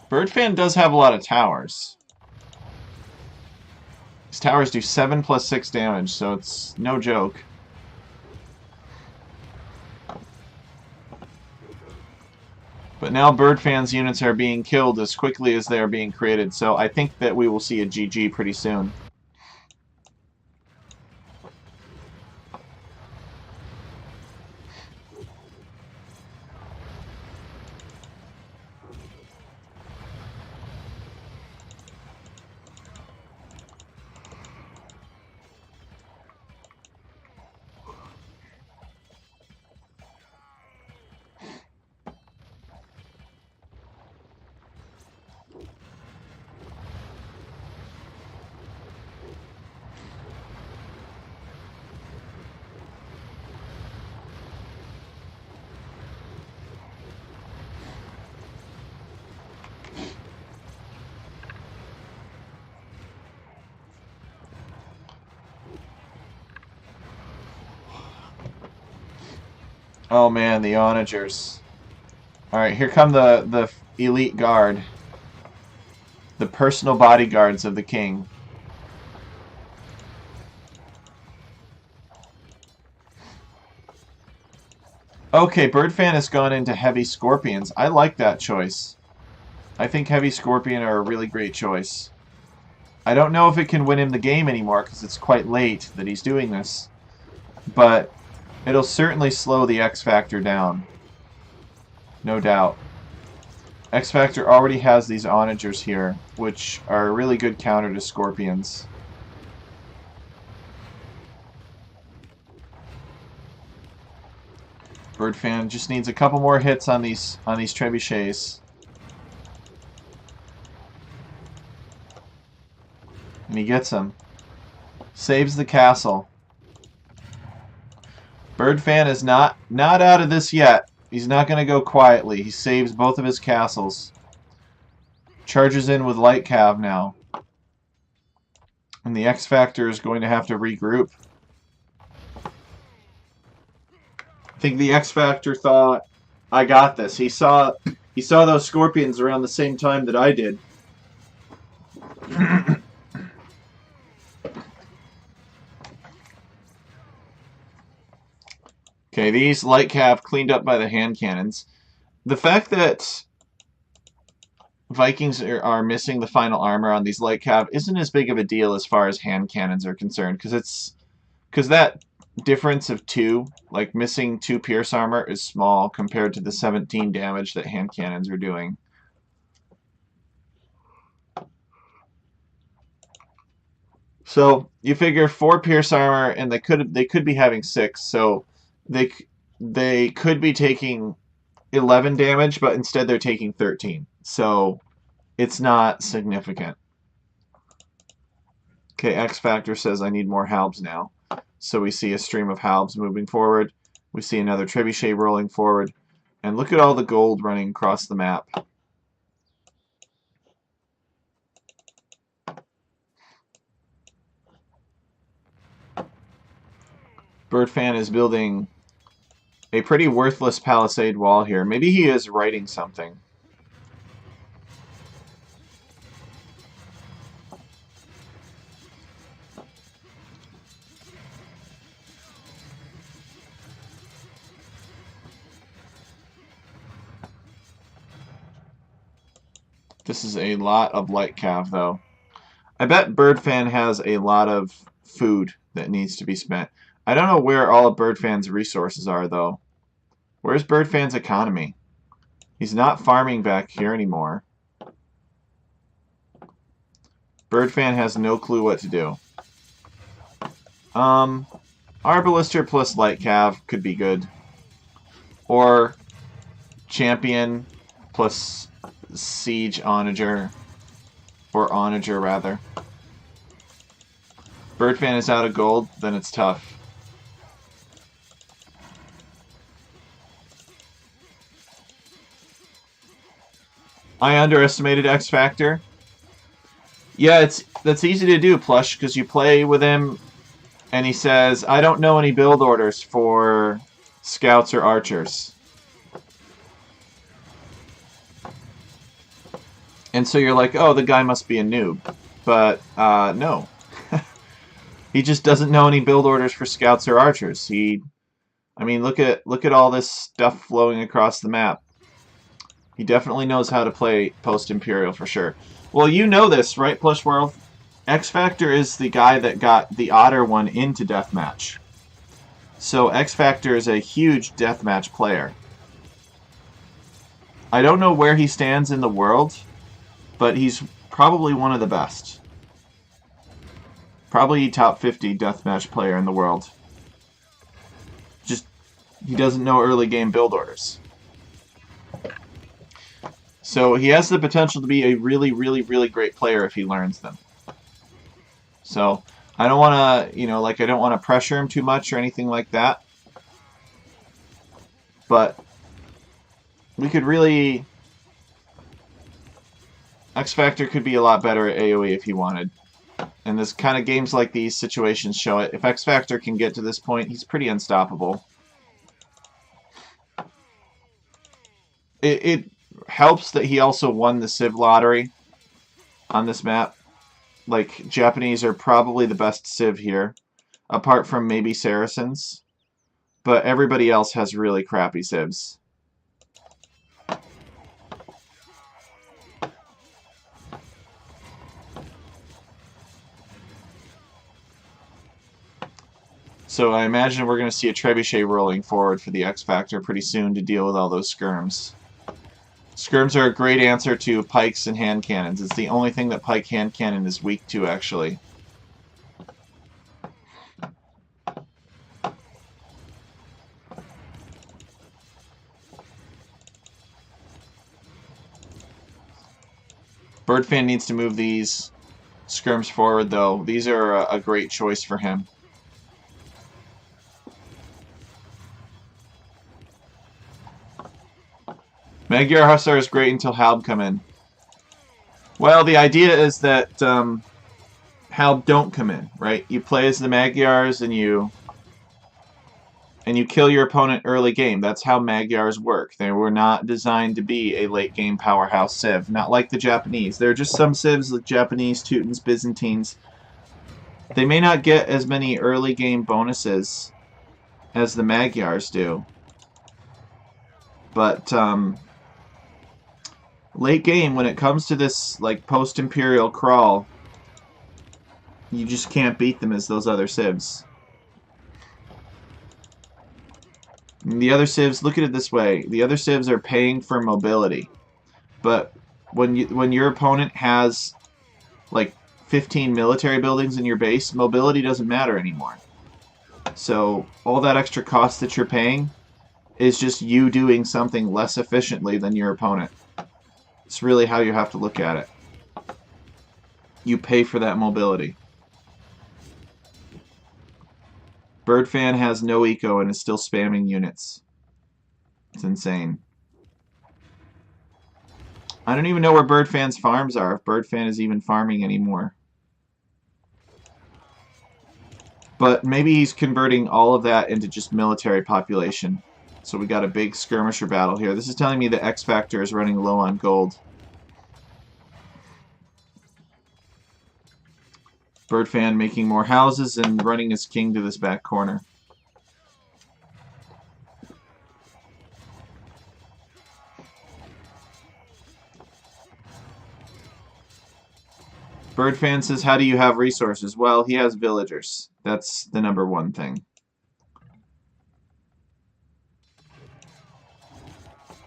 [SPEAKER 3] Birdfan does have a lot of towers. These towers do 7 plus 6 damage, so it's no joke. But now Birdfan's units are being killed as quickly as they are being created, so I think that we will see a GG pretty soon. Oh man, the onagers. Alright, here come the elite guard. The personal bodyguards of the king. Okay, Birdfan has gone into Heavy Scorpions. I like that choice. I think Heavy Scorpion are a really great choice. I don't know if it can win him the game anymore because it's quite late that he's doing this. But it'll certainly slow the X Factor down. No doubt. X Factor already has these onagers here, which are a really good counter to Scorpions. Birdfan just needs a couple more hits on these trebuchets. And he gets them. Saves the castle. Birdfan is not out of this yet. He's not going to go quietly. He saves both of his castles. Charges in with Light Cav now. And the X Factor is going to have to regroup. I think the X Factor thought, I got this. He saw those Scorpions around the same time that I did. Okay, these Light Cav cleaned up by the hand cannons. The fact that Vikings are missing the final armor on these Light Cav isn't as big of a deal as far as hand cannons are concerned, because that difference of 2, like missing 2 pierce armor, is small compared to the 17 damage that hand cannons are doing. So you figure 4 pierce armor, and they could be having 6, so they could be taking 11 damage, but instead they're taking 13. So it's not significant. Okay, X Factor says I need more halbs now. So we see a stream of halbs moving forward. We see another trebuchet rolling forward. And look at all the gold running across the map. Birdfan is building a pretty worthless palisade wall here. Maybe he is writing something. This is a lot of Light Cav, though. I bet Birdfan has a lot of food that needs to be spent. I don't know where all of Birdfan's resources are, though. Where's Birdfan's economy? He's not farming back here anymore. Birdfan has no clue what to do. Arbalister plus Light Cav could be good. Or Champion plus Siege Onager. Or Onager, rather. Birdfan is out of gold, then it's tough. I underestimated X Factor. Yeah, that's easy to do, Plush, because you play with him and he says, I don't know any build orders for scouts or archers. And so you're like, oh, the guy must be a noob. But, no. He just doesn't know any build orders for scouts or archers. I mean, look at all this stuff flowing across the map. He definitely knows how to play post-Imperial for sure. Well, you know this, right, Plush World? X Factor is the guy that got the Otter one into Deathmatch. So X Factor is a huge Deathmatch player. I don't know where he stands in the world, but he's probably one of the best. Probably top 50 Deathmatch player in the world. Just, he doesn't know early game build orders. So he has the potential to be a really, really, really great player if he learns them. So I don't want to, I don't want to pressure him too much or anything like that. But we could really... X Factor could be a lot better at AoE if he wanted. And this kind of games like these situations show it. If X Factor can get to this point, he's pretty unstoppable. It helps that he also won the Civ lottery on this map. Like, Japanese are probably the best Civ here, apart from maybe Saracens. but everybody else has really crappy civs. So I imagine we're going to see a trebuchet rolling forward for the X Factor pretty soon to deal with all those skirms. Skirms are a great answer to pikes and hand cannons. It's the only thing that pike hand cannon is weak to, actually. Birdfan needs to move these skirms forward, though. These are a great choice for him. Magyar Hussar is great until Halb come in. Well, the idea is that Halb don't come in, right? You play as the Magyars and you kill your opponent early game. That's how Magyars work. They were not designed to be a late game powerhouse civ, not like the Japanese. There are just some civs like Japanese, Teutons, Byzantines. They may not get as many early game bonuses as the Magyars do, but late game, when it comes to this like post-imperial crawl, you just can't beat them as those other civs. And the other civs, look at it this way: the other civs are paying for mobility, but when your opponent has like 15 military buildings in your base, mobility doesn't matter anymore. So all that extra cost that you're paying is just you doing something less efficiently than your opponent. It's really how you have to look at it. You pay for that mobility. Birdfan has no eco and is still spamming units. It's insane. I don't even know where Birdfan's farms are, if Birdfan is even farming anymore. But maybe he's converting all of that into just military population. So we got a big skirmisher battle here. This is telling me the X Factor is running low on gold. Birdfan making more houses and running his king to this back corner. Birdfan says, how do you have resources? Well, he has villagers. That's the #1 thing.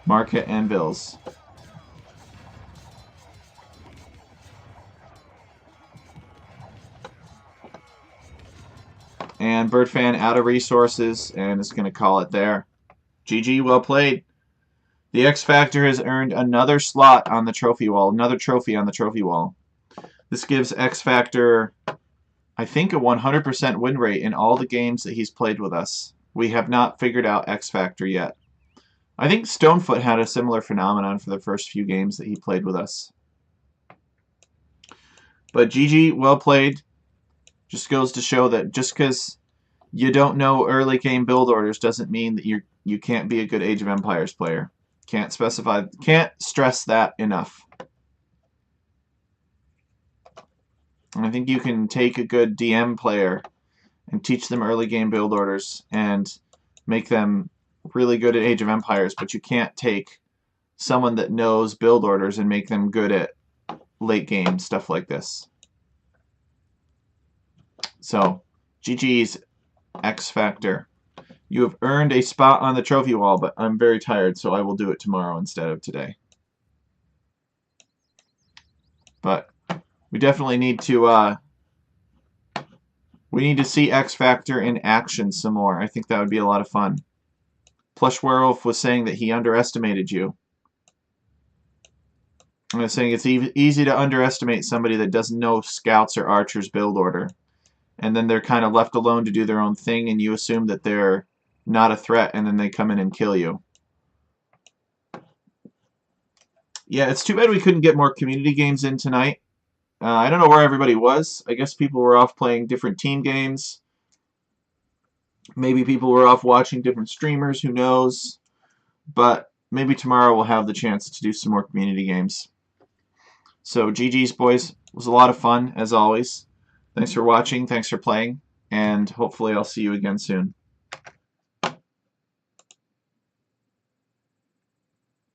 [SPEAKER 3] Market and bills. And Birdfan out of resources and is going to call it there. GG, well played. The X Factor has earned another slot on the trophy wall, another trophy on the trophy wall. This gives X Factor, I think, a 100% win rate in all the games that he's played with us. We have not figured out X Factor yet. I think Stonefoot had a similar phenomenon for the first few games that he played with us. But GG, well played. Just goes to show that just because you don't know early game build orders doesn't mean that you can't be a good Age of Empires player. Can't stress that enough. And I think you can take a good DM player and teach them early game build orders and make them really good at Age of Empires, but you can't take someone that knows build orders and make them good at late game stuff like this. So, GG's X Factor. You have earned a spot on the trophy wall, but I'm very tired, so I will do it tomorrow instead of today. But we definitely need to see X Factor in action some more. I think that would be a lot of fun. Plush Werewolf was saying that he underestimated you. I'm saying it's easy to underestimate somebody that doesn't know scouts or archers build order. And then they're kind of left alone to do their own thing, and you assume that they're not a threat, and then they come in and kill you. Yeah, it's too bad we couldn't get more community games in tonight. I don't know where everybody was. I guess people were off playing different team games. Maybe people were off watching different streamers, who knows. But maybe tomorrow we'll have the chance to do some more community games. So GG's, boys. It was a lot of fun, as always. Thanks for watching, thanks for playing, and hopefully I'll see you again soon.